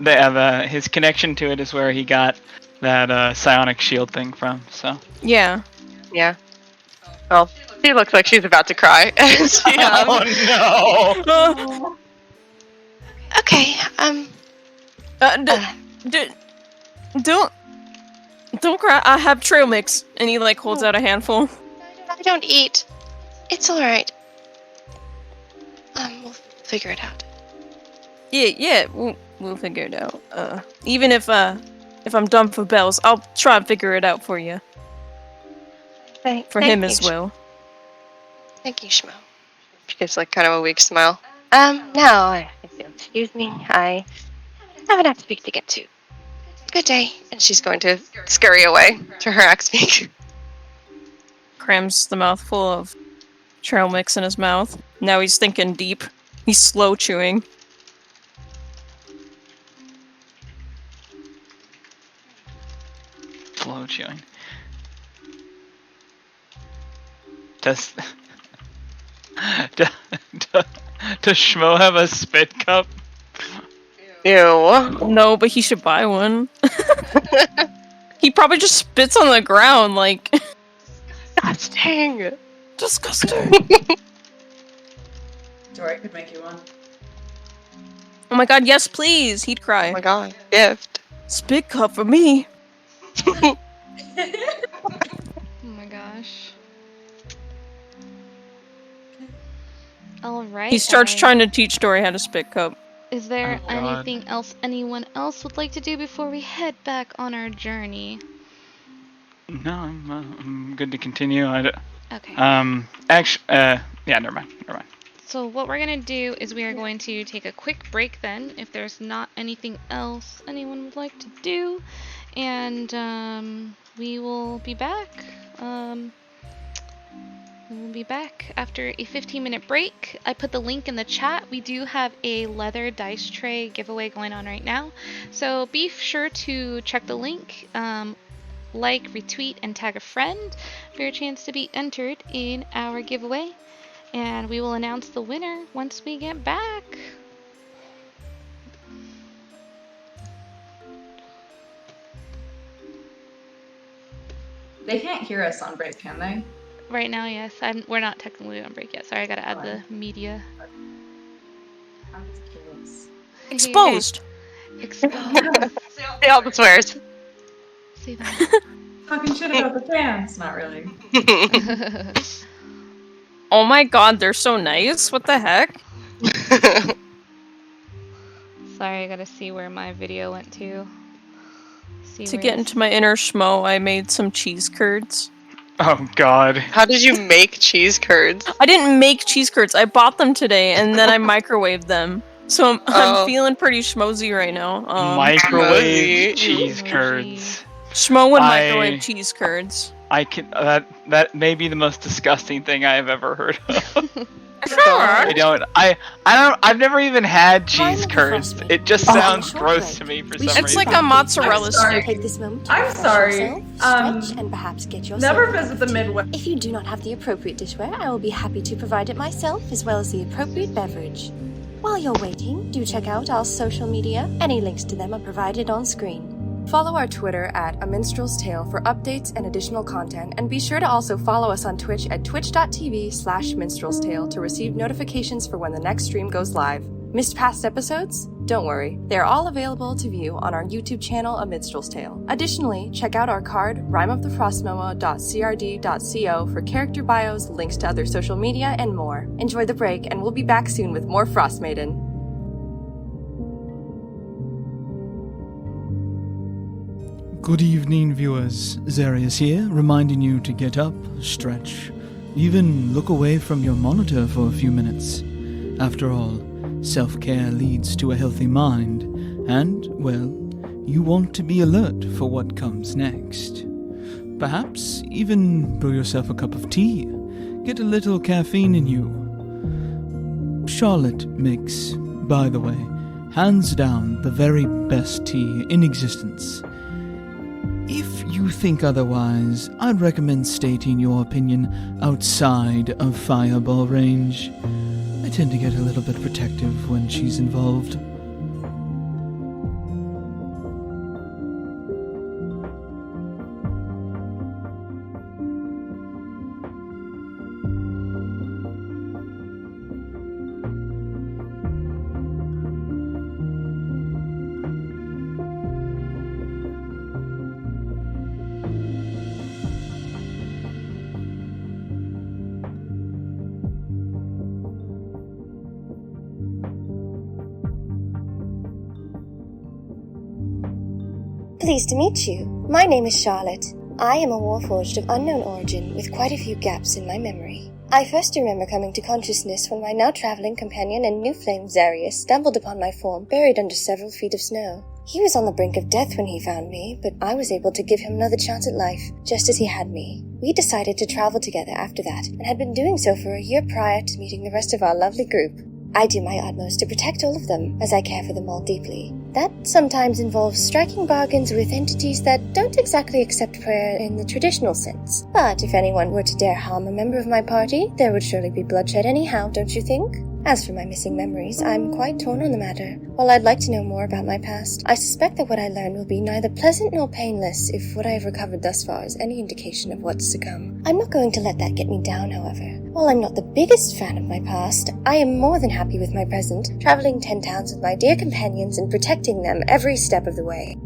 [SPEAKER 2] his connection to it is where he got that psionic shield thing from, so.
[SPEAKER 5] Yeah.
[SPEAKER 3] Yeah. Well, she looks like she's about to cry.
[SPEAKER 2] Oh no!
[SPEAKER 3] Okay,
[SPEAKER 5] don't cry. I have trail mix. And he like holds out a handful.
[SPEAKER 3] I don't eat. It's alright. We'll figure it out.
[SPEAKER 5] Yeah, we'll figure it out. Even if I'm dumb for bells, I'll try and figure it out for you. For him as well.
[SPEAKER 3] Thank you, Schmo. She gives like kind of a weak smile. Now, if you'll excuse me, I have an axe speak to get to. Good day. And she's going to scurry away to her axe speak.
[SPEAKER 5] Crams the mouthful of trail mix in his mouth. Now he's thinking deep. He's slow chewing.
[SPEAKER 2] Slow chewing. Does Schmo have a spit cup?
[SPEAKER 3] Ew.
[SPEAKER 5] No, but he should buy one. He probably just spits on the ground, like...
[SPEAKER 3] Disgusting.
[SPEAKER 5] Disgusting.
[SPEAKER 4] Dory could make you one.
[SPEAKER 5] Oh my god, yes please! He'd cry.
[SPEAKER 3] Oh my god, gift.
[SPEAKER 5] Spit cup for me!
[SPEAKER 1] Oh my gosh. All right.
[SPEAKER 5] He starts trying to teach Dory how to spit cup.
[SPEAKER 1] Is there
[SPEAKER 2] Oh, God.
[SPEAKER 1] anything else anyone else would like to do before we head back on our journey?
[SPEAKER 2] No, I'm good to continue.
[SPEAKER 1] Okay.
[SPEAKER 2] Actually, yeah, never mind.
[SPEAKER 1] So what we're going to do is we are going to take a quick break then, if there's not anything else anyone would like to do. And we will be back. We'll be back after a 15-minute break. I put the link in the chat. We do have a leather dice tray giveaway going on right now. So be sure to check the link, like, retweet, and tag a friend for your chance to be entered in our giveaway. And we will announce the winner once we get back.
[SPEAKER 4] They can't hear us on break, can they?
[SPEAKER 1] Right now, yes. We're not technically on break yet. Sorry, I gotta add the media.
[SPEAKER 4] I'm just curious.
[SPEAKER 5] Exposed.
[SPEAKER 1] Exposed.
[SPEAKER 3] Say all the swears.
[SPEAKER 1] See that?
[SPEAKER 4] Talking shit about the fans. Not really.
[SPEAKER 5] Oh my god, they're so nice. What the heck?
[SPEAKER 1] Sorry, I gotta see where my video went to.
[SPEAKER 5] To get into my inner schmo, I made some cheese curds.
[SPEAKER 2] Oh, God.
[SPEAKER 3] How did you make cheese curds?
[SPEAKER 5] I didn't make cheese curds. I bought them today, and then I microwaved them. So I'm feeling pretty schmozy right now.
[SPEAKER 2] Microwave
[SPEAKER 3] schmozy.
[SPEAKER 2] cheese curds.
[SPEAKER 5] Schmo and microwave cheese curds.
[SPEAKER 2] I can. That may be the most disgusting thing I have ever heard of. I've never even had cheese curds. It just sounds gross to me for some reason.
[SPEAKER 5] It's like a mozzarella stick.
[SPEAKER 8] Take this moment to
[SPEAKER 4] I'm
[SPEAKER 8] refresh
[SPEAKER 4] sorry.
[SPEAKER 8] yourself, stretch, and perhaps get yourself
[SPEAKER 4] Never
[SPEAKER 8] a
[SPEAKER 4] visit the Midwest.
[SPEAKER 8] If you do not have the appropriate dishware, I will be happy to provide it myself, as well as the appropriate beverage. While you're waiting, do check out our social media. Any links to them are provided on screen. Follow our Twitter at A Minstrel's Tale for updates and additional content, and be sure to also follow us on Twitch at twitch.tv/minstrel's tale to receive notifications for when the next stream goes live. Missed past episodes? Don't worry, they're all available to view on our YouTube channel, A Minstrel's Tale. Additionally, check out our card, rimeofthefrostmomo.crd.co for character bios, links to other social media, and more. Enjoy the break, and we'll be back soon with more Frostmaiden.
[SPEAKER 9] Good evening, viewers. Zarius here, reminding you to get up, stretch, even look away from your monitor for a few minutes. After all, self-care leads to a healthy mind, and, well, you want to be alert for what comes next. Perhaps even brew yourself a cup of tea. Get a little caffeine in you. Charlotte makes, by the way, hands down the very best tea in existence. If you think otherwise, I'd recommend stating your opinion outside of fireball range. I tend to get a little bit protective when she's involved.
[SPEAKER 8] Pleased to meet you. My name is Charlotte. I am a warforged of unknown origin with quite a few gaps in my memory. I first remember coming to consciousness when my now traveling companion and new flame Zarius stumbled upon my form buried under several feet of snow. He was on the brink of death when he found me, but I was able to give him another chance at life, just as he had me. We decided to travel together after that, and had been doing so for a year prior to meeting the rest of our lovely group. I do my utmost to protect all of them, as I care for them all deeply. That sometimes involves striking bargains with entities that don't exactly accept prayer in the traditional sense. But if anyone were to dare harm a member of my party, there would surely be bloodshed anyhow, don't you think? As for my missing memories, I'm quite torn on the matter. While I'd like to know more about my past, I suspect that what I learned will be neither pleasant nor painless if what I have recovered thus far is any indication of what's to come. I'm not going to let that get me down, however. While I'm not the biggest fan of my past, I am more than happy with my present, traveling 10 towns with my dear companions and protecting them every step of the way.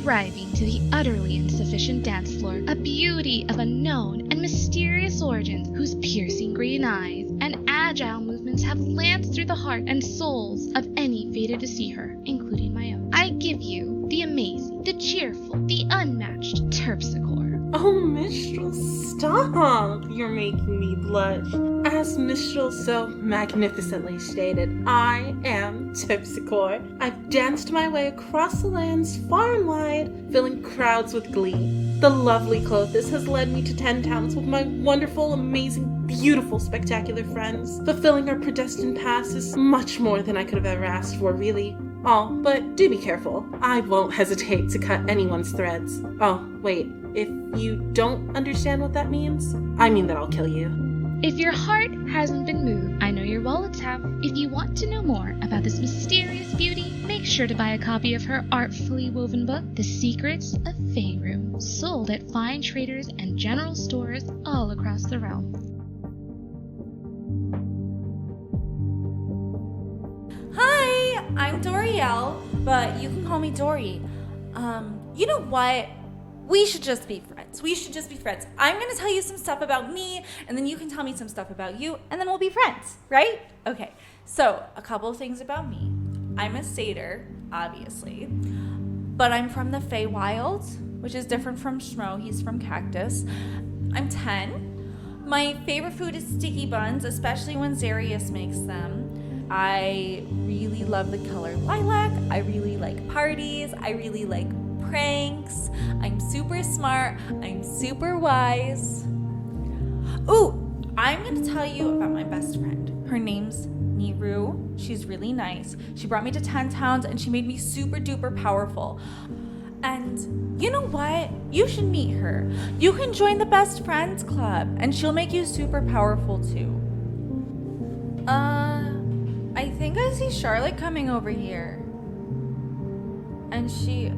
[SPEAKER 1] arriving to the utterly insufficient dance floor, a beauty of unknown and mysterious origins whose piercing green eyes and agile movements have lanced through the heart and souls of any fated to see her, including my own. I give you the amazing, the cheerful, the unmatched Terpsichore.
[SPEAKER 10] Oh, Mistral, stop! You're making me blush. As Mistral so magnificently stated, I am Terpsichore. I've danced my way across the lands far and wide, filling crowds with glee. The lovely Clothis has led me to 10 towns with my wonderful, amazing, beautiful, spectacular friends. Fulfilling our predestined past is much more than I could have ever asked for, really. Oh, but do be careful. I won't hesitate to cut anyone's threads. Oh, wait. If you don't understand what that means, I mean that I'll kill you.
[SPEAKER 1] If your heart hasn't been moved, I know your wallets have. If you want to know more about this mysterious beauty, make sure to buy a copy of her artfully woven book, The Secrets of Faerun, sold at fine traders and general stores all across the realm.
[SPEAKER 11] Hi, I'm Dorielle, but you can call me Dory. You know what? We should just be friends. I'm gonna tell you some stuff about me, and then you can tell me some stuff about you, and then we'll be friends, right? Okay, so a couple of things about me. I'm a satyr, obviously, but I'm from the Feywild, which is different from Schmo. He's from Cactus. I'm 10. My favorite food is sticky buns, especially when Zarius makes them. I really love the color lilac. I really like parties. I really like pranks. I'm super smart. I'm super wise. Ooh, I'm gonna tell you about my best friend. Her name's Miru. She's really nice. She brought me to 10 towns and she made me super duper powerful. And you know what? You should meet her. You can join the Best Friends Club and she'll make you super powerful too. I think I see Charlotte coming over here. And she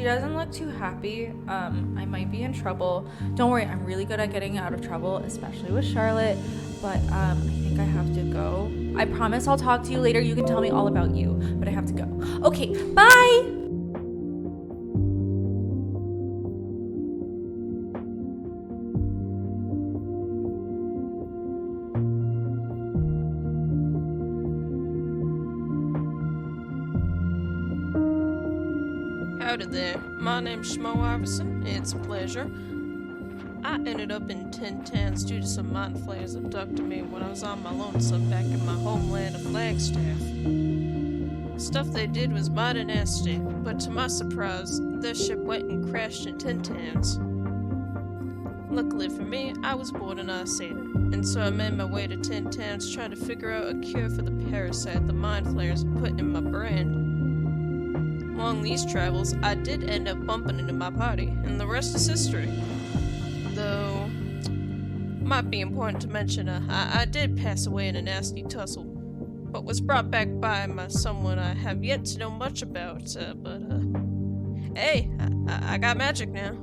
[SPEAKER 11] doesn't look too happy. I might be in trouble. Don't worry, I'm really good at getting out of trouble, especially with Charlotte. But I think I have to go. I promise I'll talk to you later. You can tell me all about you, but I have to go. Okay, bye!
[SPEAKER 5] Howdy there, my name's Schmo Iverson, it's a pleasure. I ended up in 10 towns due to some mind flayers abducted me when I was on my lonesome back in my homeland of Flagstaff. The stuff they did was mighty nasty, but to my surprise, their ship went and crashed in 10 towns. Luckily for me, I was born an Icewind, and so I made my way to 10 towns trying to figure out a cure for the parasite the mind flayers put in my brain. Along these travels, I did end up bumping into my party, and the rest is history. Though, might be important to mention, I did pass away in a nasty tussle, but was brought back by someone I have yet to know much about, hey, I got magic now.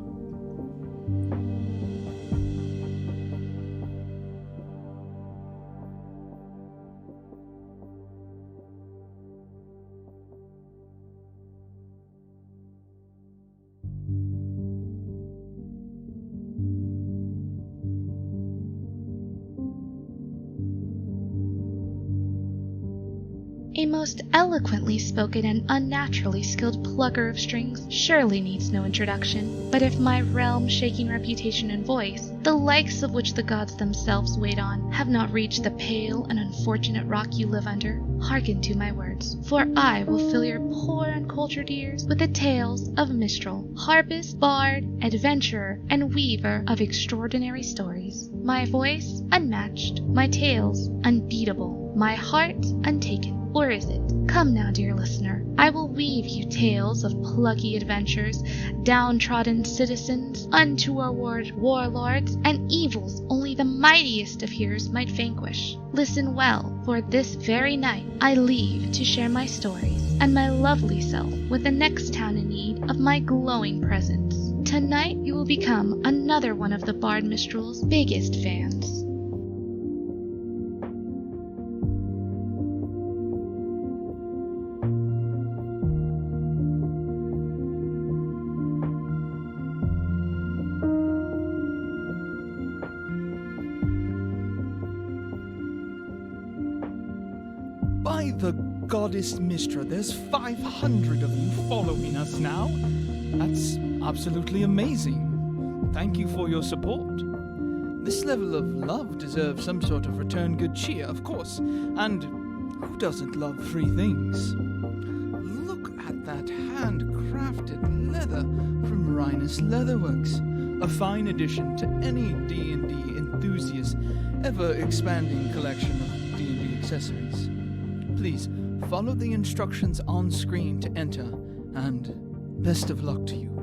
[SPEAKER 1] A most eloquently spoken and unnaturally skilled plucker of strings surely needs no introduction. But if my realm-shaking reputation and voice, the likes of which the gods themselves wait on, have not reached the pale and unfortunate rock you live under, hearken to my words, for I will fill your poor uncultured ears with the tales of minstrel, harpist, bard, adventurer, and weaver of extraordinary stories. My voice unmatched, my tales unbeatable, my heart untaken. Or is it? Come now, dear listener, I will weave you tales of plucky adventures, downtrodden citizens, untoward warlords, and evils only the mightiest of hearers might vanquish. Listen well, for this very night I leave to share my stories and my lovely self with the next town in need of my glowing presence. Tonight you will become another one of the Bard Mistral's biggest fans.
[SPEAKER 9] the goddess Mistra, there's 500 of you following us now. That's absolutely amazing. Thank you for your support. This level of love deserves some sort of return good cheer, of course. And who doesn't love free things? Look at that handcrafted leather from Rhinus Leatherworks. A fine addition to any D&D enthusiast's ever-expanding collection of D&D accessories. Please, follow the instructions on screen to enter, and best of luck to you.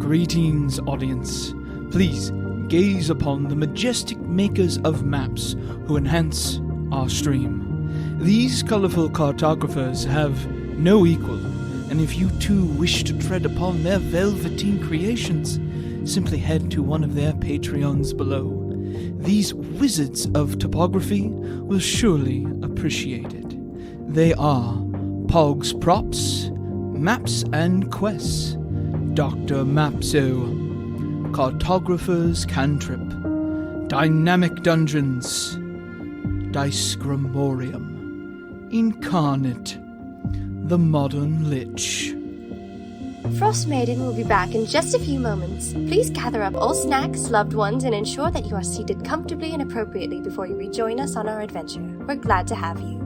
[SPEAKER 9] Greetings, audience. Please, gaze upon the majestic makers of maps who enhance our stream. These colorful cartographers have no equal, and if you too wish to tread upon their velveteen creations, simply head to one of their Patreons below. These wizards of topography will surely appreciate it. They are Pogs Props, Maps and Quests, Dr. Mapso, Cartographer's Cantrip, Dynamic Dungeons, Dice Grimorium, Incarnate, The Modern Lich.
[SPEAKER 8] Frostmaiden will be back in just a few moments. Please gather up all snacks, loved ones, and ensure that you are seated comfortably and appropriately before you rejoin us on our adventure. We're glad to have you.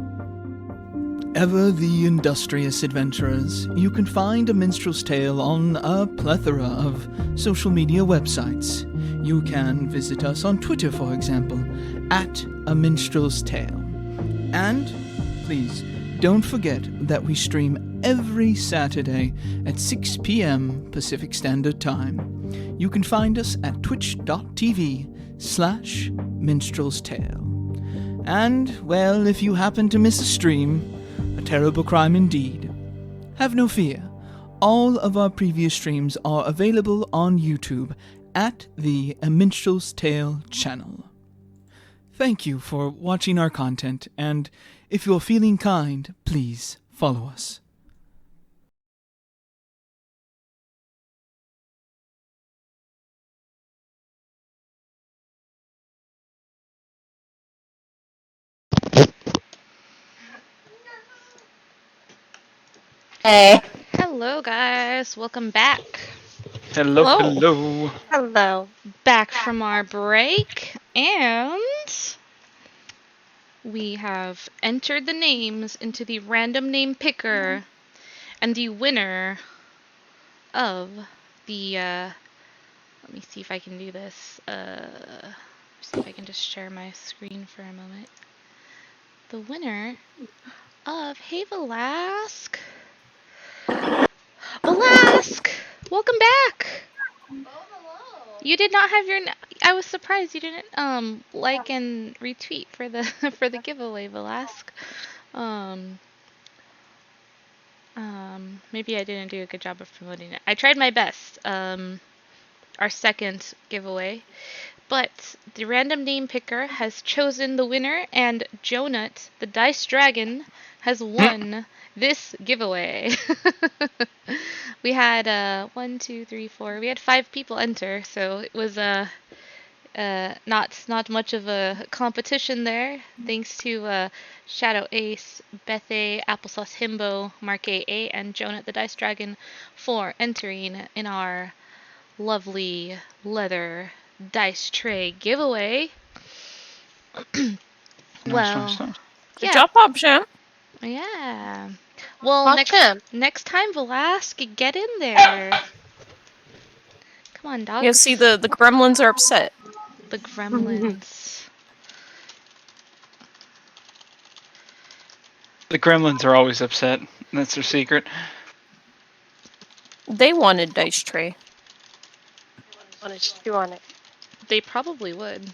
[SPEAKER 9] Ever the industrious adventurers, you can find A Minstrel's Tale on a plethora of social media websites. You can visit us on Twitter, for example, at A Minstrel's Tale. And, please, don't forget that we stream every Saturday at 6 p.m. Pacific Standard Time. You can find us at twitch.tv/Minstrel's Tale. And, well, if you happen to miss a stream, a terrible crime indeed, have no fear. All of our previous streams are available on YouTube at the A Minstrel's Tale channel. Thank you for watching our content, and if you're feeling kind, please follow us.
[SPEAKER 4] Hey.
[SPEAKER 1] Hello, guys. Welcome back.
[SPEAKER 2] Hello.
[SPEAKER 3] Hello.
[SPEAKER 1] Back from our break, and we have entered the names into the random name picker, and the winner of the, let me see if I can do this, see if I can just share my screen for a moment. The winner of, hey Velask! Velask! Welcome back! You did not have your. I was surprised you didn't like and retweet for the for the giveaway, Velask. Maybe I didn't do a good job of promoting it. I tried my best. Our second giveaway, but the random name picker has chosen the winner, and Jonut, the Dice Dragon, has won this giveaway. We had 1, 2, 3, 4. We had 5 people enter, so it was not much of a competition there. Thanks to Shadow Ace, Bethe, Applesauce Himbo, Mark A, and Jonah the Dice Dragon for entering in our lovely leather dice tray giveaway. Well,
[SPEAKER 5] good job, Pop Champ.
[SPEAKER 1] Yeah. Well,
[SPEAKER 3] Pop Champ.
[SPEAKER 1] next time, Velask, get in there. Come on, dog.
[SPEAKER 5] Yeah, see, the gremlins are upset.
[SPEAKER 1] The gremlins.
[SPEAKER 2] The gremlins are always upset. That's their secret.
[SPEAKER 5] They wanted dice tray.
[SPEAKER 3] Wanted to chew on it.
[SPEAKER 1] They probably would.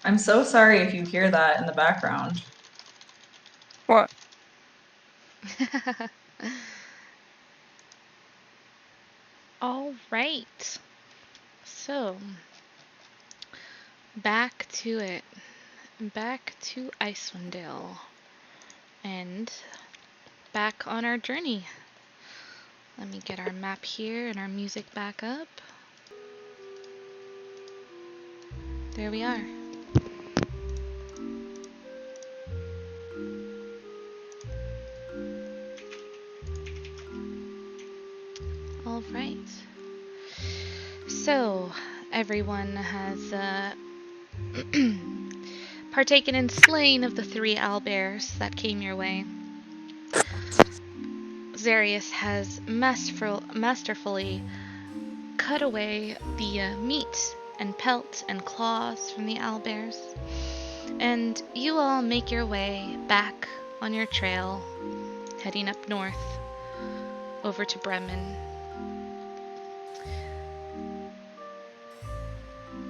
[SPEAKER 4] I'm so sorry if you hear that in the background.
[SPEAKER 5] What?
[SPEAKER 1] All right. So, back to it. Back to Icewind Dale. And back on our journey. Let me get our map here and our music back up. There we are. All right. So, everyone has partaken in slaying of the 3 owlbears that came your way. Zarius has masterfully cut away the meat and pelt and claws from the owlbears, and you all make your way back on your trail, heading up north over to Bremen.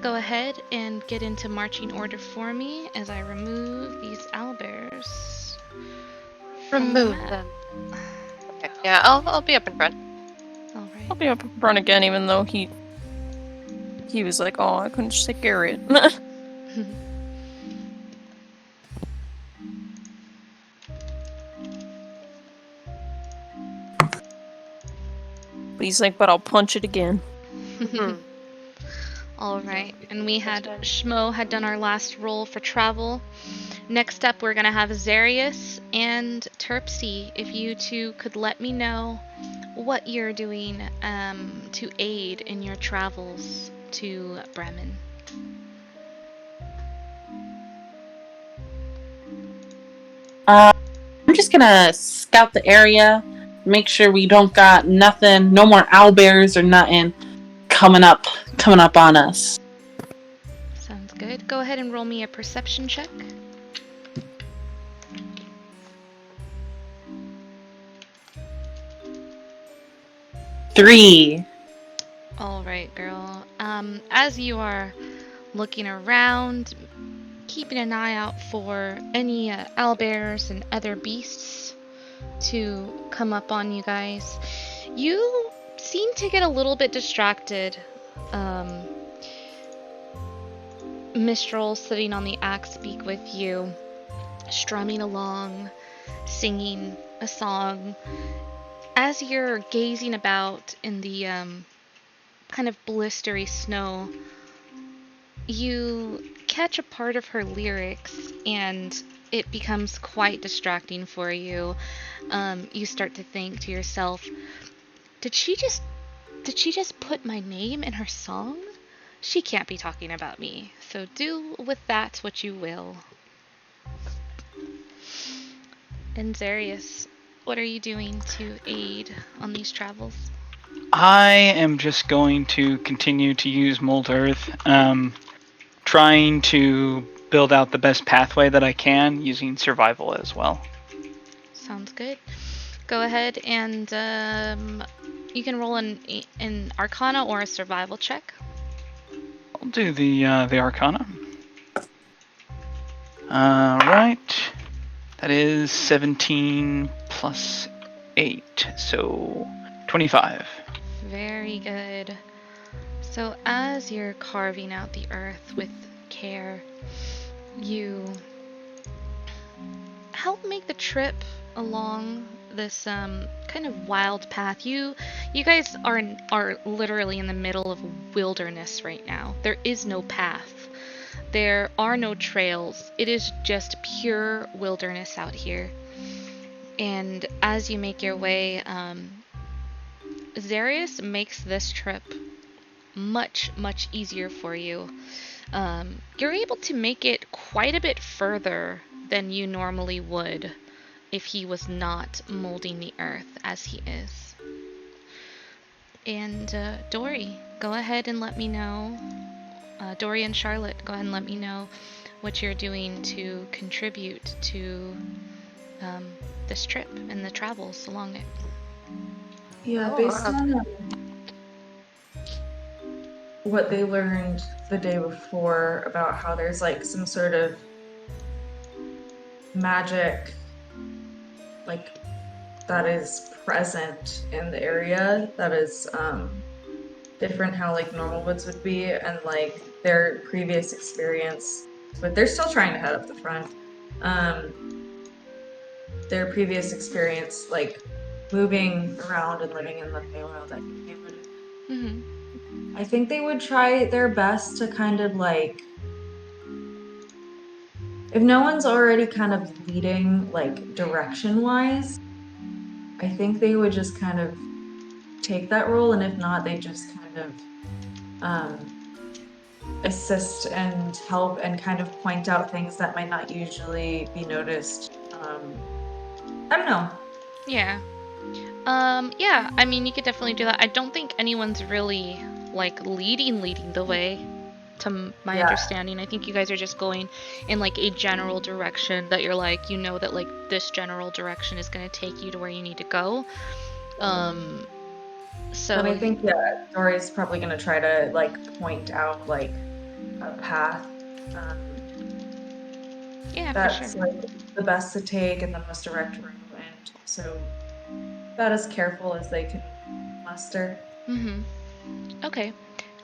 [SPEAKER 1] go ahead and get into marching order for me as I remove these owlbears.
[SPEAKER 3] Remove them. Okay. Yeah, I'll be up in front.
[SPEAKER 1] All right.
[SPEAKER 5] I'll be up in front again, even though he was like, "Oh, I couldn't just carry it." But he's like, "But I'll punch it again."
[SPEAKER 1] All right, and we had Schmo had done our last roll for travel. Next up, we're gonna have Zarius and Terpsy. If you two could let me know what you're doing to aid in your travels to Bremen.
[SPEAKER 7] I'm just gonna scout the area, make sure we don't got nothing, no more owlbears or nothing coming up on us.
[SPEAKER 1] Sounds good. Go ahead and roll me a perception check.
[SPEAKER 7] Three.
[SPEAKER 1] All right, girl. As you are looking around, keeping an eye out for any owlbears and other beasts to come up on you guys, you seem to get a little bit distracted. Mistral sitting on the axe beak with you, strumming along, singing a song. As you're gazing about in the kind of blistery snow, you catch a part of her lyrics and it becomes quite distracting for you. You start to think to yourself, did she just put my name in her song? She can't be talking about me. So do with that what you will. And Zarius, what are you doing to aid on these travels?
[SPEAKER 2] I am just going to continue to use Mold Earth, trying to build out the best pathway that I can using survival as well.
[SPEAKER 1] Sounds good. Go ahead and you can roll an Arcana or a survival check.
[SPEAKER 2] I'll do the Arcana. Right. That is 17 plus 8, so 25.
[SPEAKER 1] Very good. So as you're carving out the earth with care, you help make the trip along this kind of wild path. You guys are literally in the middle of wilderness right now. There is no path. There are no trails. It is just pure wilderness out here. And as you make your way, Zarius makes this trip much, much easier for you. You're able to make it quite a bit further than you normally would if he was not molding the earth as he is. And Dory, go ahead and let me know. Dory and Charlotte, go ahead and let me know what you're doing to contribute to this trip and the travels along it.
[SPEAKER 4] Yeah, based on what they learned the day before about how there's like some sort of magic like that is present in the area that is different how like normal woods would be, and like their previous experience, but they're still trying to head up the front. Their previous experience like moving around and living in the Feywild, I think they would I think they would try their best to kind of like, if no one's already kind of leading like direction wise, I think they would just kind of take that role, and if not, they just kind of assist and help and kind of point out things that might not usually be noticed. I don't know.
[SPEAKER 1] Yeah. Yeah, I mean, you could definitely do that. I don't think anyone's really, like, leading the way, to my understanding. I think you guys are just going in, like, a general direction that you're, like, you know that, like, this general direction is going to take you to where you need to go. So...
[SPEAKER 4] And I think, Dory's probably going to try to, like, point out, like, path.
[SPEAKER 1] Yeah,
[SPEAKER 4] That's
[SPEAKER 1] for sure.
[SPEAKER 4] like the best to take and the most direct route, and also about as careful as they can muster.
[SPEAKER 1] Okay.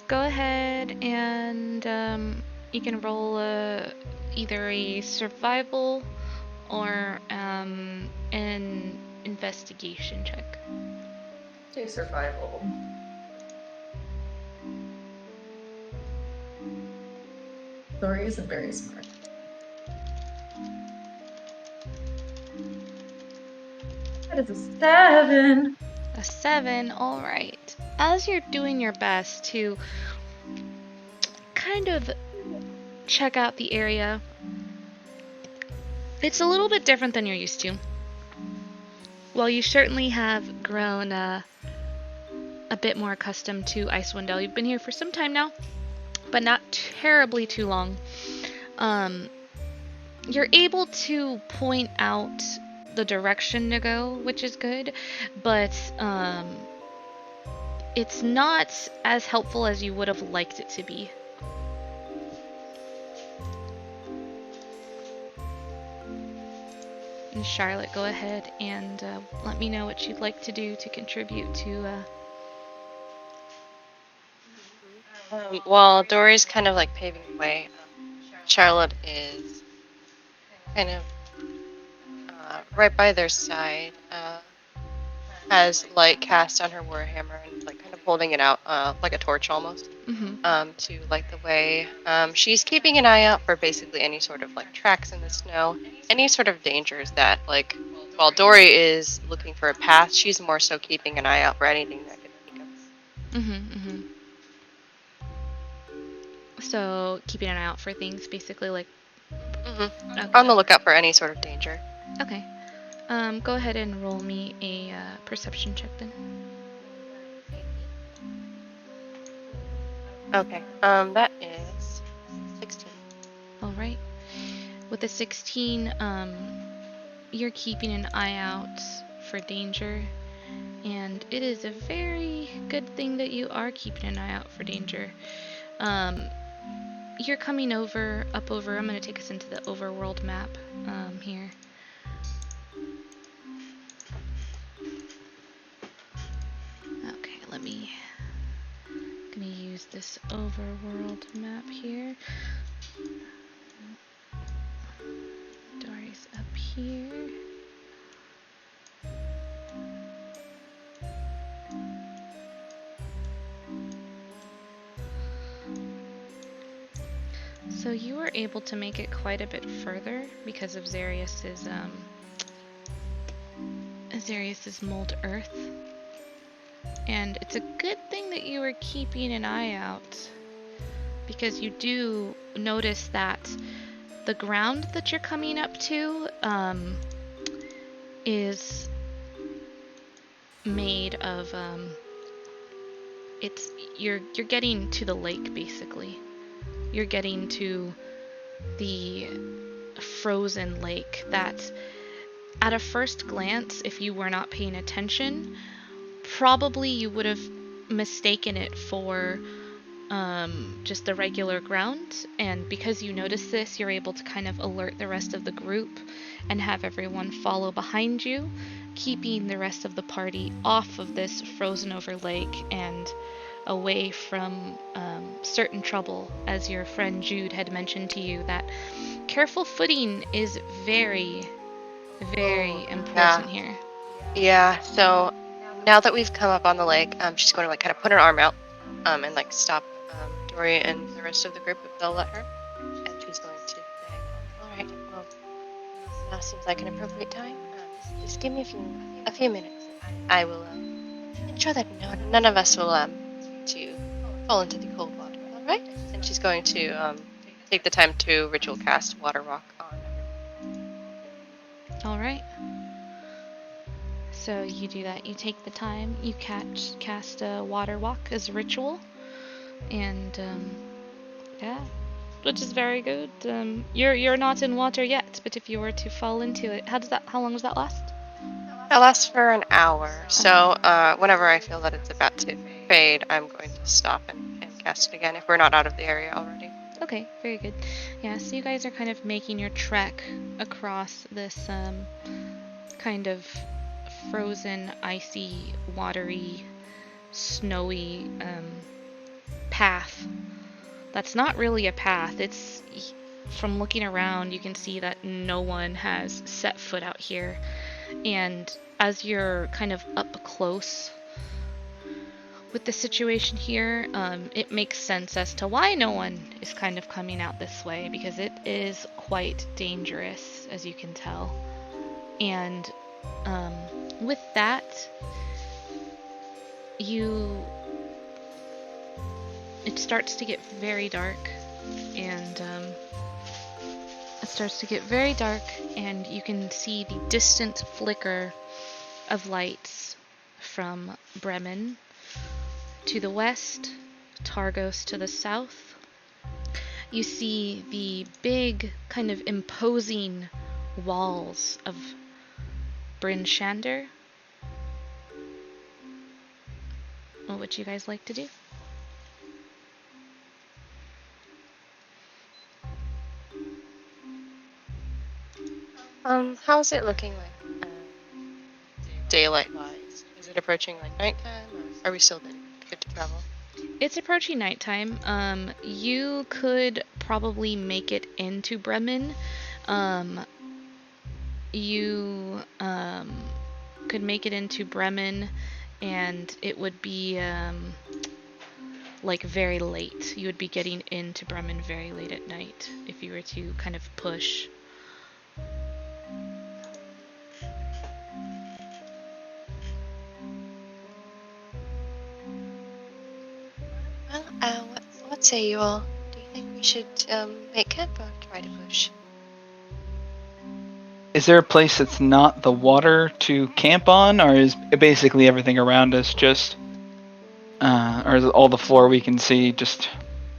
[SPEAKER 1] Go ahead and you can roll either a survival or an investigation check.
[SPEAKER 4] Do survival. Dory isn't very smart. That is a 7.
[SPEAKER 1] A 7, alright. As you're doing your best to kind of check out the area, it's a little bit different than you're used to. While you certainly have grown a bit more accustomed to Icewind Dale, you've been here for some time now, but not terribly too long. You're able to point out the direction to go, which is good, but it's not as helpful as you would have liked it to be. And Charlotte, go ahead and let me know what you'd like to do to contribute to.
[SPEAKER 3] While Dory's kind of like paving the way, Charlotte is kind of right by their side, has light cast on her warhammer and like kind of holding it out like a torch almost to light the way. She's keeping an eye out for basically any sort of like tracks in the snow, any sort of dangers that like while Dory is looking for a path, she's more so keeping an eye out for anything that could think of.
[SPEAKER 1] So keeping an eye out for things, basically like.
[SPEAKER 3] Okay. On the lookout for any sort of danger.
[SPEAKER 1] Okay. Go ahead and roll me a perception check then.
[SPEAKER 3] Okay. That is 16.
[SPEAKER 1] All right. With a 16, you're keeping an eye out for danger, and it is a very good thing that you are keeping an eye out for danger. You're coming up over. I'm going to take us into the overworld map here. Okay, gonna use this overworld map here. Dory's up here. So you were able to make it quite a bit further because of Xarius's mold earth. And it's a good thing that you were keeping an eye out, because you do notice that the ground that you're coming up to is made of you're getting to the lake basically. You're getting to the frozen lake that at a first glance, if you were not paying attention, probably you would have mistaken it for just the regular ground. And because you notice this, you're able to kind of alert the rest of the group and have everyone follow behind you, keeping the rest of the party off of this frozen over lake and away from certain trouble. As your friend Jude had mentioned to you, that careful footing is very, very important here.
[SPEAKER 3] Yeah, so now that we've come up on the lake, she's going to like kind of put her arm out and like stop Dory and the rest of the group if they'll let her. And she's going to say, alright, well, now seems like an appropriate time. Just give me a few minutes. I will ensure that none of us will to fall into the cold water, alright? And she's going to take the time to ritual cast water rock on her.
[SPEAKER 1] Alright. So you do that. You take the time, you cast a water walk as a ritual, and yeah, which is very good. You're not in water yet, but if you were to fall into it, how long does that last?
[SPEAKER 3] That lasts for an hour. So whenever I feel that it's about to fade, I'm going to stop and cast it again if we're not out of the area already.
[SPEAKER 1] Okay, very good. Yeah, so you guys are kind of making your trek across this kind of frozen, icy, watery, snowy path. That's not really a path. It's, from looking around, you can see that no one has set foot out here. And as you're kind of up close with the situation here, it makes sense as to why no one is kind of coming out this way, because it is quite dangerous, as you can tell. And with that, it starts to get very dark, and you can see the distant flicker of lights from Bremen to the west, Targos to the south. You see the big, kind of imposing walls of Bryn Shander. What would you guys like to do?
[SPEAKER 3] How's it looking like daylight-wise? Is it approaching like nighttime, or are we still good to travel?
[SPEAKER 1] It's approaching nighttime. You could probably make it into Bremen. You could make it into Bremen, and it would be like very late. You would be getting into Bremen very late at night if you were to kind of push.
[SPEAKER 3] Well, what say you all? Do you think we should make camp or try to push?
[SPEAKER 2] Is there a place that's not the water to camp on, or is basically everything around us just, or is all the floor we can see just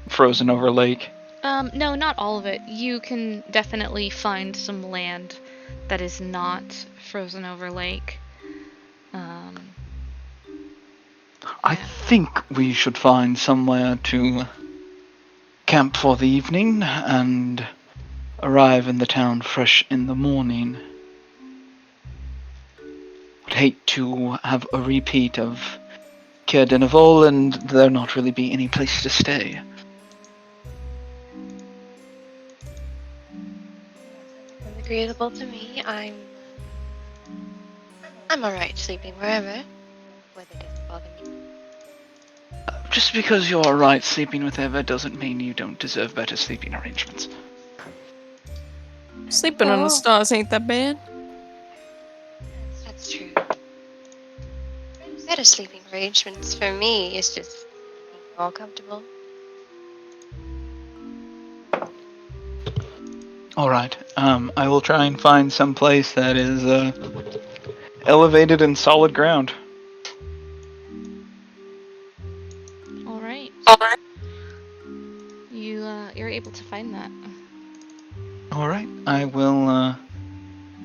[SPEAKER 2] frozen over lake?
[SPEAKER 1] No, not all of it. You can definitely find some land that is not frozen over lake.
[SPEAKER 2] I think we should find somewhere to camp for the evening and arrive in the town fresh in the morning. Would hate to have a repeat of Kirdinavol and there not really be any place to stay.
[SPEAKER 3] Sounds agreeable to me. I'm alright sleeping wherever. Weather doesn't bother me.
[SPEAKER 2] Just because you're alright sleeping with Eva doesn't mean you don't deserve better sleeping arrangements.
[SPEAKER 5] Sleeping on the stars ain't that bad.
[SPEAKER 3] That's true. Better sleeping arrangements for me is just being all comfortable.
[SPEAKER 2] Alright, I will try and find some place that is elevated and solid ground.
[SPEAKER 1] Alright. You're able to find that.
[SPEAKER 2] Alright, I will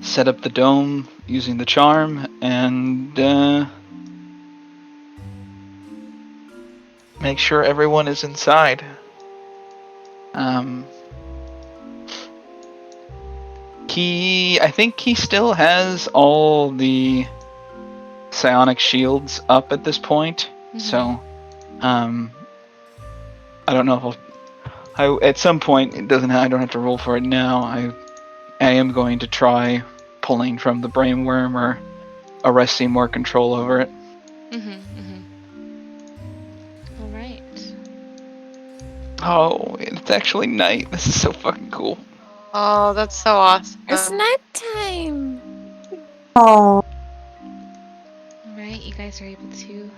[SPEAKER 2] set up the dome using the charm and make sure everyone is inside. I think he still has all the psionic shields up at this point, so I don't know if at some point I don't have to roll for it now. I am going to try pulling from the brainworm or arresting more control over it.
[SPEAKER 1] Alright.
[SPEAKER 2] Oh, it's actually night. This is so fucking cool.
[SPEAKER 3] Oh, that's so awesome.
[SPEAKER 5] It's nighttime.
[SPEAKER 7] Oh.
[SPEAKER 1] Alright, you guys are able to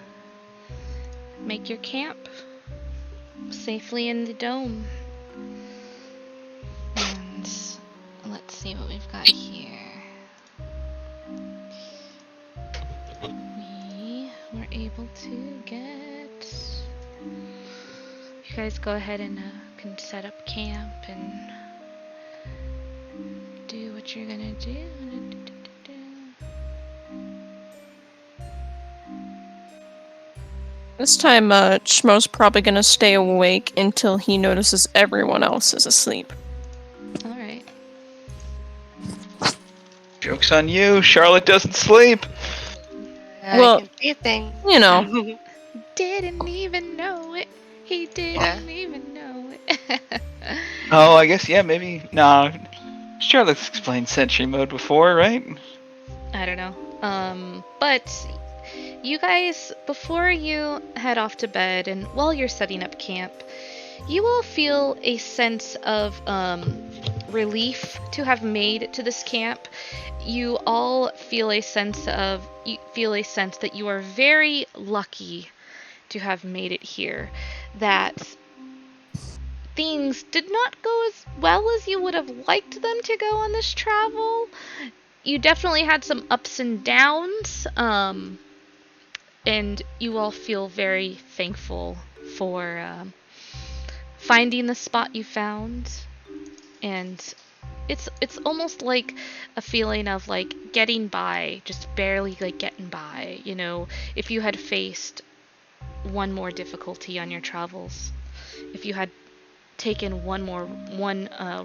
[SPEAKER 1] make your camp safely in the dome. And let's see what we've got here. We were able to get... You guys go ahead and can set up camp and do what you're gonna do.
[SPEAKER 5] This time, Schmo's probably gonna stay awake until he notices everyone else is asleep.
[SPEAKER 1] Alright.
[SPEAKER 2] Joke's on you, Charlotte doesn't sleep.
[SPEAKER 5] Well,
[SPEAKER 3] I can see things.
[SPEAKER 5] You know.
[SPEAKER 1] Didn't even know it. He didn't even know it.
[SPEAKER 2] Oh, I guess, yeah, maybe. No. Charlotte's explained sentry mode before, right?
[SPEAKER 1] I don't know. But you guys, before you head off to bed and while you're setting up camp, you all feel a sense of relief to have made to this camp. You all feel a sense that you are very lucky to have made it here. That things did not go as well as you would have liked them to go on this travel. You definitely had some ups and downs, and you all feel very thankful for finding the spot you found. And it's almost like a feeling of like getting by, just barely like getting by, you know, if you had faced one more difficulty on your travels, if you had taken one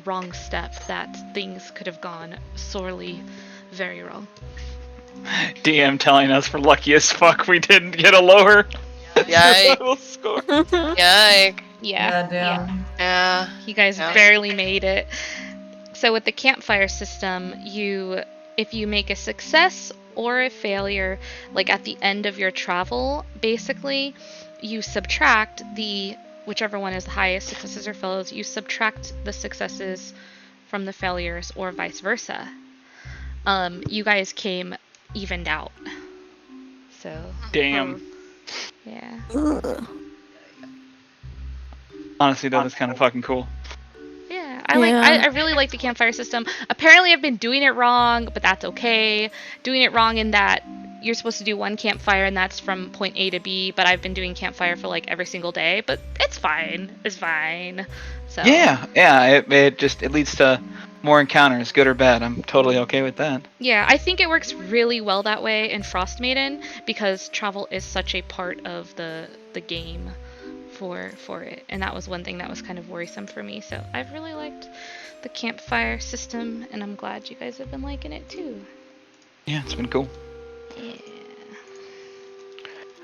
[SPEAKER 1] wrong step, that things could have gone sorely very wrong.
[SPEAKER 2] DM telling us we're lucky as fuck we didn't get a lower
[SPEAKER 3] Yikes.
[SPEAKER 2] score.
[SPEAKER 3] Yikes.
[SPEAKER 1] Yeah. You guys barely made it. So with the campfire system, if you make a success or a failure, like at the end of your travel, basically, you subtract whichever one is the highest, successes or failures, you subtract the successes from the failures or vice versa. You guys came evened out. So.
[SPEAKER 2] Damn.
[SPEAKER 1] Yeah.
[SPEAKER 2] Honestly, though, that's kind of fucking cool.
[SPEAKER 1] Yeah, I really like the campfire system. Apparently I've been doing it wrong, but that's okay. Doing it wrong in that you're supposed to do one campfire and that's from point A to B, but I've been doing campfire for like every single day, but it's fine. It's fine. So
[SPEAKER 2] Yeah, it leads to more encounters, good or bad. I'm totally okay with that.
[SPEAKER 1] Yeah, I think it works really well that way in Frostmaiden because travel is such a part of the game for it, and that was one thing that was kind of worrisome for me. So I've really liked the campfire system, and I'm glad you guys have been liking it too.
[SPEAKER 2] Yeah, it's been cool.
[SPEAKER 1] Yeah.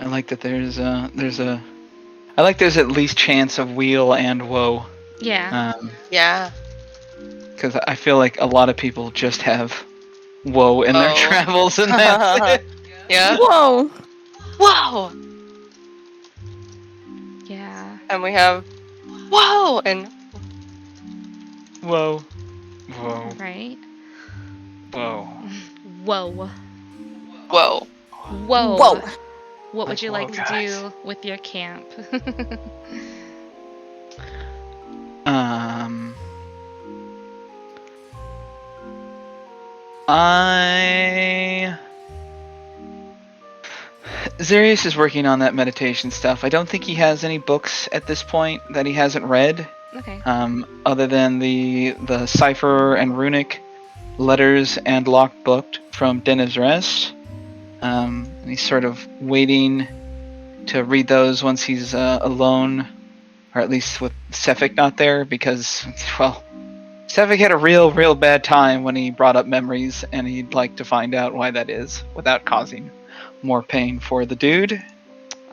[SPEAKER 2] I like that there's at least chance of wheel and woe.
[SPEAKER 1] Yeah.
[SPEAKER 3] Yeah.
[SPEAKER 2] Because I feel like a lot of people just have woe in their travels, and that's it.
[SPEAKER 3] Yeah.
[SPEAKER 5] Whoa.
[SPEAKER 3] Whoa.
[SPEAKER 1] Yeah.
[SPEAKER 3] And we have whoa and
[SPEAKER 2] whoa. Whoa.
[SPEAKER 1] Right?
[SPEAKER 2] Whoa.
[SPEAKER 1] Whoa.
[SPEAKER 3] Whoa.
[SPEAKER 1] Whoa.
[SPEAKER 5] Whoa.
[SPEAKER 1] What would you like to
[SPEAKER 2] guys.
[SPEAKER 1] do with your camp?
[SPEAKER 2] Zarius is working on that meditation stuff. I don't think he has any books at this point that he hasn't read.
[SPEAKER 1] Okay.
[SPEAKER 2] Other than the cipher and runic letters and locked book from Dennis Rest. And he's sort of waiting to read those once he's alone, or at least with Sefik not there, because, well, Sefik had a real bad time when he brought up memories, and he'd like to find out why that is without causing more pain for the dude.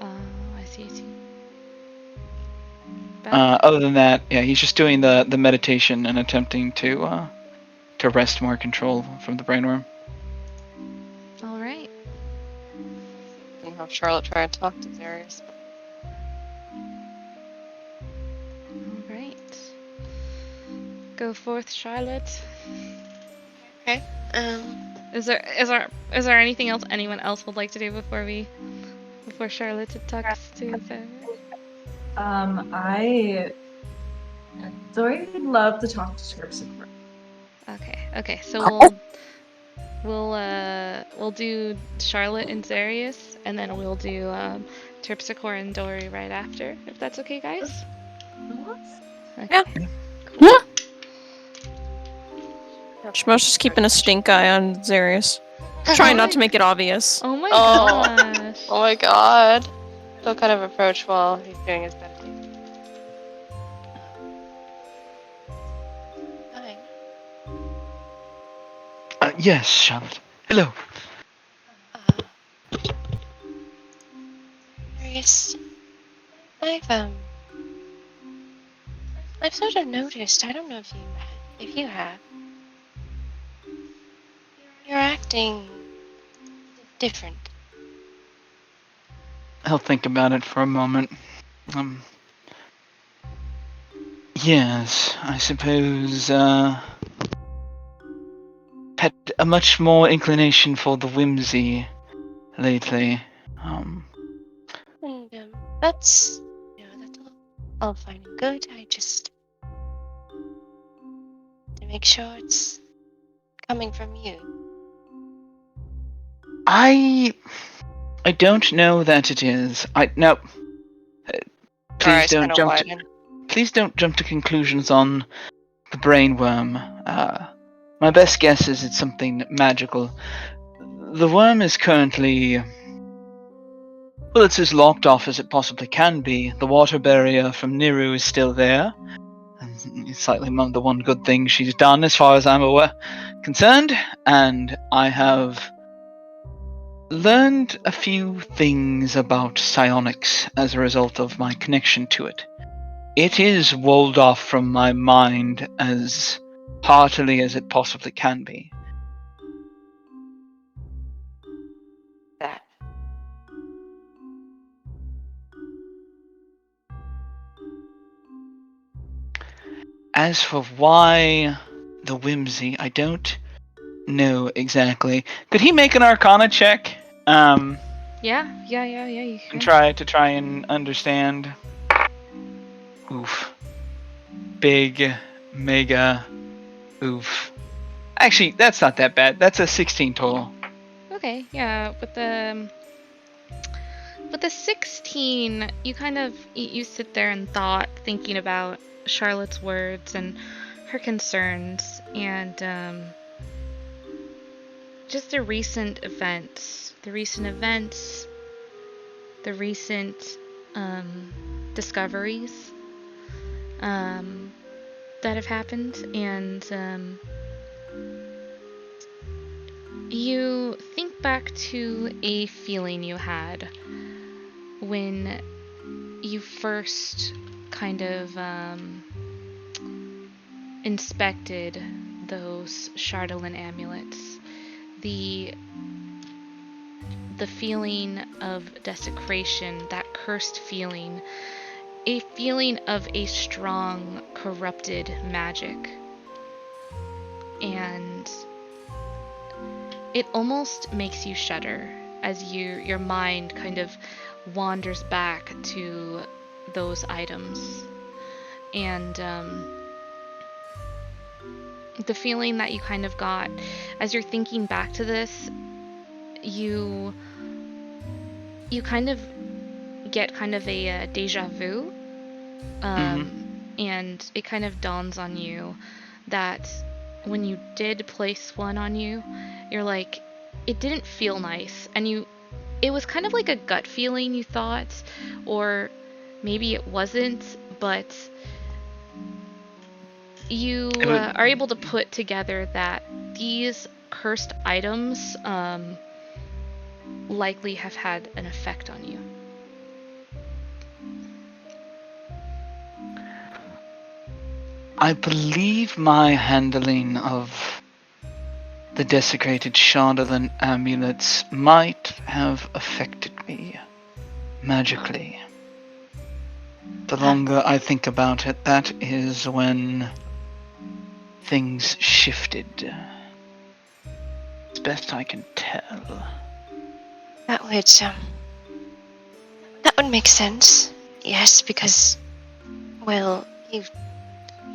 [SPEAKER 1] I see.
[SPEAKER 2] Other than that, yeah, he's just doing the meditation and attempting to wrest more control from the brainworm.
[SPEAKER 1] All right.
[SPEAKER 3] And have Charlotte try and talk to Zarius.
[SPEAKER 1] All right. Go forth, Charlotte.
[SPEAKER 3] Okay.
[SPEAKER 1] Is there anything else anyone else would like to do before Charlotte talks to Zarius?
[SPEAKER 4] Zoe would love to talk to Terpsichore.
[SPEAKER 1] Okay. So we'll do Charlotte and Zarius, and then we'll do Terpsichore and Dory right after, if that's okay, guys. Okay.
[SPEAKER 5] Yeah.
[SPEAKER 1] Cool.
[SPEAKER 5] Schmo's just keeping a stink eye on Zarius. Trying not to make it obvious.
[SPEAKER 1] Oh my gosh.
[SPEAKER 3] Oh my god. They'll kind of approach while he's doing his meditation. Hi.
[SPEAKER 2] Yes, Charlotte. Hello.
[SPEAKER 3] Curious. I've sort of noticed. I don't know if you have. You're acting different.
[SPEAKER 2] I'll think about it for a moment. Yes, I suppose, had a much more inclination for the whimsy lately.
[SPEAKER 3] And, that's all fine and good. I just to make sure it's coming from you.
[SPEAKER 2] I don't know that it is. No. Please don't jump. Please don't jump to conclusions on the brainworm. My best guess is it's something magical. The worm is currently, well, it's as locked off as it possibly can be. The water barrier from Niru is still there. It's slightly the one good thing she's done, as far as I'm concerned. And I have learned a few things about psionics as a result of my connection to it. It is walled off from my mind as heartily as it possibly can be.
[SPEAKER 3] That.
[SPEAKER 2] As for why the whimsy, I don't know exactly. Could he make an Arcana check?
[SPEAKER 1] Yeah, you can.
[SPEAKER 2] Try and understand. Oof. Big, mega, oof. Actually, that's not that bad. That's a 16 total.
[SPEAKER 1] Okay, yeah, with the 16, you kind of you sit there in thought, thinking about Charlotte's words and her concerns, and just the recent events, the recent discoveries that have happened, and you think back to a feeling you had when you first kind of inspected those Chardolin amulets. The feeling of desecration, that cursed feeling, a feeling of a strong, corrupted magic. And it almost makes you shudder as your mind kind of wanders back to those items. And the feeling that you kind of got as you're thinking back to this, you kind of get kind of a deja vu. And it kind of dawns on you that when you did place one on you, you're like, it didn't feel nice, and it was kind of like a gut feeling, you thought, or maybe it wasn't, but you are able to put together that these cursed items likely have had an effect on you.
[SPEAKER 2] I believe my handling of the desecrated Chardolin amulets might have affected me magically. The longer I think about it, that is when things shifted. As best I can tell.
[SPEAKER 3] That would make sense. Yes, because, well, you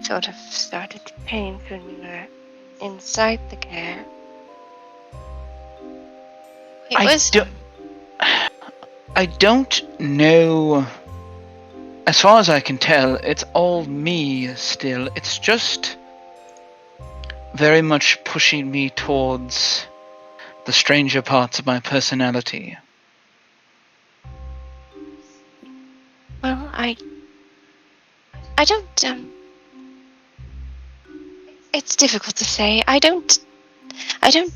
[SPEAKER 3] sort of started to paint when you were inside the care.
[SPEAKER 2] I don't know. As far as I can tell, it's all me still. It's just very much pushing me towards the stranger parts of my personality.
[SPEAKER 3] I don't, it's difficult to say. I don't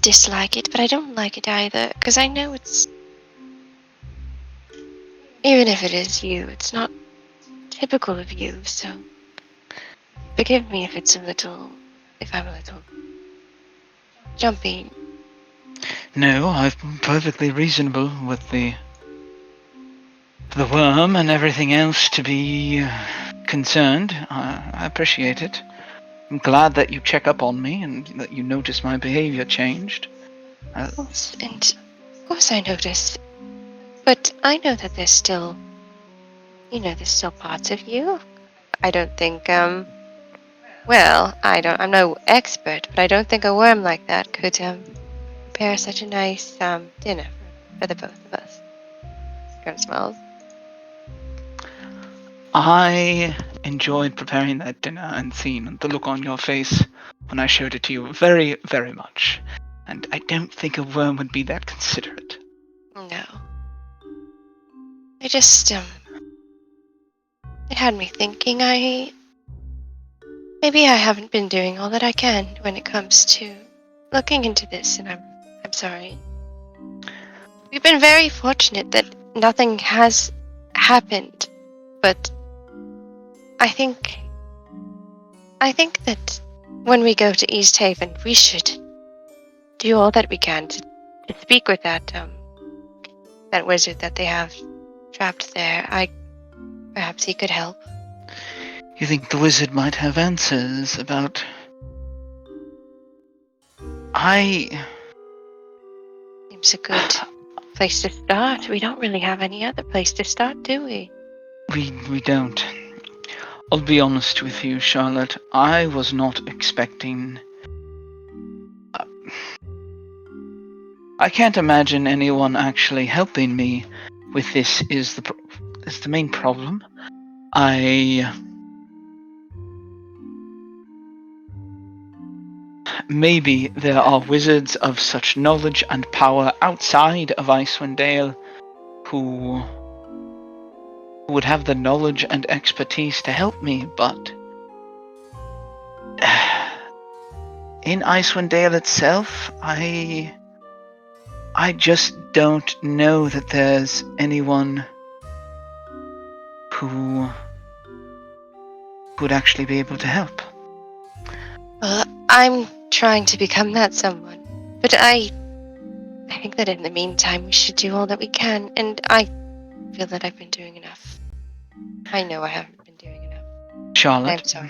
[SPEAKER 3] dislike it, but I don't like it either, because I know it's, even if it is you, it's not typical of you, so forgive me if I'm a little jumpy.
[SPEAKER 2] No, I'm perfectly reasonable with the worm and everything else to be concerned. I appreciate it. I'm glad that you check up on me and that you notice my behavior changed.
[SPEAKER 3] Of course I noticed. But I know that there's still parts of you. I don't think, well, I'm no expert, but I don't think a worm like that could, prepare such a nice, dinner for the both of us. It smells.
[SPEAKER 2] I enjoyed preparing that dinner and seeing the look on your face when I showed it to you very, very much. And I don't think a worm would be that considerate.
[SPEAKER 3] No. I just, it had me thinking maybe I haven't been doing all that I can when it comes to looking into this, and I'm sorry. We've been very fortunate that nothing has happened, but I think that when we go to East Haven, we should do all that we can to speak with that wizard that they have trapped there. Perhaps he could help.
[SPEAKER 2] You think the wizard might have answers about...
[SPEAKER 3] Seems a good place to start. We don't really have any other place to start, do we?
[SPEAKER 2] We don't. I'll be honest with you, Charlotte. I was not expecting... I can't imagine anyone actually helping me with this is the main problem. Maybe there are wizards of such knowledge and power outside of Icewind Dale who would have the knowledge and expertise to help me, but in Icewind Dale itself, I just don't know that there's anyone who would actually be able to help.
[SPEAKER 3] Well, I'm trying to become that someone, but I think that in the meantime we should do all that we can, and I feel that I've been doing enough. I know I haven't been doing enough.
[SPEAKER 2] Charlotte?
[SPEAKER 3] I'm sorry.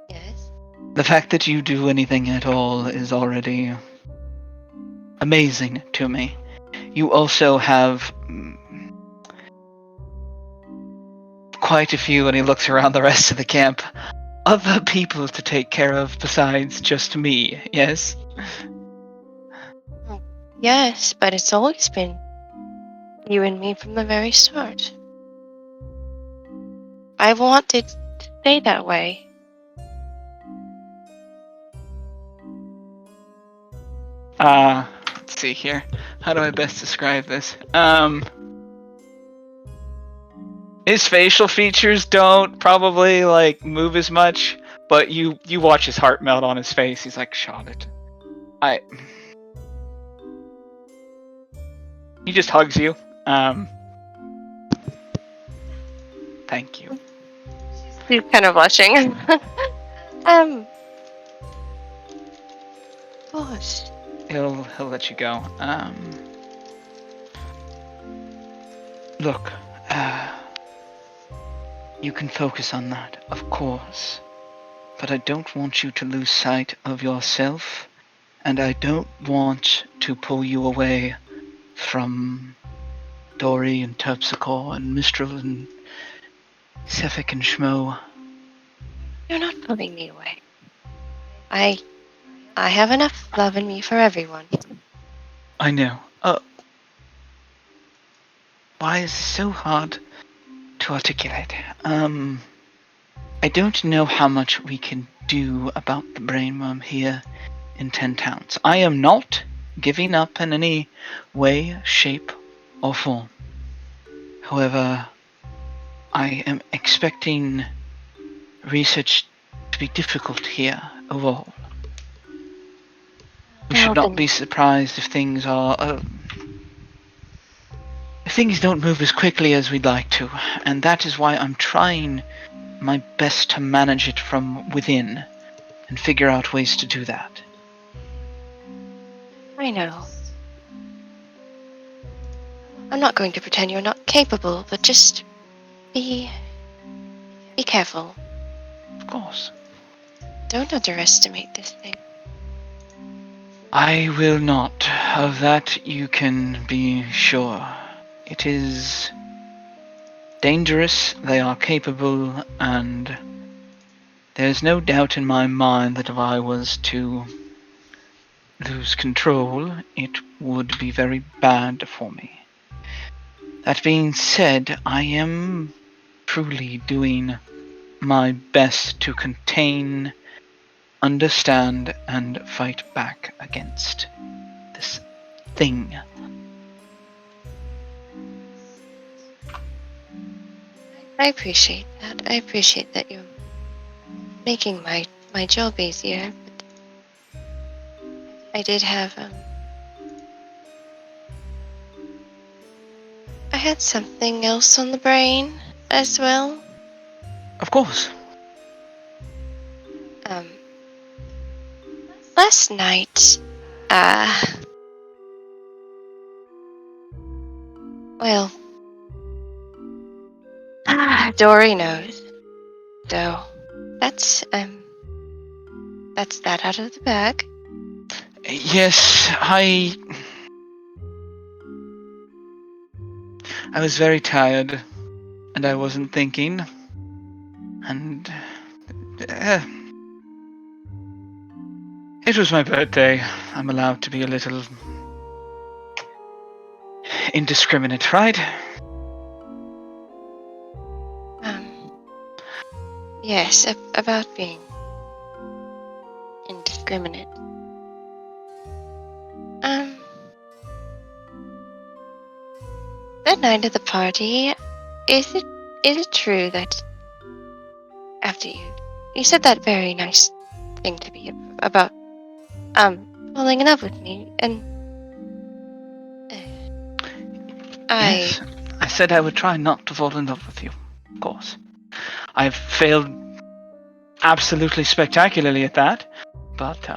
[SPEAKER 3] Yes?
[SPEAKER 2] The fact that you do anything at all is already amazing to me. You also have quite a few, and he looks around the rest of the camp, other people to take care of besides just me, yes?
[SPEAKER 3] Yes, but it's always been you and me from the very start. I want it to stay that way.
[SPEAKER 2] Let's see here. How do I best describe this? His facial features don't probably move as much, but you watch his heart melt on his face. He's like, Charlotte, he just hugs you. Thank you.
[SPEAKER 3] He's kind of blushing. Of course.
[SPEAKER 2] He'll let you go. Look, you can focus on that, of course, but I don't want you to lose sight of yourself, and I don't want to pull you away from Dory and Terpsichore and Mistral and Sefik and Schmo.
[SPEAKER 3] You're not pulling me away. I have enough love in me for everyone.
[SPEAKER 2] I know. Why is it so hard to articulate? I don't know how much we can do about the brainworm here in 10 Towns. I am not giving up in any way, shape, or form. However, I am expecting research to be difficult here overall. We should not be surprised if things are... if things don't move as quickly as we'd like to, and that is why I'm trying my best to manage it from within and figure out ways to do that.
[SPEAKER 8] I know. I'm not going to pretend you're not capable, but just be careful.
[SPEAKER 2] Of course.
[SPEAKER 8] Don't underestimate this thing.
[SPEAKER 2] I will not. Of that you can be sure. It is dangerous, they are capable, and there's no doubt in my mind that if I was to lose control, it would be very bad for me. That being said, I am truly doing my best to contain, understand, and fight back against this thing.
[SPEAKER 8] I appreciate that. I appreciate that you're making my job easier. But I did have I had something else on the brain as well.
[SPEAKER 2] Of course.
[SPEAKER 8] Last night, well, Dory knows. So, that's that out of the bag.
[SPEAKER 2] Yes, I was very tired, and I wasn't thinking, and it was my birthday. I'm allowed to be a little indiscriminate, right?
[SPEAKER 8] Yes, about being indiscriminate. That night at the party, is it true that after you said that very nice thing to me about falling in love with me, and
[SPEAKER 2] Yes, I said I would try not to fall in love with you, of course. I've failed absolutely spectacularly at that, but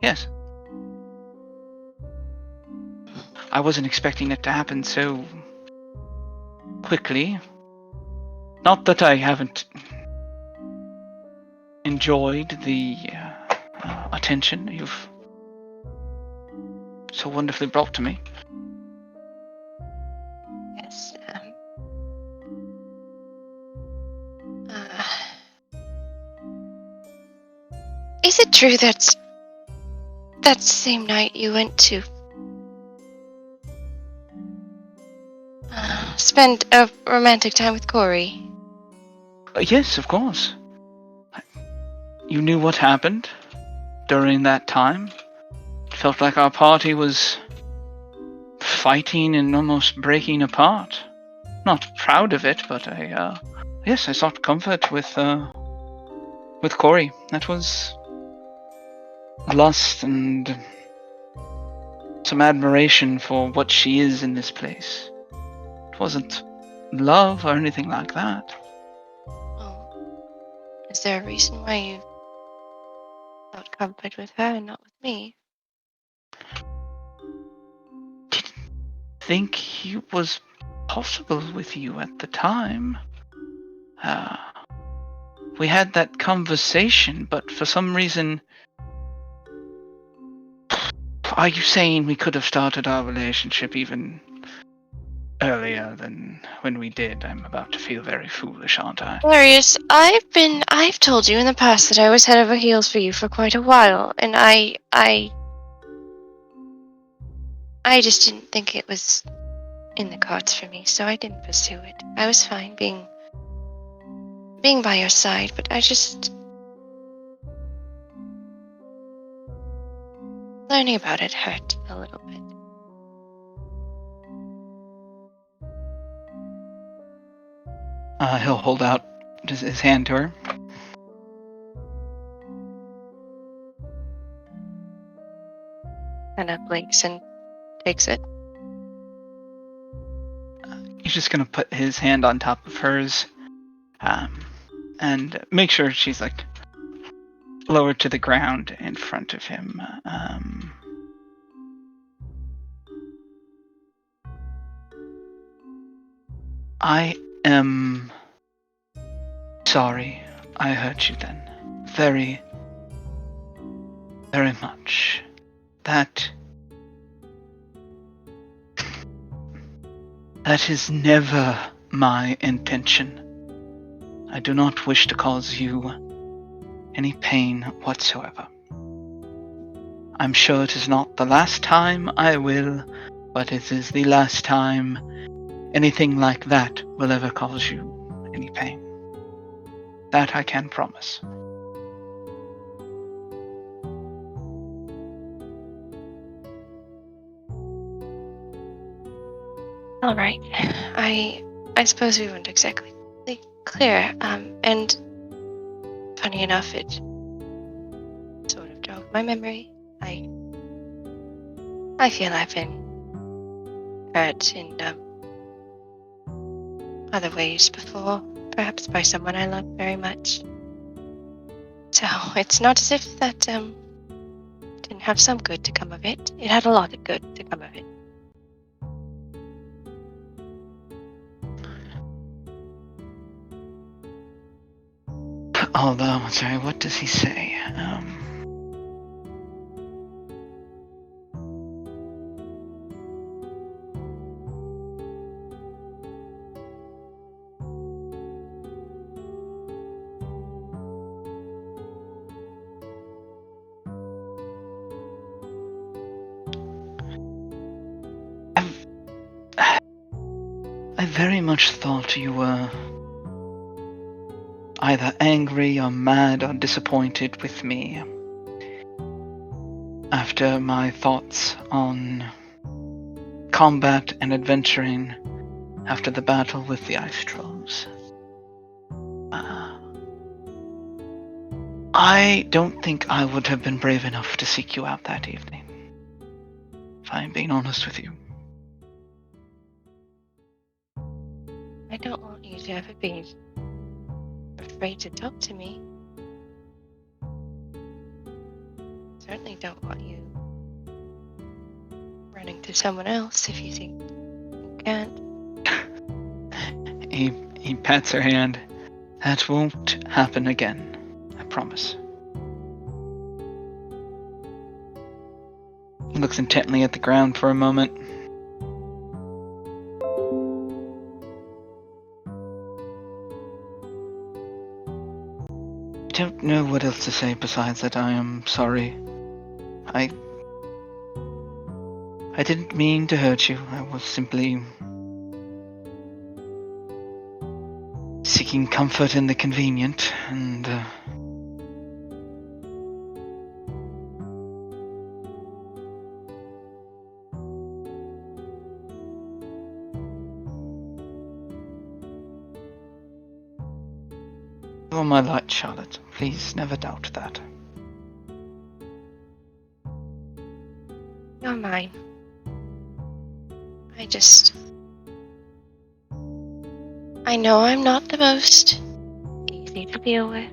[SPEAKER 2] yes. I wasn't expecting it to happen so quickly. Not that I haven't enjoyed the attention you've so wonderfully brought to me.
[SPEAKER 8] Yes. Is it true that same night you went to spend a romantic time with Corey?
[SPEAKER 2] Yes, of course. You knew what happened during that time. It felt like our party was fighting and almost breaking apart. Not proud of it, but I sought comfort with Corey. That was lust and some admiration for what she is in this place. It wasn't love or anything like that.
[SPEAKER 8] Oh. Is there a reason why you sought comfort with her and not with me?
[SPEAKER 2] Didn't think it was possible with you at the time. We had that conversation, but for some reason... Are you saying we could have started our relationship even earlier than when we did? I'm about to feel very foolish, aren't I?
[SPEAKER 8] Darius, I've told you in the past that I was head over heels for you for quite a while, and I just didn't think it was in the cards for me, so I didn't pursue it. I was fine being by your side, but I just... learning about it hurt a little bit.
[SPEAKER 2] He'll hold out his hand to her.
[SPEAKER 3] Anna blinks and takes it.
[SPEAKER 2] He's just gonna put his hand on top of hers, and make sure she's like lowered to the ground in front of him. I am sorry I hurt you then. Very, very much. That is never my intention. I do not wish to cause you any pain whatsoever. I'm sure it is not the last time I will, but it is the last time anything like that will ever cause you any pain. That I can promise.
[SPEAKER 3] All right. I suppose we weren't exactly clear. And funny enough, it sort of jogged my memory. I feel I've been hurt in other ways before, perhaps by someone I love very much. So it's not as if that didn't have some good to come of it. It had a lot of good to come of it.
[SPEAKER 2] Although, sorry, what does he say? I very much thought you were either angry or mad or disappointed with me after my thoughts on combat and adventuring after the battle with the ice trolls. I don't think I would have been brave enough to seek you out that evening, if I'm being honest with you.
[SPEAKER 3] I don't want you to ever be afraid to talk to me. Certainly don't want you running to someone else if you think you can't.
[SPEAKER 2] He pats her hand. That won't happen again, I promise. He looks intently at the ground for a moment. I don't know what else to say besides that I am sorry. I didn't mean to hurt you. I was simply seeking comfort in the convenient, and you are my light, Charlotte. Please never doubt that.
[SPEAKER 3] You're mine. I know I'm not the most easy to deal with.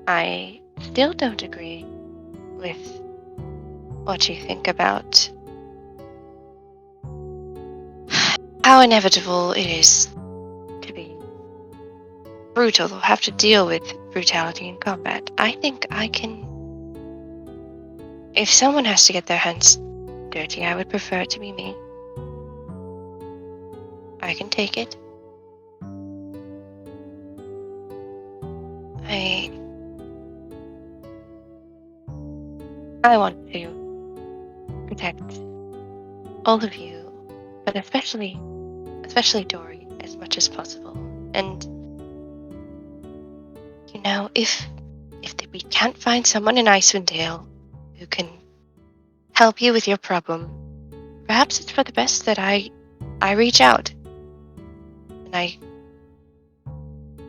[SPEAKER 3] I still don't agree with what you think about how inevitable it is to be brutal or have to deal with brutality in combat. I think I can... If someone has to get their hands dirty, I would prefer it to be me. I can take it. I want to protect all of you, but especially Dory, as much as possible. And you know, if we can't find someone in Icewind Dale who can help you with your problem, perhaps it's for the best that I reach out and I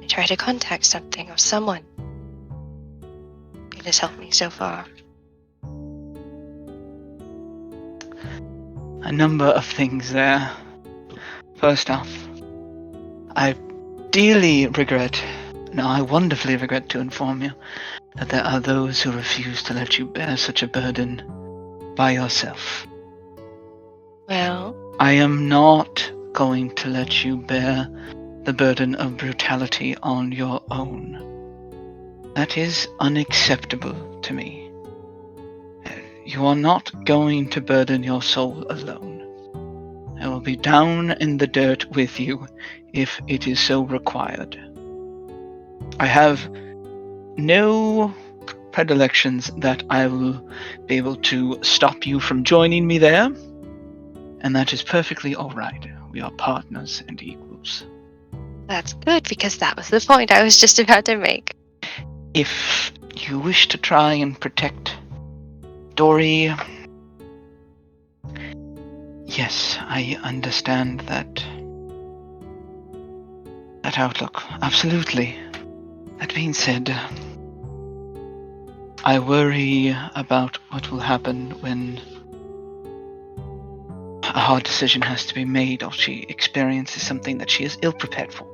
[SPEAKER 3] I try to contact something or someone. It has helped me so far.
[SPEAKER 2] A number of things there. First off, I wonderfully regret to inform you that there are those who refuse to let you bear such a burden by yourself.
[SPEAKER 3] Well,
[SPEAKER 2] I am not going to let you bear the burden of brutality on your own. That is unacceptable to me. You are not going to burden your soul alone. I will be down in the dirt with you if it is so required. I have no predilections that I will be able to stop you from joining me there, and that is perfectly alright. We are partners and equals.
[SPEAKER 3] that's good, because that was the point I was just about to make.
[SPEAKER 2] If you wish to try and protect Dory, yes, I understand that outlook. Absolutely. That being said, I worry about what will happen when a hard decision has to be made or she experiences something that she is ill-prepared for.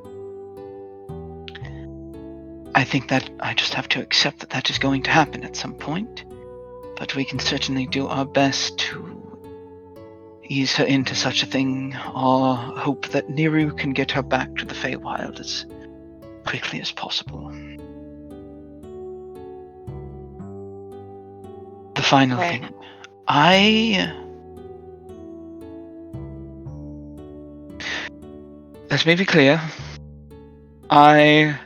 [SPEAKER 2] I think that I just have to accept that is going to happen at some point, but we can certainly do our best to ease her into such a thing, or hope that Niru can get her back to the Feywild as quickly as possible. The final thing. Let me be clear. I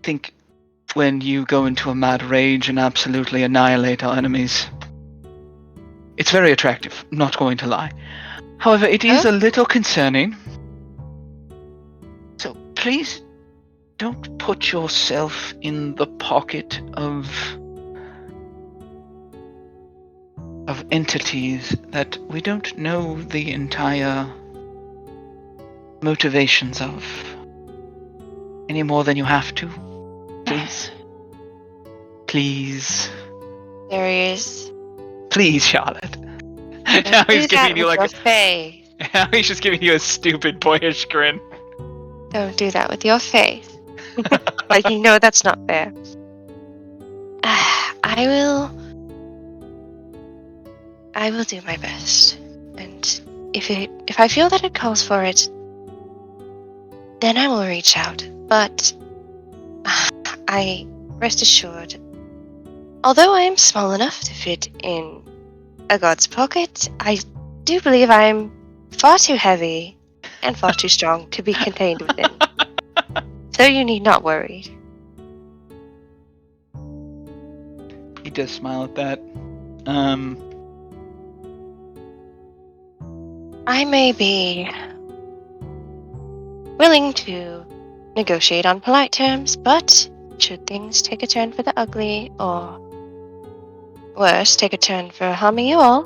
[SPEAKER 2] think when you go into a mad rage and absolutely annihilate our enemies, it's very attractive, I'm not going to lie. However, it is a little concerning. So please don't put yourself in the pocket of entities that we don't know the entire motivations of any more than you have to. Please. Please.
[SPEAKER 3] There he is.
[SPEAKER 2] Please, Charlotte. Now he's giving you like now he's just giving you a stupid boyish grin.
[SPEAKER 3] Don't do that with your face. Like, you know that's not fair. I will do my best. And if I feel that it calls for it, then I will reach out. But I rest assured, although I am small enough to fit in a god's pocket, I do believe I am far too heavy and far too strong to be contained within. So you need not worry.
[SPEAKER 2] He does smile at that.
[SPEAKER 3] I may be willing to negotiate on polite terms, but should things take a turn for the ugly, or worse, take a turn for harming you all,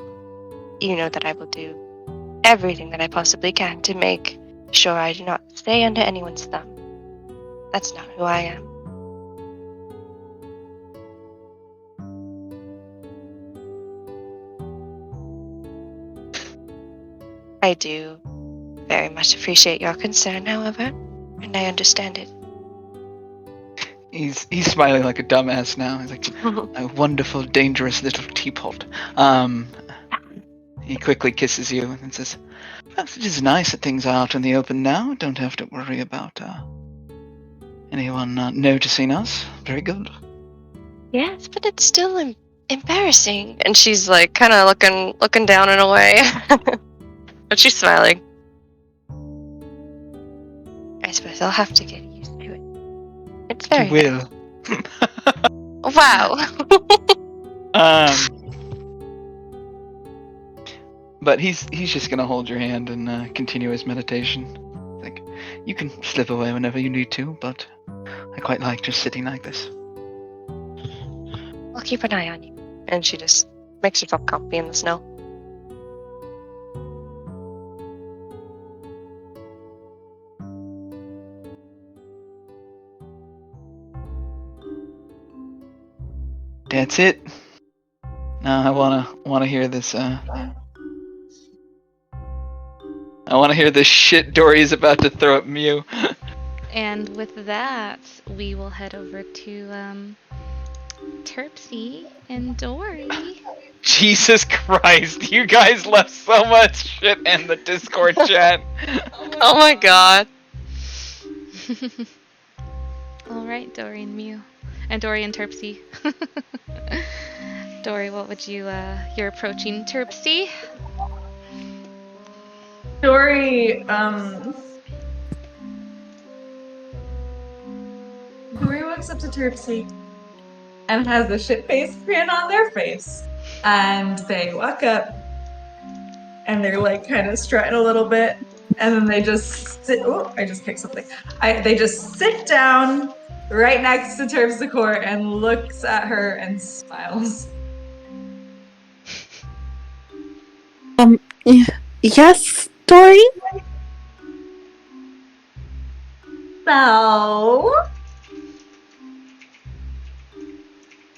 [SPEAKER 3] you know that I will do everything that I possibly can to make sure I do not stay under anyone's thumb. That's not who I am. I do very much appreciate your concern, however, and I understand it.
[SPEAKER 2] He's smiling like a dumbass now. He's like, a wonderful, dangerous little teapot. He quickly kisses you and says, "Perhaps it is nice that things are out in the open now. Don't have to worry about anyone noticing us. Very good."
[SPEAKER 3] Yes, but it's still embarrassing. And she's like, kind of looking down and away, but she's smiling. I suppose I'll have to get used to it. It's very.
[SPEAKER 2] You will.
[SPEAKER 3] Wow.
[SPEAKER 2] But he's just gonna hold your hand and continue his meditation. Like, you can slip away whenever you need to, but I quite like just sitting like this.
[SPEAKER 3] I'll keep an eye on you. And she just makes herself comfy in the snow.
[SPEAKER 2] That's it. Now I wanna hear this. I wanna hear this shit Dory's about to throw at Mew.
[SPEAKER 1] And with that, we will head over to Terpsy and Dory.
[SPEAKER 2] Jesus Christ! You guys left so much shit in the Discord chat.
[SPEAKER 3] Oh my god.
[SPEAKER 1] All right, Dory and Mew, and Dory and Terpsy. Dory, what would you're approaching Terpsy?
[SPEAKER 4] Dory walks up to Terpsy and has a shit-faced grin on their face. And they walk up and they're like kind of strutting a little bit. And then they just sit. Oh, I just picked something. They just sit down right next to Terpsichore and looks at her and smiles.
[SPEAKER 7] Yes, Dory?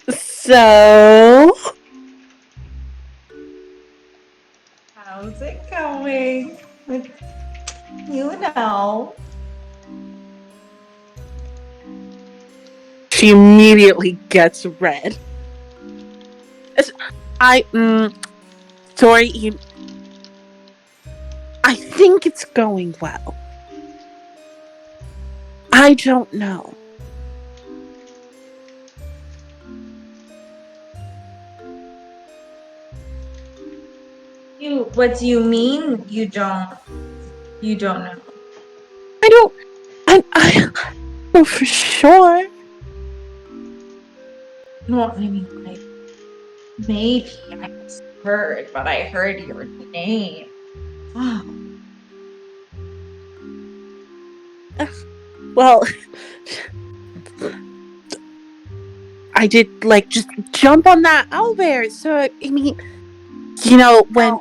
[SPEAKER 7] So?
[SPEAKER 4] How's it going? You know.
[SPEAKER 7] She immediately gets red. Dory, I think it's going well. I don't know.
[SPEAKER 4] What do you mean you don't know?
[SPEAKER 7] I know for sure.
[SPEAKER 4] Well, I mean, like, maybe I heard, but I heard your name. Oh.
[SPEAKER 7] Well, I did, just jump on that owlbear. So, I mean, when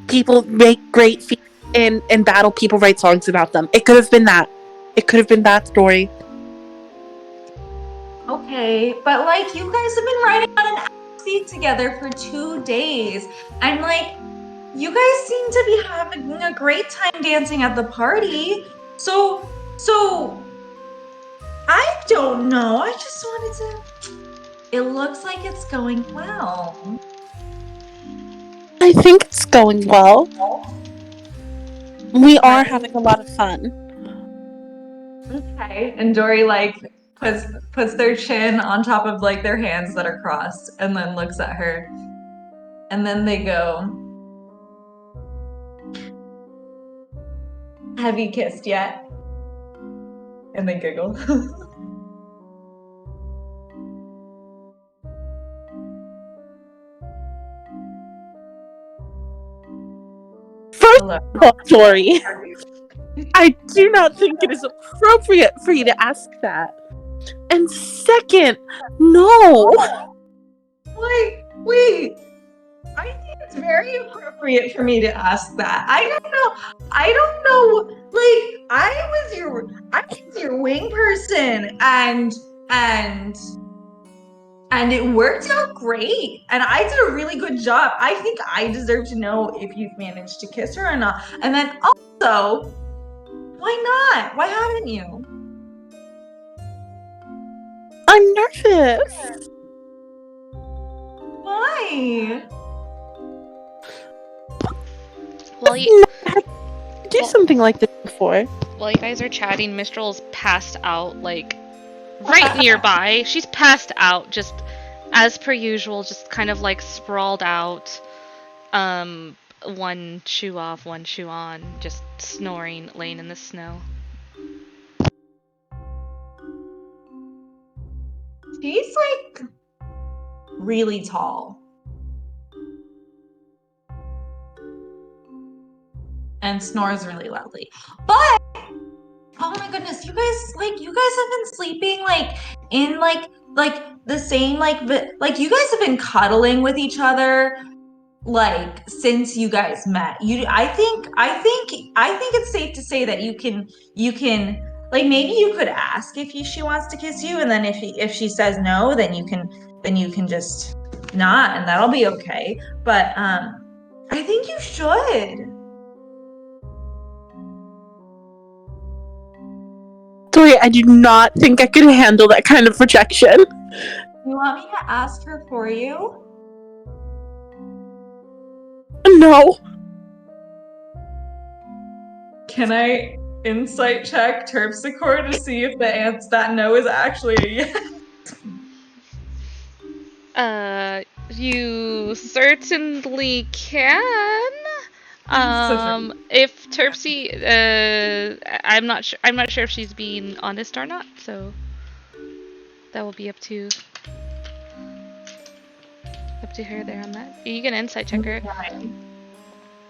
[SPEAKER 7] people make great feats in battle, people write songs about them. It could have been that. It could have been that story.
[SPEAKER 4] Okay, but, you guys have been writing on an feat together for 2 days. And, you guys seem to be having a great time dancing at the party. So, I don't know. I just wanted to... It looks like it's going well.
[SPEAKER 7] I think it's going well. We are having a lot of fun.
[SPEAKER 4] Okay. And Dory, puts their chin on top of, their hands that are crossed and then looks at her. And then they go, "Have you kissed yet?" And they giggle.
[SPEAKER 7] First of all, Dory, I do not think it is appropriate for you to ask that. And second, no.
[SPEAKER 4] Wait. I think it's very appropriate for me to ask that. I don't know. I was your wing person, and it worked out great. And I did a really good job. I think I deserve to know if you've managed to kiss her or not. And then also, why not? Why haven't you?
[SPEAKER 7] I'm nervous.
[SPEAKER 4] Why?
[SPEAKER 1] Well, you
[SPEAKER 7] do something like this before.
[SPEAKER 1] While you guys are chatting, Mistral's passed out, right nearby. She's passed out, just as per usual, just kind of sprawled out. One shoe off, one shoe on, just snoring, laying in the snow.
[SPEAKER 4] She's really tall. And snores really loudly. But oh my goodness, you guys have been sleeping in the same you guys have been cuddling with each other since you guys met. I think it's safe to say that you can Like maybe you could ask if she wants to kiss you, and then if she says no, then you can just not, and that'll be okay. But I think you should.
[SPEAKER 7] Dory, I do not think I could handle that kind of rejection.
[SPEAKER 4] You want me to ask her for you?
[SPEAKER 7] No.
[SPEAKER 4] Can I insight check Terpsichore to see if that no is actually a yes?
[SPEAKER 1] You certainly can. If Terpsy, I'm not sure. I'm not sure if she's being honest or not. So that will be up to her there on that. You can insight check her.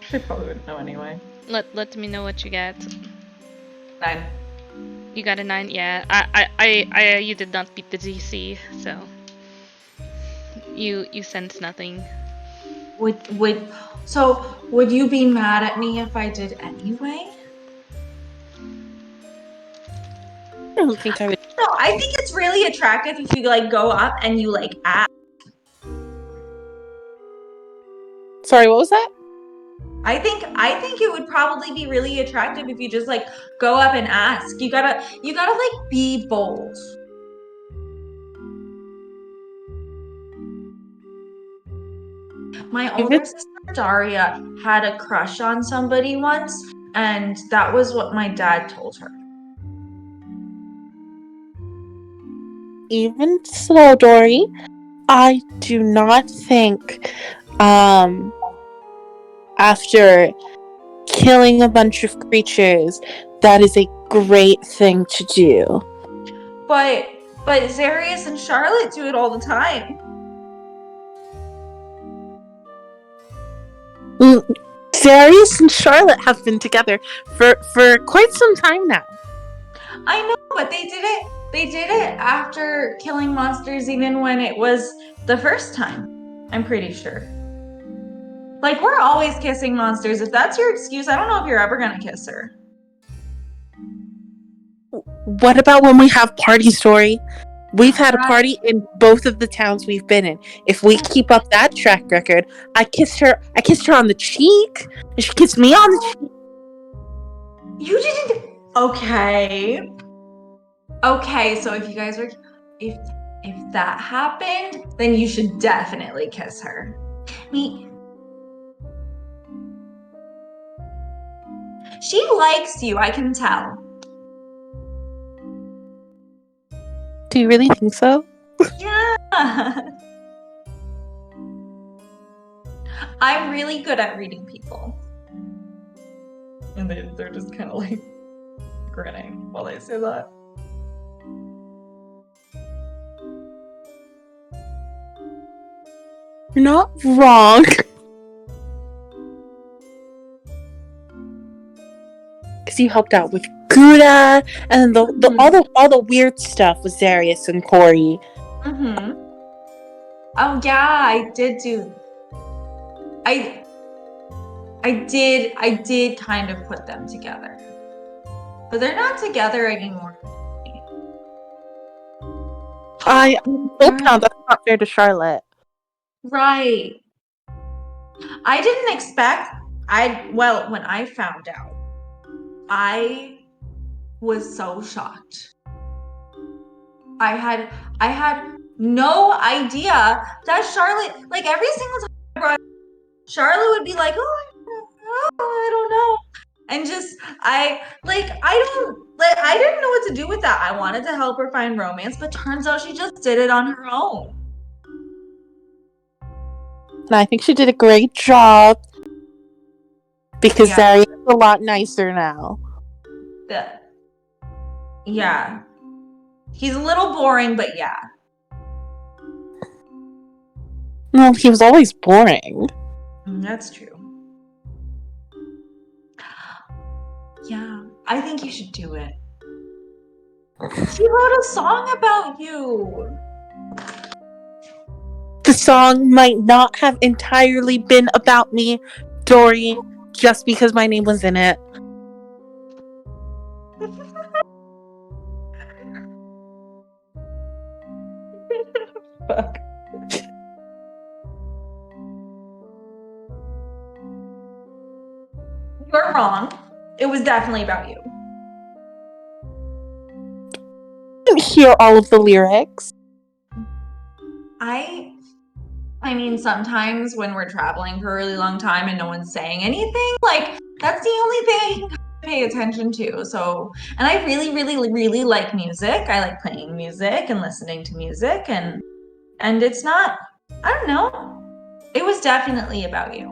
[SPEAKER 4] She probably wouldn't know anyway.
[SPEAKER 1] Let me know what you get.
[SPEAKER 4] 9.
[SPEAKER 1] You got a 9. Yeah. I you did not beat the DC, so you sense nothing.
[SPEAKER 4] Would you be mad at me if I did anyway?
[SPEAKER 7] I don't think I would.
[SPEAKER 4] No, I think it's really attractive if you like go up and you like ask.
[SPEAKER 7] Sorry, what was that?
[SPEAKER 4] I think it would probably be really attractive if you just like go up and ask. You gotta like be bold. My older sister Daria had a crush on somebody once, and that was what my dad told her.
[SPEAKER 7] Even so, Dory, I do not think, after killing a bunch of creatures, that is a great thing to do.
[SPEAKER 4] But Zarius and Charlotte do it all the time.
[SPEAKER 7] Zarius and Charlotte have been together for quite some time now.
[SPEAKER 4] I know, but they did it after killing monsters, even when it was the first time. I'm pretty sure. Like, we're always kissing monsters. If that's your excuse, I don't know if you're ever gonna kiss her.
[SPEAKER 7] What about when we have parties, Dory? We've had a party in both of the towns we've been in. If we keep up that track record, I kissed her on the cheek, and she kissed me on the cheek.
[SPEAKER 4] You didn't. Okay. So if you guys were, if that happened, then you should definitely kiss her. She likes you, I can tell.
[SPEAKER 7] Do you really think so?
[SPEAKER 4] Yeah. I'm really good at reading people. And they're just kind of like grinning while they say that.
[SPEAKER 7] You're not wrong. Because you helped out with Gouda, and all the weird stuff with Zarius and Corey.
[SPEAKER 4] Mm-hmm. Oh yeah, I did do. I did kind of put them together, but they're not together anymore.
[SPEAKER 7] That's not fair to Charlotte.
[SPEAKER 4] Right. I didn't expect. When I found out, I was so shocked. I had no idea that Charlotte, like every single time I brought Charlotte would be like, oh, I don't know. And just, I didn't know what to do with that. I wanted to help her find romance, but turns out she just did it on her own.
[SPEAKER 7] And I think she did a great job. Because Zarius is a lot nicer now.
[SPEAKER 4] Yeah. He's a little boring, but yeah.
[SPEAKER 7] No, he was always boring.
[SPEAKER 4] That's true. Yeah, I think you should do it. She wrote a song about you.
[SPEAKER 7] The song might not have entirely been about me, Dory, just because my name was in it.
[SPEAKER 4] wrong. It was definitely about you.
[SPEAKER 7] I didn't hear all of the lyrics.
[SPEAKER 4] I mean, sometimes when we're traveling for a really long time and no one's saying anything, like, that's the only thing I can pay attention to. So, and I really, really, really like music. I like playing music and listening to music, and it's not, I don't know. It was definitely about you.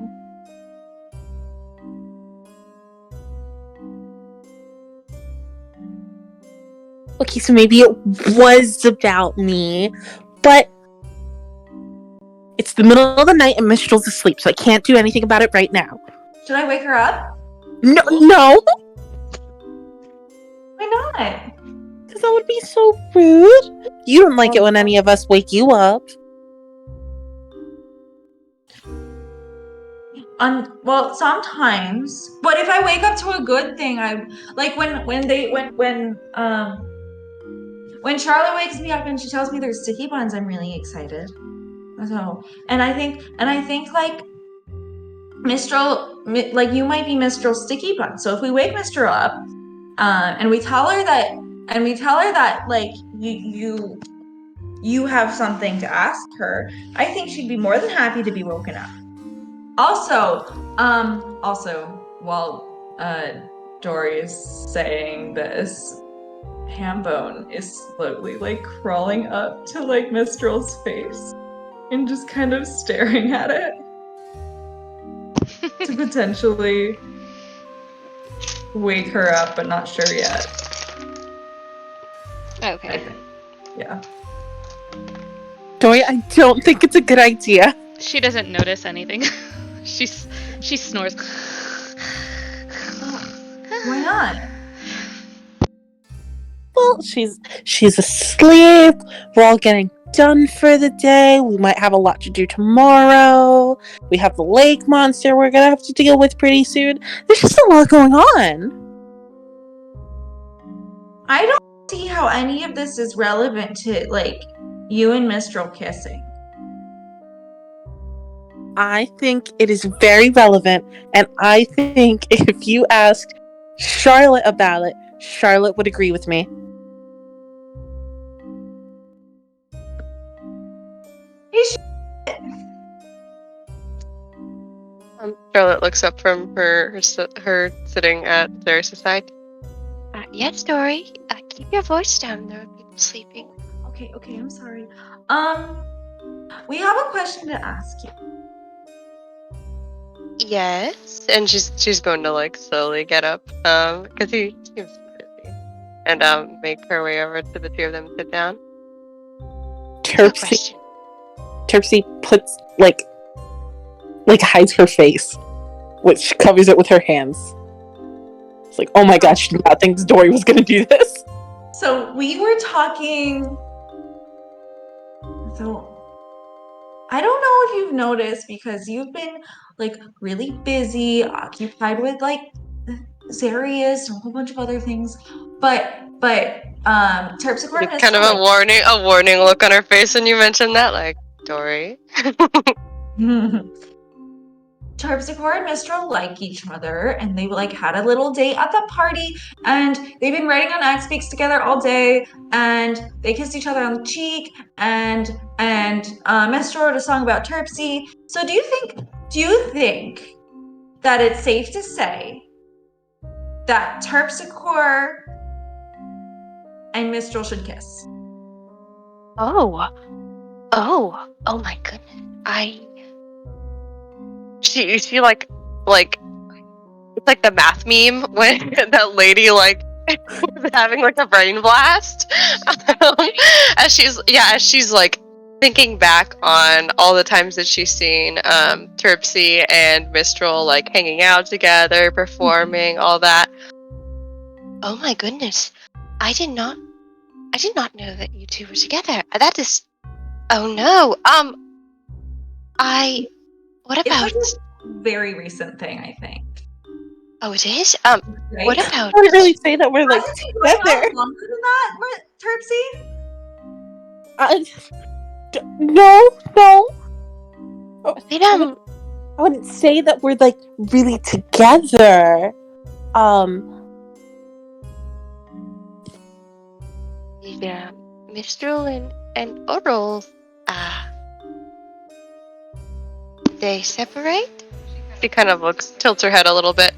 [SPEAKER 7] Okay, so maybe it was about me, but it's the middle of the night and Mistral's asleep, so I can't do anything about it right now.
[SPEAKER 4] Should I wake her up?
[SPEAKER 7] No.
[SPEAKER 4] Why not?
[SPEAKER 7] Because that would be so rude. You don't like it when any of us wake you up.
[SPEAKER 4] Well, sometimes. But if I wake up to a good thing, I like when Charlotte wakes me up and she tells me there's sticky buns, I'm really excited. So, and I think like Mistral, like you might be Mistral's sticky bun. So if we wake Mistral up, and we tell her that like you have something to ask her, I think she'd be more than happy to be woken up. Also, while Dory is saying this, Hambone is slowly like crawling up to like Mistral's face and just kind of staring at it to potentially wake her up, but not sure yet.
[SPEAKER 1] Okay.
[SPEAKER 4] Yeah.
[SPEAKER 7] Dory, I don't think it's a good idea.
[SPEAKER 1] She doesn't notice anything. she snores.
[SPEAKER 4] Why not?
[SPEAKER 7] Well, she's asleep. We're all getting done for the day. We might have a lot to do tomorrow. We have the lake monster we're gonna have to deal with pretty soon. There's just a lot going on.
[SPEAKER 4] I don't see how any of this is relevant to like you and Mistral kissing.
[SPEAKER 7] I think it is very relevant, and I think if you asked Charlotte about it, Charlotte would agree with me.
[SPEAKER 3] Charlotte looks up from her sitting at Darius' side. Yes, Dory. Keep your voice down. There are people sleeping.
[SPEAKER 4] Okay, I'm sorry. We have a question to ask you.
[SPEAKER 3] Yes, and she's going to like slowly get up, because he seems busy, and make her way over to the two of them and sit down.
[SPEAKER 7] Terpsy puts like hides her face, which covers it with her hands. It's like, oh my gosh, she did not think Dory was gonna do this.
[SPEAKER 4] So we were talking. So I don't know if you've noticed, because you've been like really busy, occupied with like Zarius and a whole bunch of other things. But Terpsichore has
[SPEAKER 3] kind of a warning look on her face when you mentioned that, like, Dory.
[SPEAKER 4] Terpsichore and Mistral like each other, and they like had a little date at the party, and they've been writing on X-Speaks together all day, and they kissed each other on the cheek, and Mistral wrote a song about Terpsy. So do you think that it's safe to say that Terpsichore and Mistral should kiss?
[SPEAKER 3] Oh my goodness. She like it's like the math meme when that lady like was having like a brain blast. as she's like thinking back on all the times that she's seen Terpsy and Mistral like hanging out together, performing, all that. Oh my goodness. I did not know that you two were together. That is, oh no. What about?
[SPEAKER 4] It's a very recent thing, I think.
[SPEAKER 3] Oh, it is.
[SPEAKER 4] Right?
[SPEAKER 3] What about?
[SPEAKER 7] I wouldn't really say that we're like together.
[SPEAKER 4] Longer than that, Terpsy?
[SPEAKER 7] No.
[SPEAKER 3] I
[SPEAKER 7] wouldn't say that we're like really together.
[SPEAKER 3] Yeah, Mistral and Oral, they separate? She kind of tilts her head a little bit.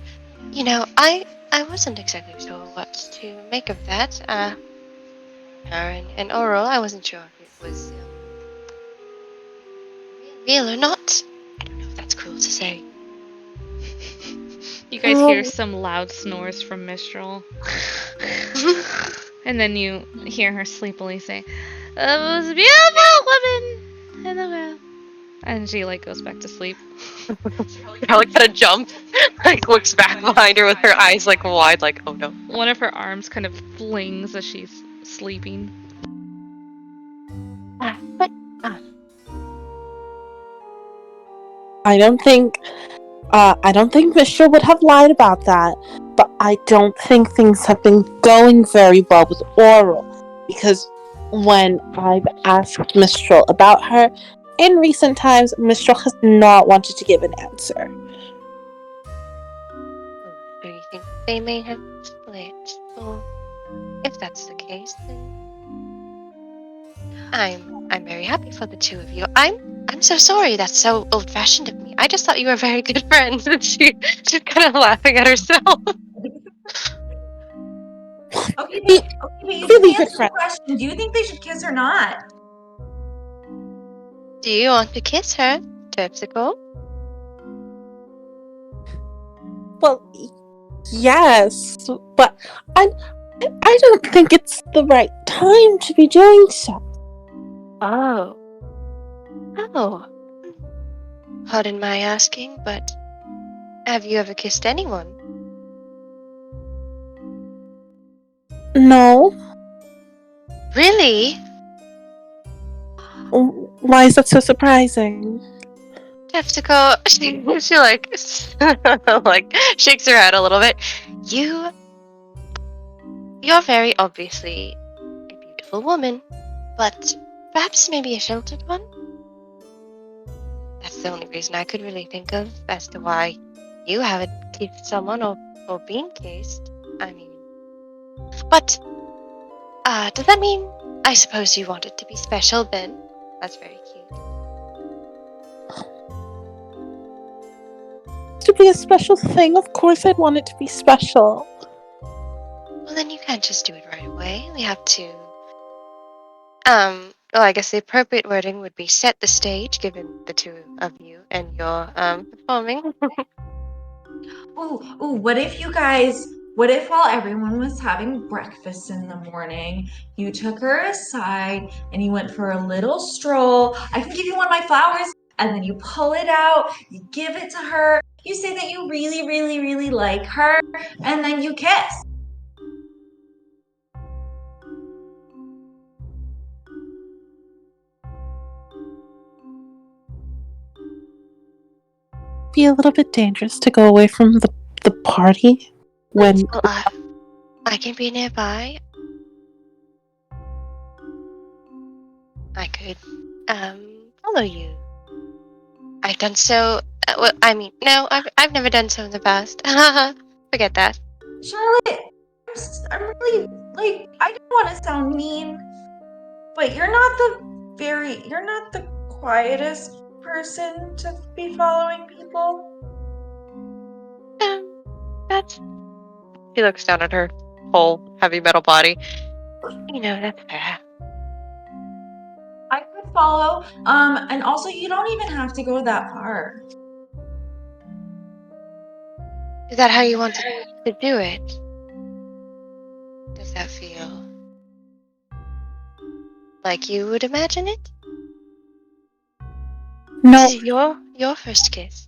[SPEAKER 3] You know, I wasn't exactly sure what to make of that. Her and Oral, I wasn't sure if it was real or not. I don't know if that's cruel to say.
[SPEAKER 1] You guys hear some loud snores from Mistral. And then you hear her sleepily say, "The most beautiful woman in the world." And she goes back to sleep.
[SPEAKER 3] Charlotte kind of jumps, looks back behind her with her eyes wide, oh no.
[SPEAKER 1] One of her arms kind of flings as she's sleeping.
[SPEAKER 7] I don't think Mistral would have lied about that, but I don't think things have been going very well with Oral, because when I've asked Mistral about her, in recent times, Mistral has not wanted to give an answer.
[SPEAKER 3] Do you think they may have split? Well, if that's the case, then I'm very happy for the two of you. I'm so sorry. That's so old-fashioned of me. I just thought you were very good friends. And she's kind of laughing at herself.
[SPEAKER 4] Okay, but you didn't answer the question. Do you think they should kiss or not?
[SPEAKER 3] Do you want to kiss her, Terpsichore?
[SPEAKER 7] Well, yes, but I don't think it's the right time to be doing so.
[SPEAKER 3] Oh. Pardon my asking, but have you ever kissed anyone?
[SPEAKER 7] No.
[SPEAKER 3] Really?
[SPEAKER 7] Why is that so surprising?
[SPEAKER 3] Terpsichore, she shakes her head a little bit. You're very obviously a beautiful woman, but perhaps maybe a sheltered one? That's the only reason I could really think of as to why you haven't kissed someone or been kissed. I mean, but does that mean I suppose you want it to be special then? That's very cute.
[SPEAKER 7] To be a special thing, of course I'd want it to be special.
[SPEAKER 3] Well, then you can't just do it right away. We have to well, I guess the appropriate wording would be set the stage, given the two of you and your performing.
[SPEAKER 4] What if while everyone was having breakfast in the morning, you took her aside and you went for a little stroll? I can give you one of my flowers, and then you pull it out, you give it to her, you say that you really, really, really like her, and then you kiss.
[SPEAKER 7] Be a little bit dangerous to go away from the party when...
[SPEAKER 3] Well, I can be nearby. I could follow you. I've done so. Well, I mean, no, I've never done so in the past. Forget that.
[SPEAKER 4] Charlotte, I'm really, I don't want to sound mean, but you're not the quietest person to be following people.
[SPEAKER 3] That's... She looks down at her whole heavy metal body. You know, that's fair.
[SPEAKER 4] I could follow, and also you don't even have to go that far.
[SPEAKER 3] Is that how you want to do it? Does that feel like you would imagine it?
[SPEAKER 7] No.
[SPEAKER 3] This is your first kiss.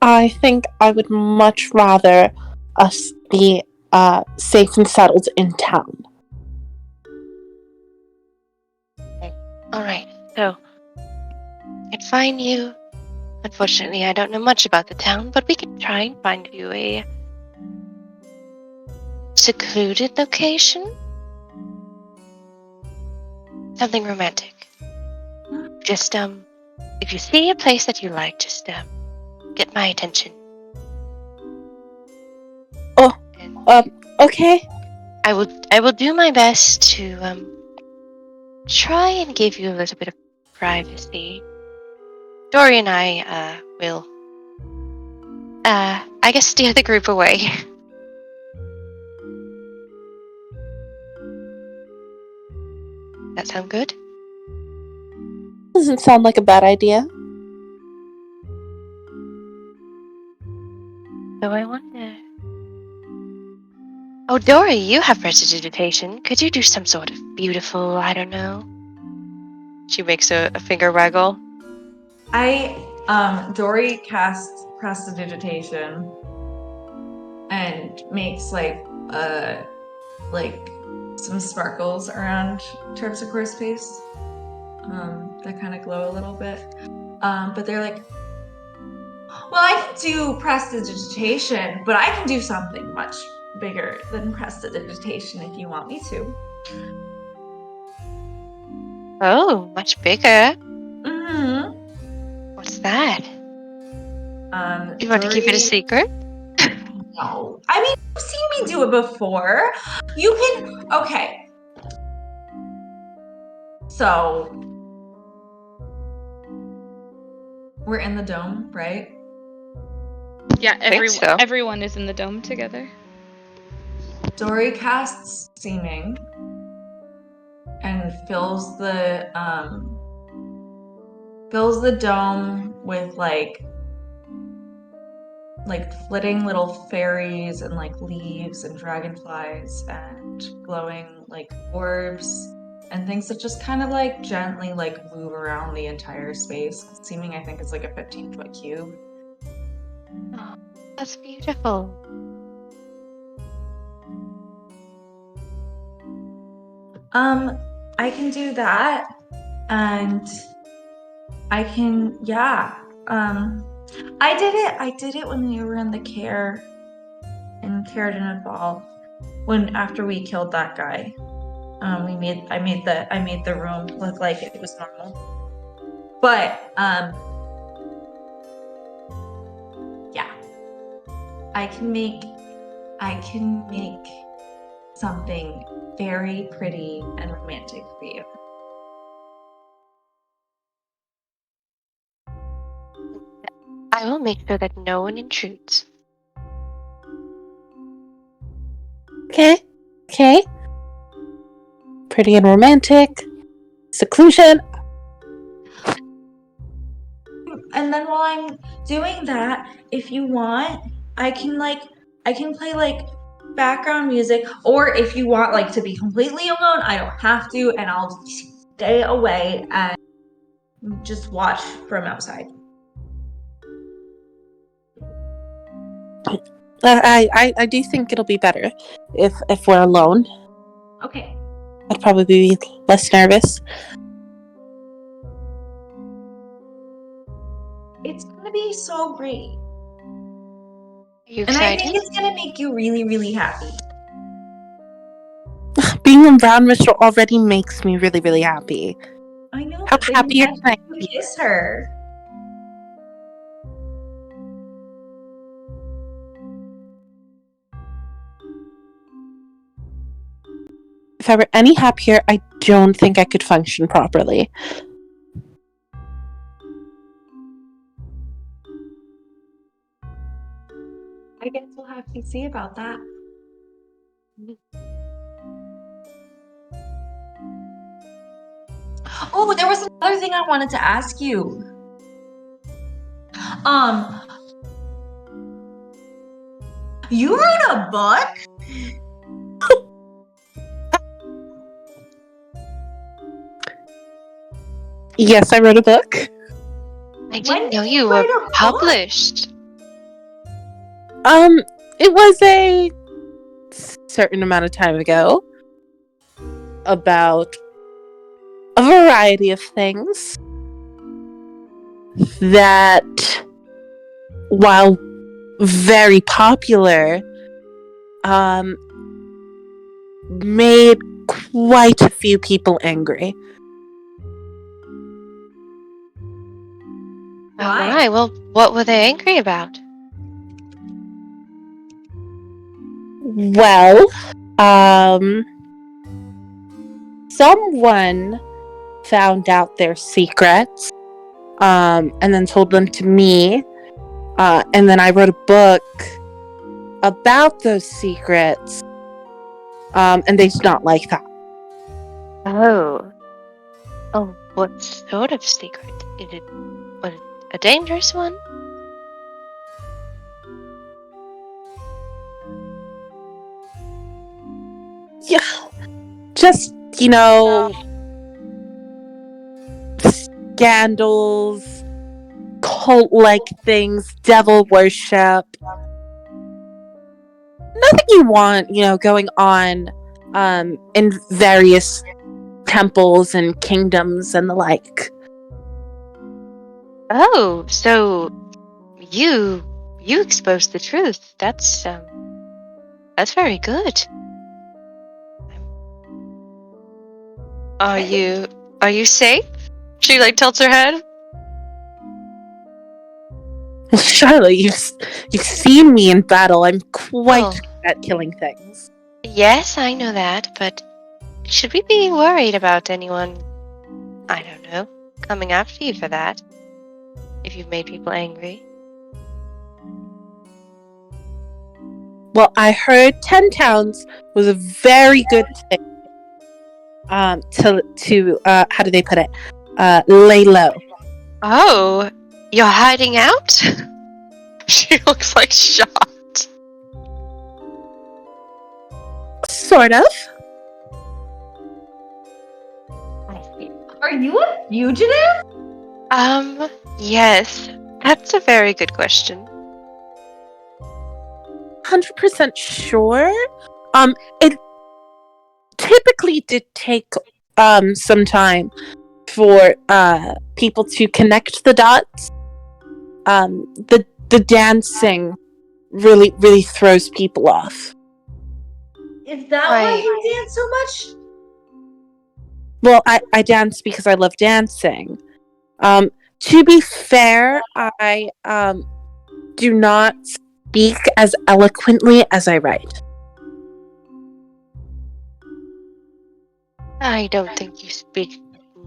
[SPEAKER 7] I think I would much rather us be safe and settled in town.
[SPEAKER 3] Okay. Alright, so I'd find you. Unfortunately, I don't know much about the town, but we could try and find you a secluded location. Something romantic. Just, if you see a place that you like, just, get my attention.
[SPEAKER 7] Okay.
[SPEAKER 3] I will do my best to try and give you a little bit of privacy. Dory and I will I guess steer the group away. That sound good?
[SPEAKER 7] Doesn't sound like a bad idea.
[SPEAKER 3] So I wonder. Oh, Dory, you have prestidigitation. Could you do some sort of beautiful, I don't know? She makes a finger waggle.
[SPEAKER 4] Dory casts prestidigitation and makes like some sparkles around Terpsichore's face that kind of glow a little bit. But they're like, well, I can do prestidigitation, but I can do something much bigger than prestidigitation if you want me to.
[SPEAKER 3] Oh, much bigger.
[SPEAKER 4] Mm-hmm.
[SPEAKER 3] What's that? You want to keep it a secret?
[SPEAKER 4] No. I mean, you've seen me do it before. You can. Okay. So, we're in the dome, right?
[SPEAKER 1] Yeah,
[SPEAKER 3] so.
[SPEAKER 1] Everyone is in the dome together.
[SPEAKER 4] Dory casts seeming and fills the dome with like flitting little fairies and like leaves and dragonflies and glowing like orbs and things that just kind of like gently like move around the entire space. Seeming, I think, is like a 15-foot cube.
[SPEAKER 3] Oh, that's beautiful.
[SPEAKER 4] I can do that, and I can, yeah. I did it when we were in the care in Caradon Ball. After we killed that guy. I made the room look like it was normal. But yeah. I can make something very pretty and romantic for you.
[SPEAKER 3] I will make sure that no one intrudes.
[SPEAKER 7] Okay. Pretty and romantic. Seclusion.
[SPEAKER 4] And then while I'm doing that, if you want, I can play like background music, or if you want like to be completely alone, I don't have to, and I'll stay away and just watch from outside.
[SPEAKER 7] I do think it'll be better if we're alone.
[SPEAKER 4] Okay.
[SPEAKER 7] I'd probably be less nervous.
[SPEAKER 4] It's gonna be so great.
[SPEAKER 3] Are you
[SPEAKER 4] and
[SPEAKER 3] excited?
[SPEAKER 4] I think it's gonna make you really, really happy.
[SPEAKER 7] Being around Mitchell already makes me really, really happy.
[SPEAKER 4] I know.
[SPEAKER 7] How happy can I be?
[SPEAKER 4] Kiss her.
[SPEAKER 7] If I were any happier, I don't think I could function properly.
[SPEAKER 4] I guess we'll have to see about that. Oh, there was another thing I wanted to ask you. You wrote a book?
[SPEAKER 7] Yes, I wrote a book.
[SPEAKER 3] I didn't know you were published.
[SPEAKER 7] It was a certain amount of time ago. About a variety of things that, while very popular, made quite a few people angry.
[SPEAKER 3] Why? Well, what were they angry about?
[SPEAKER 7] Well, someone found out their secrets, and then told them to me, and then I wrote a book about those secrets, and they did not like that.
[SPEAKER 3] Oh. Oh, what sort of secret? Was it a dangerous one?
[SPEAKER 7] Yeah, just, scandals, cult-like things, devil worship. Nothing you want, going on in various temples and kingdoms and the like.
[SPEAKER 3] Oh, so you exposed the truth. That's very good. Are you safe? She tilts her head.
[SPEAKER 7] Well, Charlotte, you've seen me in battle. I'm quite good at killing things.
[SPEAKER 3] Yes, I know that, but should we be worried about anyone, I don't know, coming after you for that? If you've made people angry?
[SPEAKER 7] Well, I heard 10 towns was a very good thing. To how do they put it? Lay low.
[SPEAKER 3] Oh, you're hiding out? She looks shocked.
[SPEAKER 7] Sort of.
[SPEAKER 4] Are you a fugitive?
[SPEAKER 3] Yes. That's a very good question.
[SPEAKER 7] 100% sure. It typically did take some time for people to connect the dots. The dancing really throws people off.
[SPEAKER 4] Is that why you dance so much?
[SPEAKER 7] Well, I dance because I love dancing. To be fair, I do not speak as eloquently as I write.
[SPEAKER 3] I don't think you speak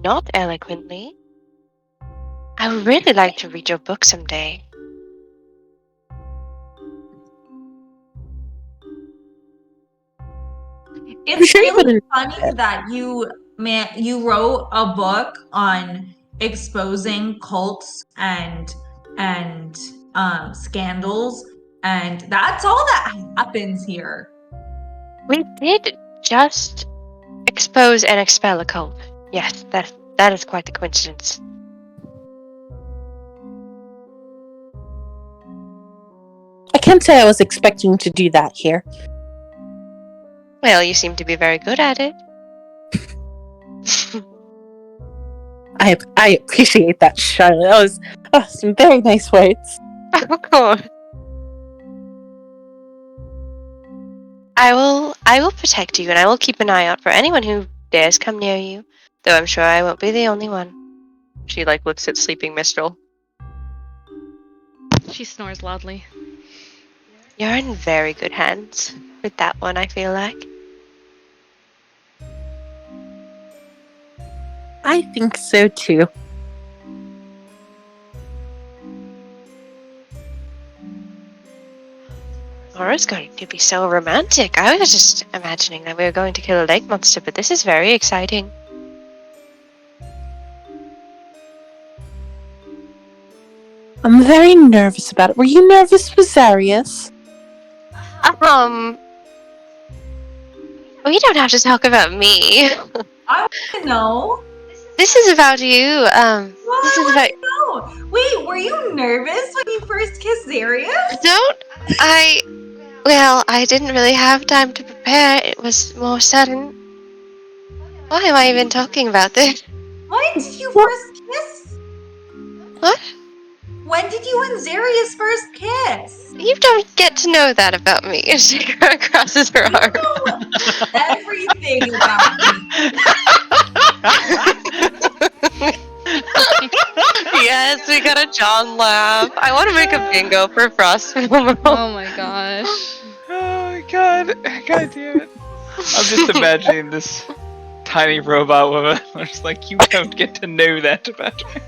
[SPEAKER 3] not eloquently. I would really like to read your book someday.
[SPEAKER 4] It's really funny that you wrote a book on exposing cults and scandals, and that's all that happens here.
[SPEAKER 3] We did just expose and expel a cult. Yes, that is quite the coincidence.
[SPEAKER 7] I can't say I was expecting to do that here.
[SPEAKER 3] Well, you seem to be very good at it.
[SPEAKER 7] I appreciate that, Charlotte. That was some very nice words.
[SPEAKER 3] Of course. I will protect you, and I will keep an eye out for anyone who dares come near you. Though I'm sure I won't be the only one. She looks at sleeping Mistral.
[SPEAKER 1] She snores loudly.
[SPEAKER 3] You're in very good hands with that one, I feel like.
[SPEAKER 7] I think so too.
[SPEAKER 3] Laura's going to be so romantic. I was just imagining that we were going to kill a lake monster, but this is very exciting.
[SPEAKER 7] I'm very nervous about it. Were you nervous for Zarius?
[SPEAKER 3] We don't have to talk about me.
[SPEAKER 4] I want to know.
[SPEAKER 3] This is about you. This is about.
[SPEAKER 4] No. Wait, were you nervous when you first kissed Zarius?
[SPEAKER 3] Well, I didn't really have time to prepare. It was more sudden. Why am I even talking about this?
[SPEAKER 4] When did you first kiss?
[SPEAKER 3] What?
[SPEAKER 4] When did you and Zarius first kiss?
[SPEAKER 3] You don't get to know that about me. She crosses her arm.
[SPEAKER 4] You know everything about me.
[SPEAKER 3] Yes, we got a John laugh. I want to make a bingo for Frostmaiden.
[SPEAKER 1] Oh my gosh.
[SPEAKER 2] Oh my god. God damn it. I'm just imagining this tiny robot woman. I'm just like, you don't get to know that about me.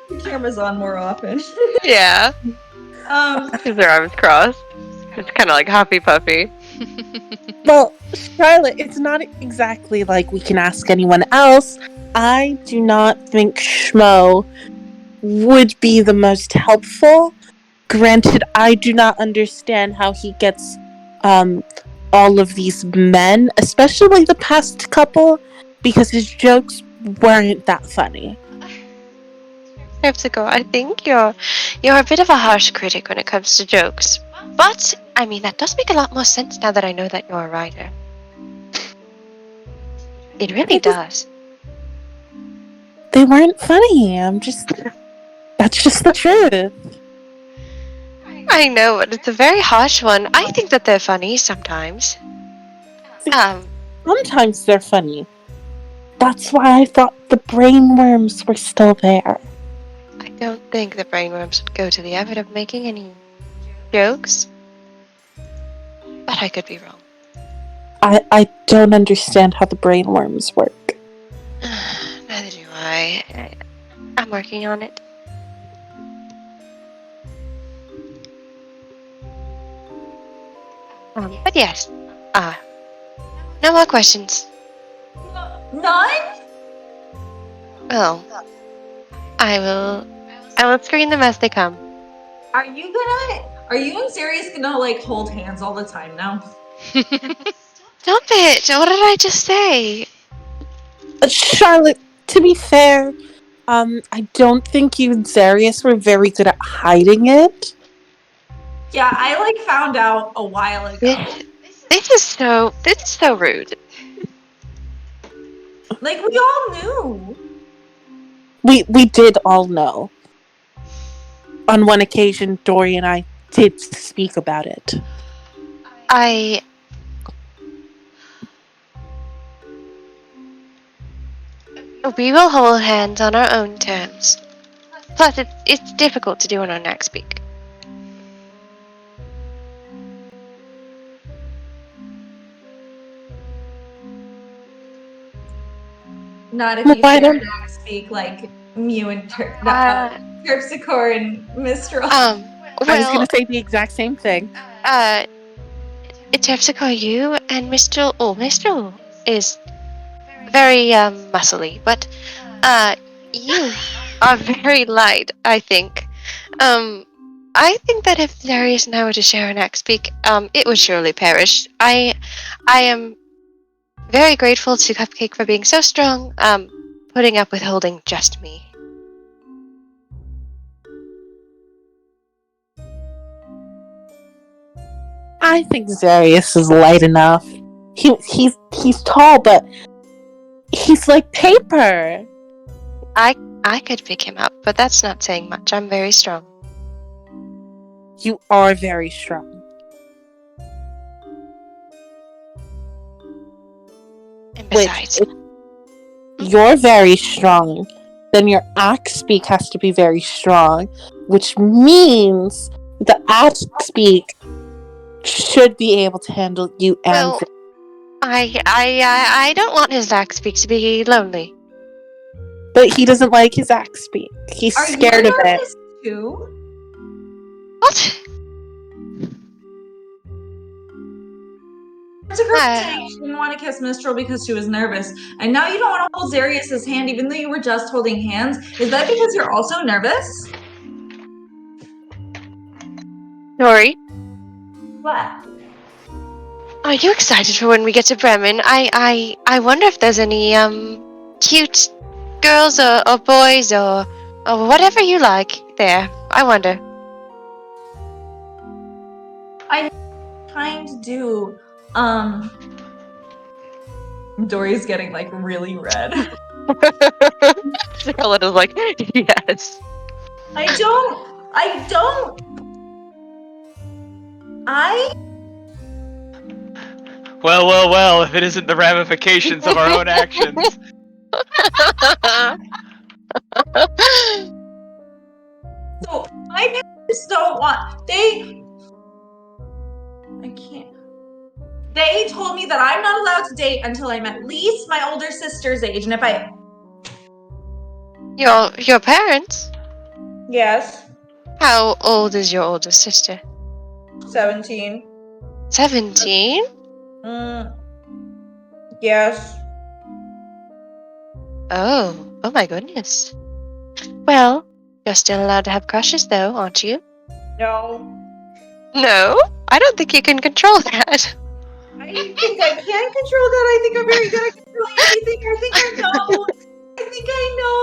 [SPEAKER 4] The camera's on more often.
[SPEAKER 3] Yeah. Because their arms crossed. It's kind of like Huffy Puffy.
[SPEAKER 12] Well, Charlotte, it's not exactly like we can ask anyone else. I do not think Schmo would be the most helpful. Granted, I do not understand how he gets all of these men, especially the past couple, because his jokes weren't that funny.
[SPEAKER 3] Terpsichore, I think you're a bit of a harsh critic when it comes to jokes. But, I mean, that does make a lot more sense now that I know that you're a writer. It really does.
[SPEAKER 12] They weren't funny. That's just the truth.
[SPEAKER 3] I know, but it's a very harsh one. I think that they're funny sometimes.
[SPEAKER 12] Sometimes they're funny. That's why I thought the brainworms were still there.
[SPEAKER 3] I don't think the brainworms would go to the effort of making any jokes. But I could be wrong.
[SPEAKER 12] I don't understand how the brainworms work.
[SPEAKER 3] Neither do I. I'm working on it. But yes. No more questions.
[SPEAKER 4] None?
[SPEAKER 3] Oh. I will screen them as they come.
[SPEAKER 4] Are you and Sirius gonna like hold hands all the time now?
[SPEAKER 3] Stop it! What did I just say?
[SPEAKER 12] Charlotte, to be fair, I don't think you and Zarius were very good at hiding it.
[SPEAKER 4] Yeah, I like found out a while ago.
[SPEAKER 3] This is so rude.
[SPEAKER 4] Like we all knew.
[SPEAKER 12] We did all know. On one occasion, Dory and I did speak about it.
[SPEAKER 3] We will hold hands on our own terms. Plus, it's difficult to do on our next speak.
[SPEAKER 4] Not if you share an speak like Mew and Terpsichore and Mistral.
[SPEAKER 12] I was gonna say the exact same thing.
[SPEAKER 3] Terpsichore, you and Mistral is very muscly, but you are very light, I think. I think that if Darius and I were to share an axe peak, it would surely perish. I am very grateful to Cupcake for being so strong, putting up with holding just me.
[SPEAKER 12] I think Zarius is light enough. He's tall, but he's like paper.
[SPEAKER 3] I could pick him up, but that's not saying much. I'm very strong.
[SPEAKER 12] You are very strong.
[SPEAKER 3] And besides,
[SPEAKER 12] you're very strong. Then your axe beak has to be very strong, which means the axe beak should be able to handle you and.
[SPEAKER 3] Well, I don't want his axe beak to be lonely.
[SPEAKER 12] But he doesn't like his axe beak. He's scared of it.
[SPEAKER 4] Too?
[SPEAKER 3] What?
[SPEAKER 4] Saying she didn't want to kiss Mistral because she was nervous, and now you don't want to hold Zarius's hand even though you were just holding hands. Is that because you're also nervous?
[SPEAKER 3] Dory?
[SPEAKER 4] What?
[SPEAKER 3] Are you excited for when we get to Bremen? I wonder if there's any cute girls or boys or whatever you like there. I wonder.
[SPEAKER 4] I kind of do. Dory's getting like really red.
[SPEAKER 3] Charlotte is like, yes.
[SPEAKER 4] I don't.
[SPEAKER 2] Well, if it isn't the ramifications of our own actions.
[SPEAKER 4] So my parents don't want They told me that I'm not allowed to date until I'm at least my older sister's age, and if I...
[SPEAKER 3] Your parents?
[SPEAKER 4] Yes.
[SPEAKER 3] How old is your older sister?
[SPEAKER 4] 17.
[SPEAKER 3] 17?
[SPEAKER 4] Yes.
[SPEAKER 3] Oh my goodness. Well, you're still allowed to have crushes though, aren't you?
[SPEAKER 4] No.
[SPEAKER 3] No? I don't think you can control that.
[SPEAKER 4] I think I can control that. I think I'm very good at controlling everything. I think I know. I think I know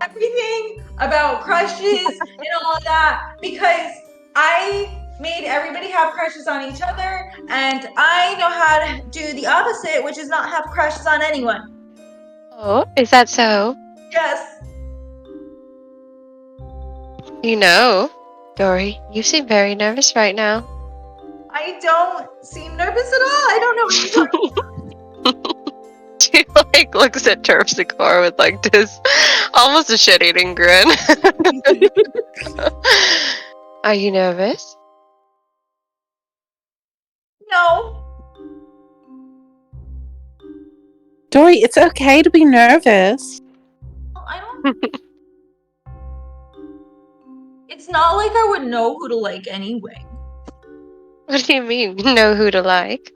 [SPEAKER 4] everything about crushes and all of that because I made everybody have crushes on each other, and I know how to do the opposite, which is not have crushes on anyone.
[SPEAKER 3] Oh, is that so?
[SPEAKER 4] Yes.
[SPEAKER 3] You know, Dory, you seem very nervous right now.
[SPEAKER 4] I don't seem nervous at all. I don't know what you're talking about.
[SPEAKER 3] She looks at Terpsichore with this almost a shit-eating grin. Are you nervous?
[SPEAKER 4] No.
[SPEAKER 12] Dory, it's okay to be nervous.
[SPEAKER 4] I don't. It's not like I would know who to like anyway.
[SPEAKER 3] What do you mean, know who to like?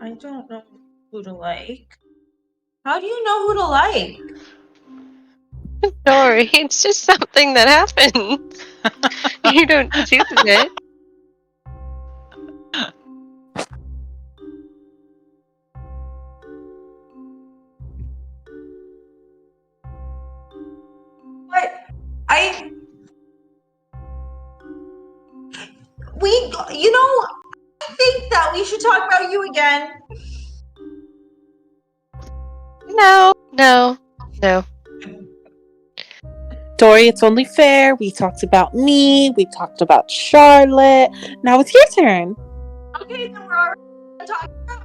[SPEAKER 4] I don't know who to like. How do you know who to like?
[SPEAKER 3] Dory, it's just something that happens. You don't choose it.
[SPEAKER 4] What? I think that we should talk about you again.
[SPEAKER 3] No.
[SPEAKER 12] Dory, it's only fair. We talked about me. We talked about Charlotte. Now it's your turn.
[SPEAKER 4] Okay, then we're already talking about.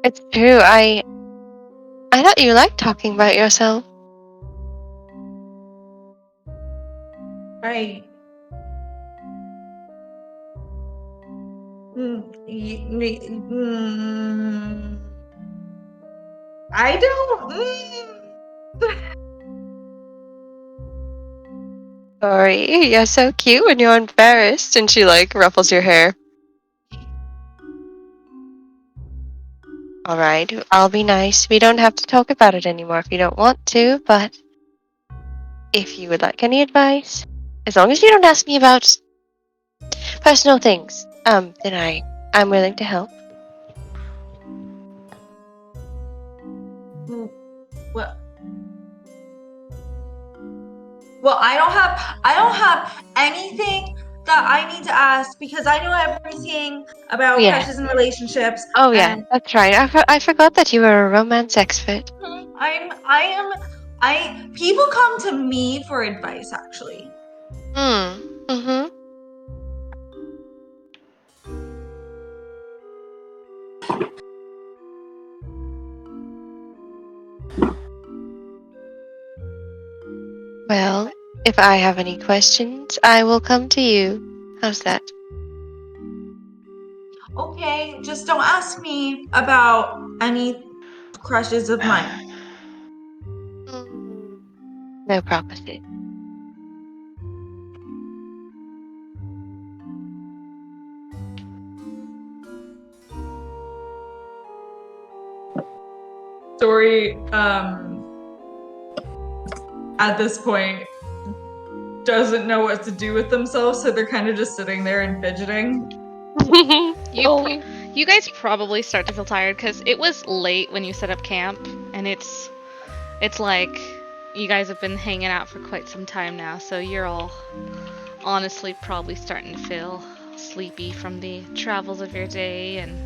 [SPEAKER 3] It's true, I thought you liked talking about yourself.
[SPEAKER 4] I don't.
[SPEAKER 3] Dory, you're so cute when you're embarrassed, and she ruffles your hair. Alright, I'll be nice. We don't have to talk about it anymore if you don't want to, but if you would like any advice, as long as you don't ask me about personal things, then I'm willing to help.
[SPEAKER 4] Well, I don't have anything that I need to ask because I know everything about crushes and relationships.
[SPEAKER 3] Oh yeah, that's right. I forgot that you were a romance expert.
[SPEAKER 4] People come to me for advice, actually.
[SPEAKER 3] Mm-hmm. Well, if I have any questions, I will come to you. How's that?
[SPEAKER 4] Okay, just don't ask me about any crushes of mine.
[SPEAKER 3] No prophecy.
[SPEAKER 4] Dory, at this point, doesn't know what to do with themselves, so they're kind of just sitting there and fidgeting.
[SPEAKER 1] You guys probably start to feel tired because it was late when you set up camp, and it's like you guys have been hanging out for quite some time now, so you're all honestly probably starting to feel sleepy from the travels of your day and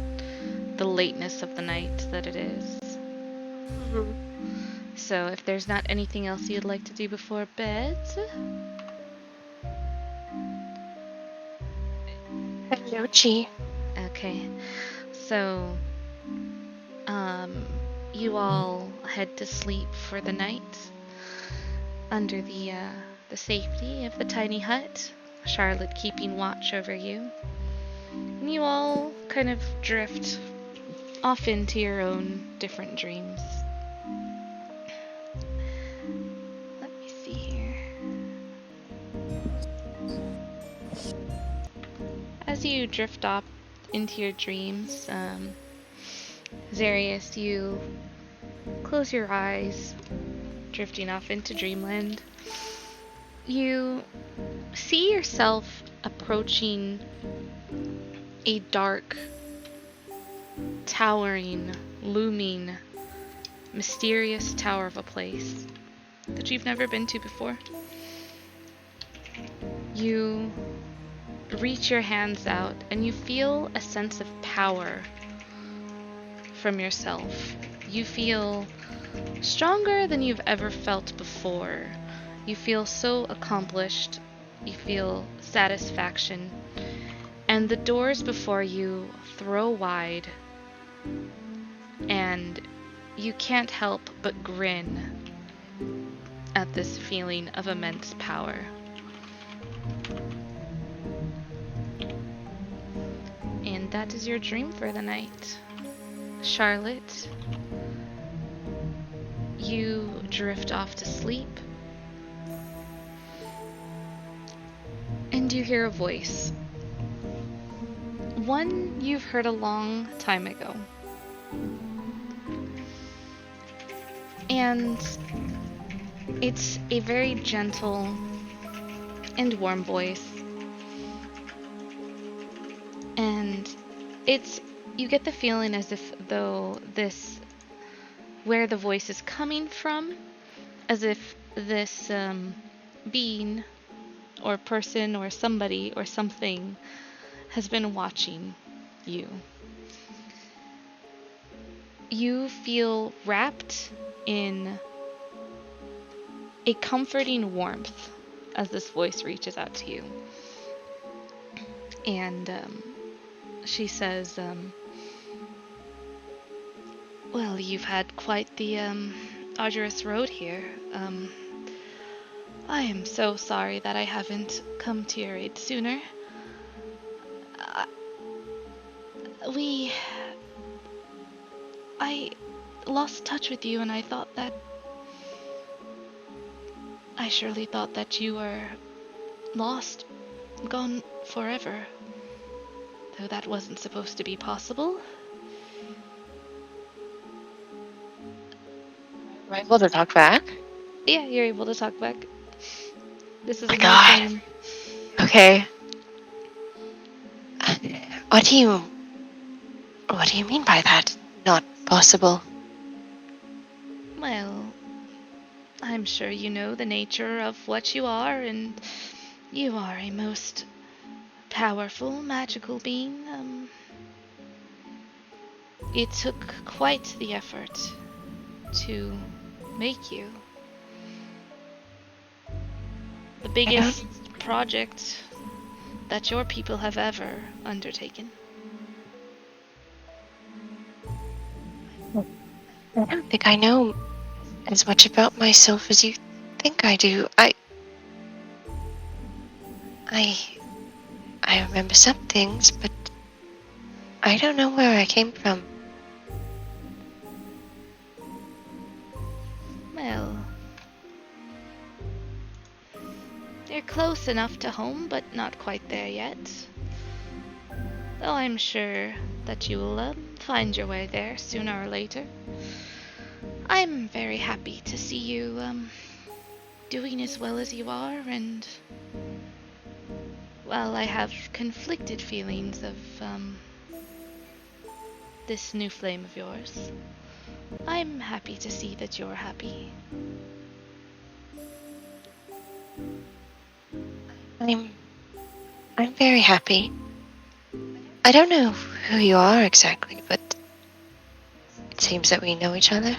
[SPEAKER 1] the lateness of the night that it is. So if there's not anything else you'd like to do before bed...
[SPEAKER 3] Hello, Chi.
[SPEAKER 1] Okay, so you all head to sleep for the night under the safety of the tiny hut, Charlotte keeping watch over you. And you all kind of drift off into your own different dreams. Let me see here. As you drift off into your dreams, Zarius, you close your eyes, drifting off into dreamland. You see yourself approaching a dark, towering, looming, mysterious tower of a place that you've never been to before. You reach your hands out and you feel a sense of power from yourself. You feel stronger than you've ever felt before. You feel so accomplished. You feel satisfaction. And the doors before you throw wide, and you can't help but grin at this feeling of immense power. And that is your dream for the night. Charlotte, you drift off to sleep, and you hear a voice. One you've heard a long time ago. And it's a very gentle and warm voice. And you get the feeling as if though where the voice is coming from, as if this being or person or somebody or something has been watching you. You feel wrapped in a comforting warmth as this voice reaches out to you. And she says, well, you've had quite the arduous road here. I am so sorry that I haven't come to your aid sooner. I lost touch with you, and I surely thought that you were lost, gone forever. Though that wasn't supposed to be possible.
[SPEAKER 3] Am I able to talk back?
[SPEAKER 1] Yeah, you're able to talk back. This is
[SPEAKER 3] my God. Okay. What do you mean by that? Not possible.
[SPEAKER 1] Well, I'm sure you know the nature of what you are, and you are a most powerful, magical being. It took quite the effort to make you. The biggest project that your people have ever undertaken.
[SPEAKER 3] I don't think I know as much about myself as you think I do. I remember some things, but I don't know where I came from.
[SPEAKER 1] Well, you're close enough to home, but not quite there yet. Though I'm sure that you will find your way there sooner or later. I'm very happy to see you doing as well as you are, and while I have conflicted feelings of this new flame of yours, I'm happy to see that you're happy.
[SPEAKER 3] I'm very happy. I don't know who you are exactly, but it seems that we know each other.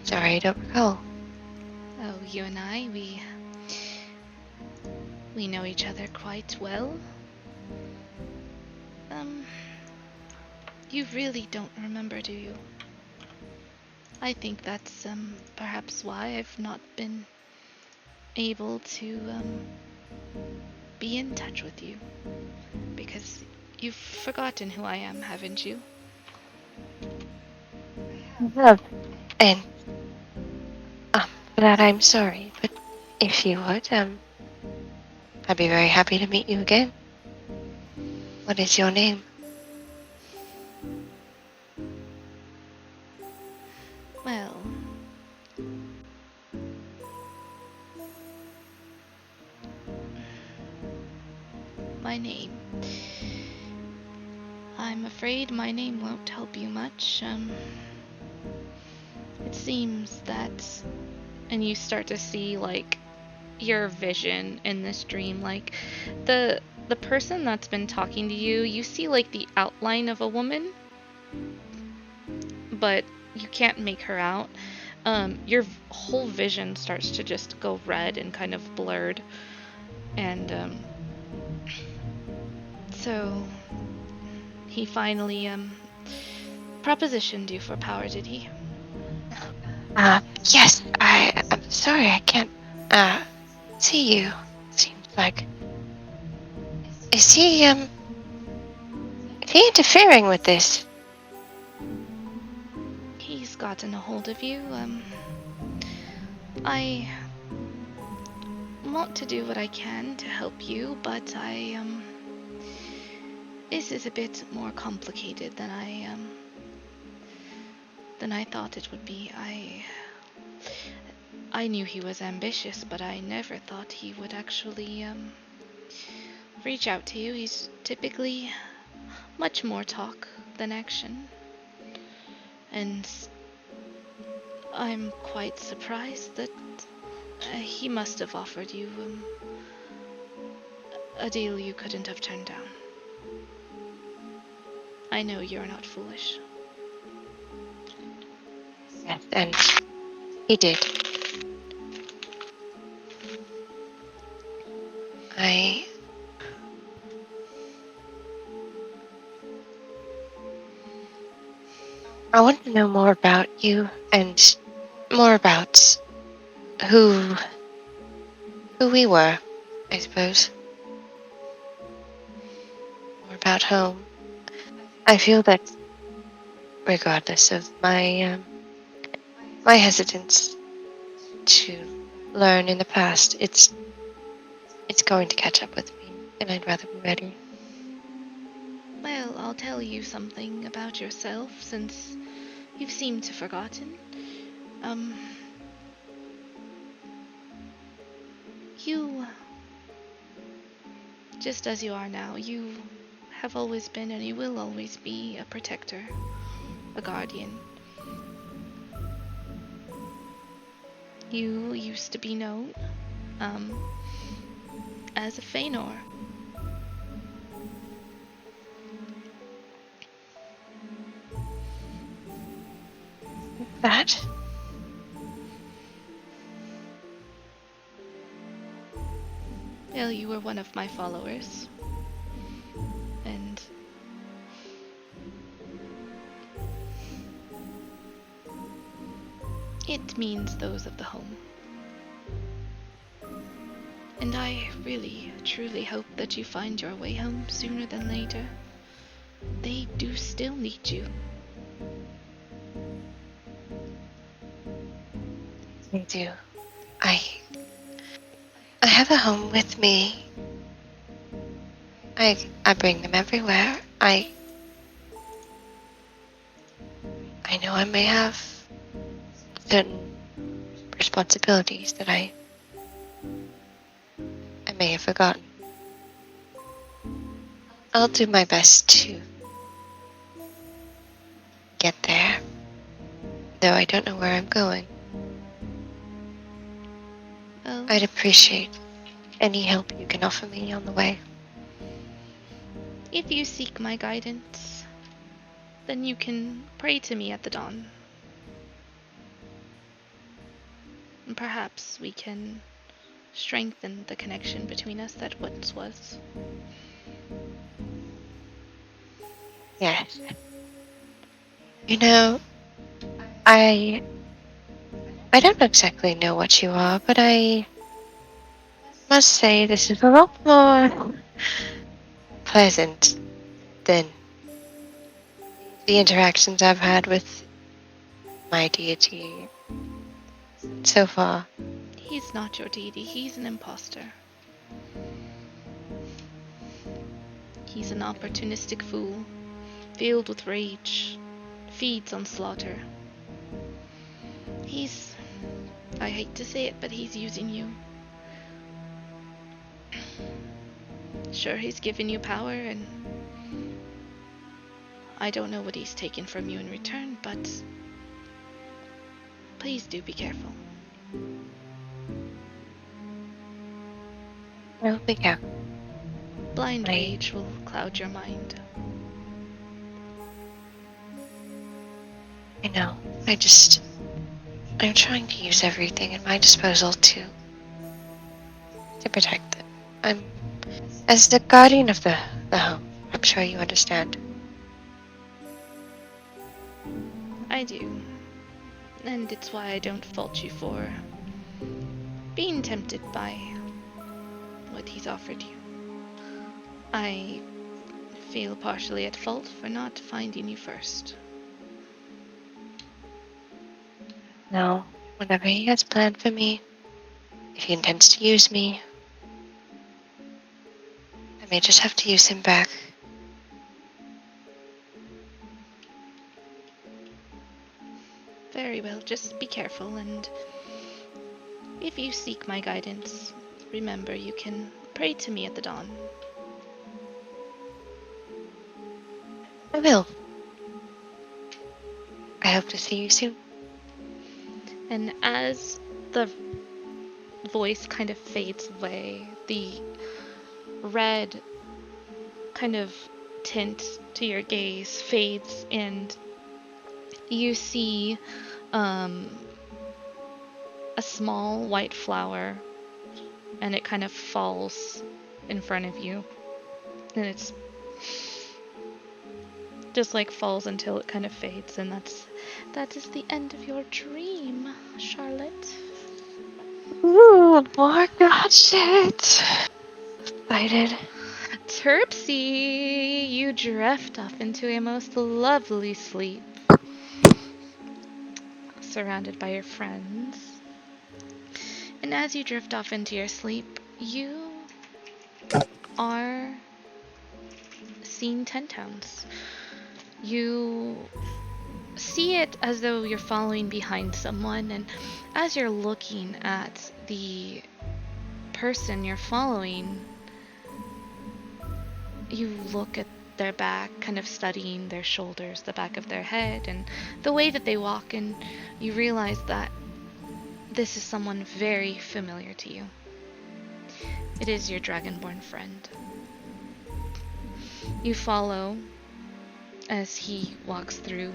[SPEAKER 3] Sorry, I don't recall.
[SPEAKER 1] Oh, you and I, we know each other quite well. You really don't remember, do you? I think that's perhaps why I've not been able to be in touch with you. Because you've forgotten who I am, haven't you?
[SPEAKER 3] Well, and for that I'm sorry, but if you would, I'd be very happy to meet you again. What is your name?
[SPEAKER 1] Well, my name. I'm afraid my name won't help you much. It seems that, and you start to see like your vision in this dream, like the person that's been talking to you, you see like the outline of a woman, but you can't make her out. Your whole vision starts to just go red and kind of blurred, and so he finally propositioned you for power, did he?
[SPEAKER 3] Yes, I'm sorry I can't, see you. Seems like... Is he interfering with this?
[SPEAKER 1] He's gotten a hold of you. I want to do what I can to help you, but this is a bit more complicated than I thought it would be. I knew he was ambitious, but I never thought he would actually reach out to you. He's typically much more talk than action, and I'm quite surprised that he must have offered you a deal you couldn't have turned down. I know you're not foolish.
[SPEAKER 3] Yes, and he did. I want to know more about you and more about who we were, I suppose. More about home. I feel that regardless of my my hesitance to learn in the past, it's going to catch up with me, and I'd rather be ready.
[SPEAKER 1] Well, I'll tell you something about yourself, since you've seemed to have forgotten. You, just as you are now, you have always been and you will always be a protector, a guardian. You used to be known as a Feanor.
[SPEAKER 3] That?
[SPEAKER 1] Well, you were one of my followers. And it means those of the home. And I really, truly hope that you find your way home sooner than later. They do still need you.
[SPEAKER 3] They do. I have a home with me. I bring them everywhere. I know I may have certain responsibilities that I may have forgotten. I'll do my best to get there, though I don't know where I'm going.
[SPEAKER 1] Oh.
[SPEAKER 3] I'd appreciate any help you can offer me on the way.
[SPEAKER 1] If you seek my guidance, then you can pray to me at the dawn. And perhaps we can strengthen the connection between us that once was.
[SPEAKER 3] Yes. You know, I don't exactly know what you are, but I must say this is a lot more pleasant than the interactions I've had with my deity so far.
[SPEAKER 1] He's not your deity, he's an imposter. He's an opportunistic fool, filled with rage, feeds on slaughter. I hate to say it, but he's using you. Sure, he's given you power, and I don't know what he's taken from you in return, but please do be careful.
[SPEAKER 3] I'll be careful.
[SPEAKER 1] Blind rage will cloud your mind.
[SPEAKER 3] I know. I'm trying to use everything at my disposal to protect them. As the guardian of the home, I'm sure you understand.
[SPEAKER 1] I do. And it's why I don't fault you for being tempted by what he's offered you. I feel partially at fault for not finding you first.
[SPEAKER 3] No, whatever he has planned for me, if he intends to use me, I may just have to use him back.
[SPEAKER 1] Very well, just be careful, and if you seek my guidance, remember you can pray to me at the dawn.
[SPEAKER 3] I will. I hope to see you soon.
[SPEAKER 1] And as the voice kind of fades away, the red kind of tint to your gaze fades, and you see a small white flower, and it kind of falls in front of you, and it's just like falls until it kind of fades, and that is the end of your dream, Charlotte.
[SPEAKER 3] Ooh, more god shit. Excited.
[SPEAKER 1] Terpsy, you drift off into a most lovely sleep, surrounded by your friends. And as you drift off into your sleep, you are seeing 10 towns. You see it as though you're following behind someone, and as you're looking at the person you're following, you look at their back, kind of studying their shoulders, the back of their head, and the way that they walk, and you realize that this is someone very familiar to you. It is your dragonborn friend. You follow as he walks through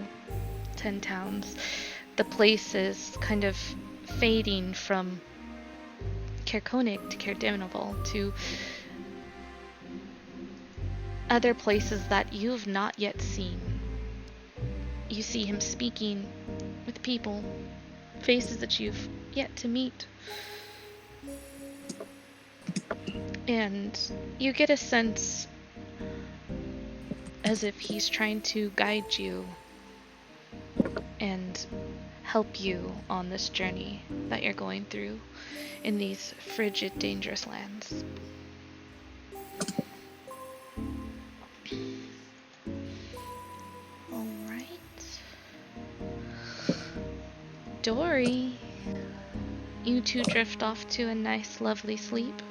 [SPEAKER 1] 10 towns. The place is kind of fading from Caerkonig to Caerdimnable to other places that you've not yet seen. You see him speaking with people, faces that you've yet to meet. And you get a sense as if he's trying to guide you and help you on this journey that you're going through in these frigid, dangerous lands. Alright. Dory, you two drift off to a nice, lovely sleep.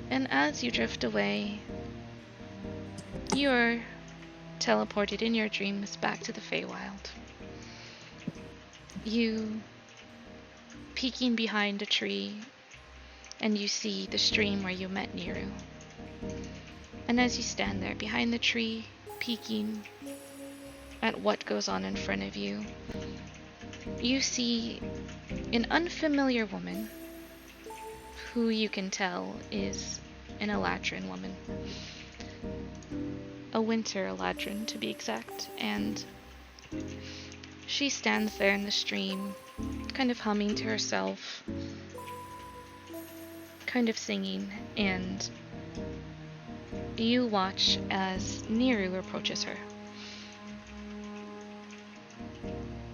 [SPEAKER 1] And as you drift away, you're teleported in your dreams back to the Feywild. You peeking behind a tree, and you see the stream where you met Niru. And as you stand there behind the tree, peeking at what goes on in front of you, you see an unfamiliar woman who you can tell is an Eladrin woman. A winter Eladrin, to be exact, and she stands there in the stream, kind of humming to herself, kind of singing, and you watch as Niru approaches her.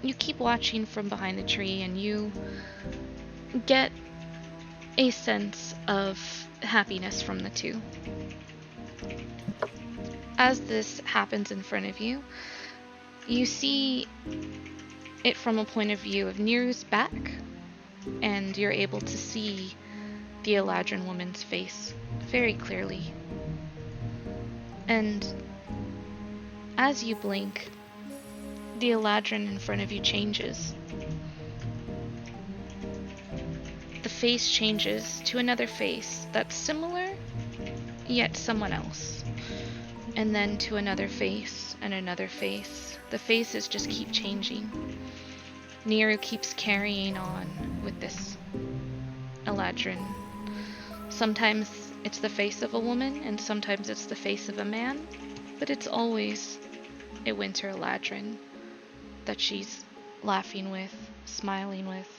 [SPEAKER 1] You keep watching from behind the tree, and you get a sense of happiness from the two. As this happens in front of you, you see it from a point of view of Niru's back, and you're able to see the Eladrin woman's face very clearly. And as you blink, the Eladrin in front of you changes. The face changes to another face that's similar, yet someone else. And then to another face, and another face. The faces just keep changing. Niru keeps carrying on with this Eladrin. Sometimes it's the face of a woman, and sometimes it's the face of a man, but it's always a winter Eladrin that she's laughing with, smiling with,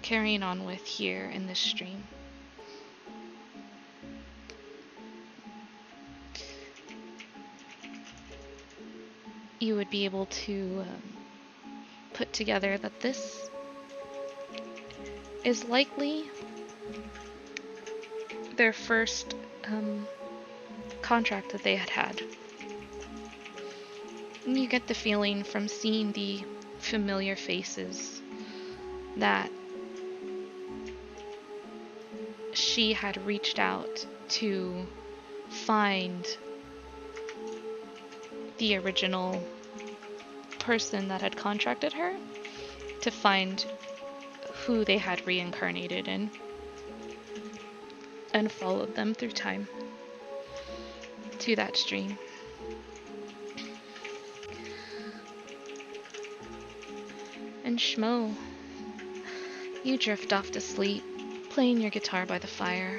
[SPEAKER 1] carrying on with here in this stream. You would be able to put together that this is likely their first contract that they had. You get the feeling from seeing the familiar faces that she had reached out to find the original person that had contracted her, to find who they had reincarnated in, and followed them through time to that stream. And Shmo, you drift off to sleep, playing your guitar by the fire.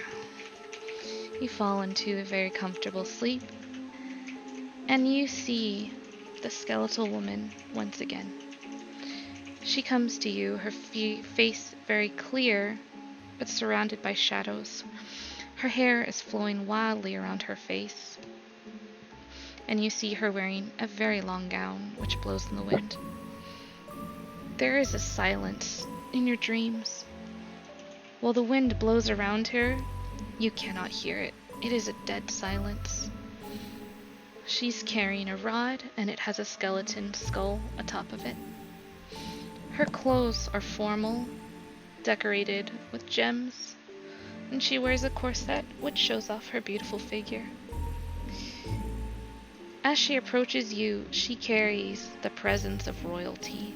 [SPEAKER 1] You fall into a very comfortable sleep, and you see the skeletal woman once again. She comes to you, her face very clear, but surrounded by shadows. Her hair is flowing wildly around her face, and you see her wearing a very long gown, which blows in the wind. There is a silence in your dreams. While the wind blows around her, you cannot hear it. It is a dead silence. She's carrying a rod, and it has a skeleton skull atop of it. Her clothes are formal, decorated with gems, and she wears a corset which shows off her beautiful figure. As she approaches you, she carries the presence of royalty.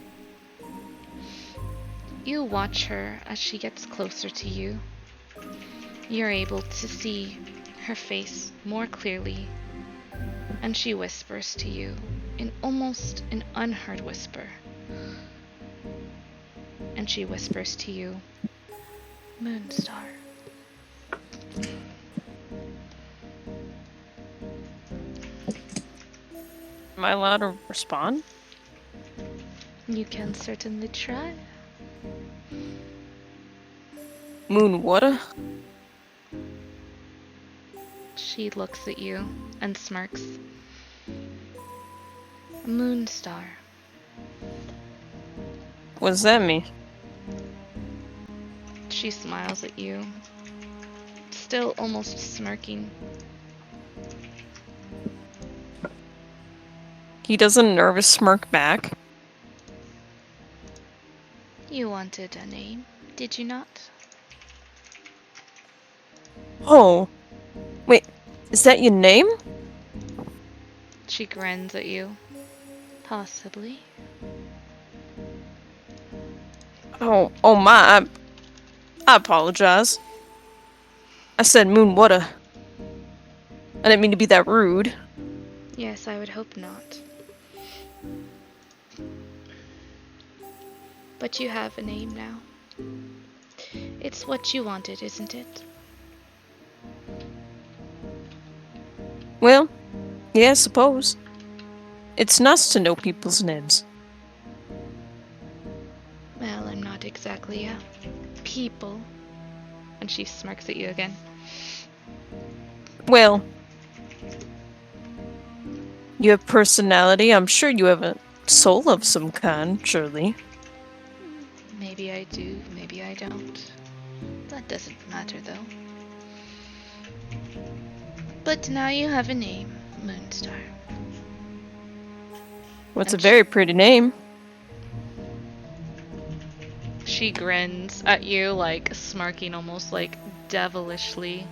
[SPEAKER 1] You watch her as she gets closer to you. You're able to see her face more clearly, and she whispers to you in almost an unheard whisper. And she whispers to you, Moonstar.
[SPEAKER 5] Am I allowed to respond?
[SPEAKER 1] You can certainly try.
[SPEAKER 5] Moon water?
[SPEAKER 1] She looks at you and smirks. Moonstar.
[SPEAKER 5] What does that mean?
[SPEAKER 1] She smiles at you, still almost smirking.
[SPEAKER 5] He does a nervous smirk back.
[SPEAKER 1] You wanted a name, did you not?
[SPEAKER 5] Oh. Wait, is that your name?
[SPEAKER 1] She grins at you. Possibly.
[SPEAKER 5] Oh my, I apologize. I said moon water. I didn't mean to be that rude.
[SPEAKER 1] Yes, I would hope not. But you have a name now. It's what you wanted, isn't it?
[SPEAKER 5] Well, yeah, I suppose. It's nice to know people's names.
[SPEAKER 1] Well, I'm not exactly a people. and she smirks at you again.
[SPEAKER 5] Well, you have personality. I'm sure you have a soul of some kind, surely.
[SPEAKER 1] Maybe I do, maybe I don't. That doesn't matter, though. But now you have a name, Moonstar.
[SPEAKER 5] What's a very pretty name?
[SPEAKER 1] She grins at you, like, smirking almost, like, devilishly.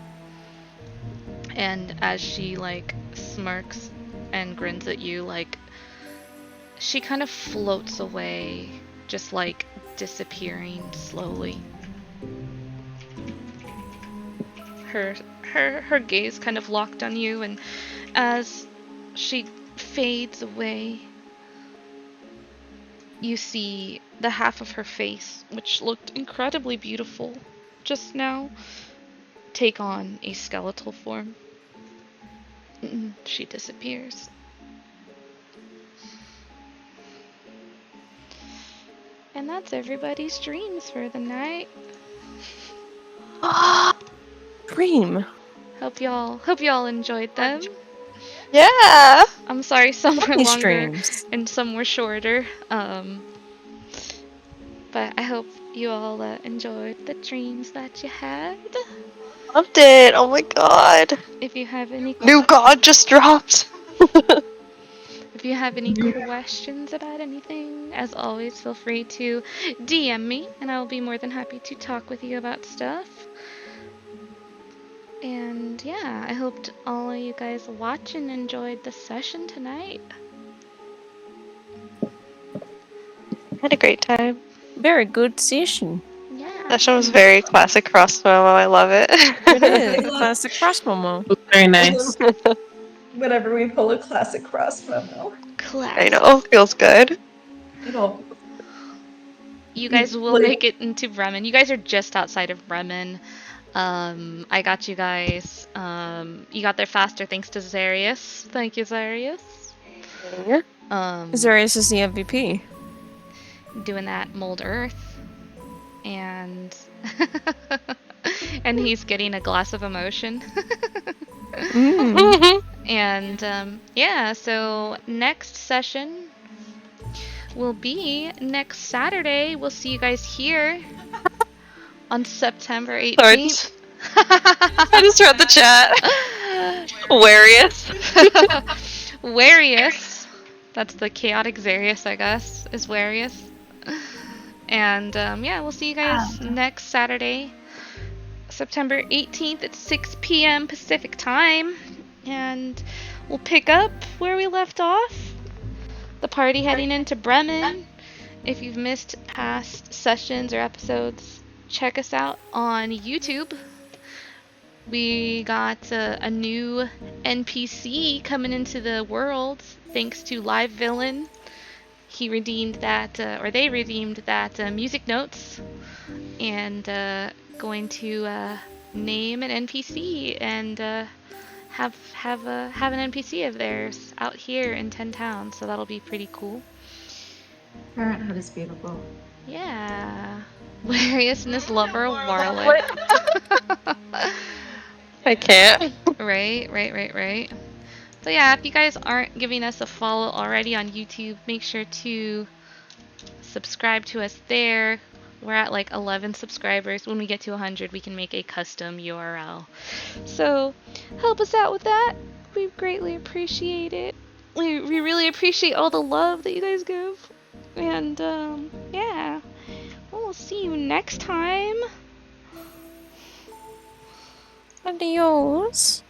[SPEAKER 1] And as she, like, smirks and grins at you, like, she kind of floats away, just, like, disappearing slowly. Her gaze kind of locked on you, and as she fades away, you see the half of her face, which looked incredibly beautiful just now, take on a skeletal form. She disappears. And that's everybody's dreams for the night.
[SPEAKER 5] Dream.
[SPEAKER 1] Hope y'all enjoyed them.
[SPEAKER 3] Yeah.
[SPEAKER 1] I'm sorry some were
[SPEAKER 5] Nice
[SPEAKER 1] longer
[SPEAKER 5] dreams.
[SPEAKER 1] and some were shorter. But I hope you all enjoyed the dreams that you had.
[SPEAKER 3] Loved it. Oh my god.
[SPEAKER 1] If you have any
[SPEAKER 3] New god just dropped.
[SPEAKER 1] If you have any questions about anything, as always, feel free to DM me, and I will be more than happy to talk with you about stuff. And yeah, I hoped all of you guys watching enjoyed the session tonight.
[SPEAKER 3] Had a great time.
[SPEAKER 5] Very good session.
[SPEAKER 1] Yeah.
[SPEAKER 3] That show was very classic cross momo. I love it.
[SPEAKER 5] It is classic cross momo.
[SPEAKER 7] Very nice.
[SPEAKER 4] Whenever we pull a classic cross momo.
[SPEAKER 3] I know, feels good.
[SPEAKER 4] It all.
[SPEAKER 1] You guys will make it into Bremen. You guys are just outside of Bremen. I got you guys. You got there faster thanks to Zarius. Thank you, Zarius.
[SPEAKER 5] Zarius is the MVP.
[SPEAKER 1] Doing that mold earth. And and he's getting a glass of emotion. And yeah, so next session will be next Saturday. We'll see you guys here on September 18th.
[SPEAKER 3] I just read the chat. Warius.
[SPEAKER 1] Warius. That's the chaotic Zarius, I guess, is Warius. And yeah, we'll see you guys next Saturday, September 18th at 6 p.m. Pacific time. And we'll pick up where we left off. The party heading into Bremen. If you've missed past sessions or episodes, check us out on YouTube. We got a new NPC coming into the world thanks to Live Villain. He redeemed that, or they redeemed that music notes, and going to name an NPC and have an NPC of theirs out here in 10 towns. So that'll be pretty cool.
[SPEAKER 4] Parenthood is beautiful.
[SPEAKER 1] Yeah, Warius and his lover Warlick.
[SPEAKER 3] I can't.
[SPEAKER 1] Right. So yeah, if you guys aren't giving us a follow already on YouTube, make sure to subscribe to us there. We're at like 11 subscribers. When we get to 100, we can make a custom URL. So help us out with that. We greatly appreciate it. We really appreciate all the love that you guys give. And yeah, we'll see you next time.
[SPEAKER 5] Adios.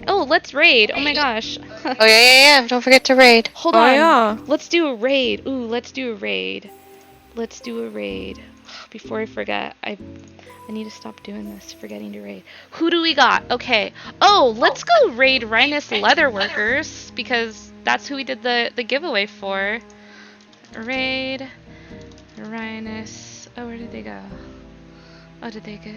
[SPEAKER 1] Oh, let's raid. Oh my gosh.
[SPEAKER 3] Oh yeah. Don't forget to raid.
[SPEAKER 1] Hold on. Yeah. Let's do a raid. Ooh, let's do a raid. Before I forget, I need to stop doing this, forgetting to raid. Who do we got? Okay. Oh, let's go raid Rhinus Leatherworkers, because that's who we did the giveaway for. Raid Rhinus. Oh, where did they go? Oh, did they go?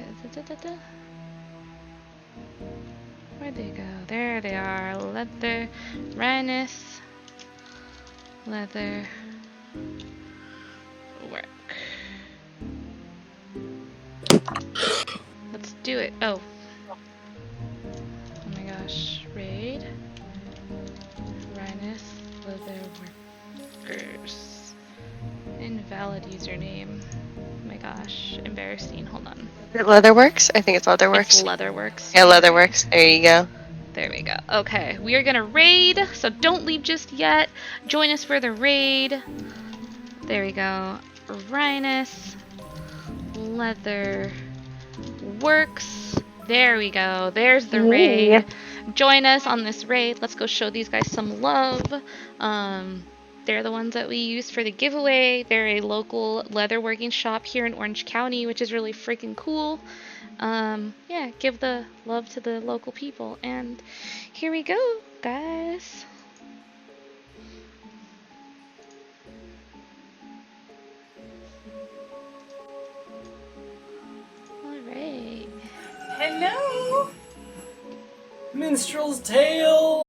[SPEAKER 1] Where'd they go? There they are. Leather. Rhinus. Leather. Work. Do it. Oh. Oh my gosh. Raid. Rhinus Leatherworkers. Invalid username. Oh my gosh. Embarrassing. Hold on.
[SPEAKER 3] Is it Leatherworks? I think it's Leatherworks.
[SPEAKER 1] It's Leatherworks.
[SPEAKER 3] Yeah, Leatherworks. There you go.
[SPEAKER 1] There we go. Okay, we are gonna raid, so don't leave just yet. Join us for the raid. There we go. Rhinus Leather Works. There we go. There's the raid. Join us on this raid. Let's go show these guys some love. They're the ones that we used for the giveaway. They're a local leatherworking shop here in Orange County, which is really freaking cool. Yeah, give the love to the local people. And here we go, guys. Alright.
[SPEAKER 6] Hello! Minstrel's Tale!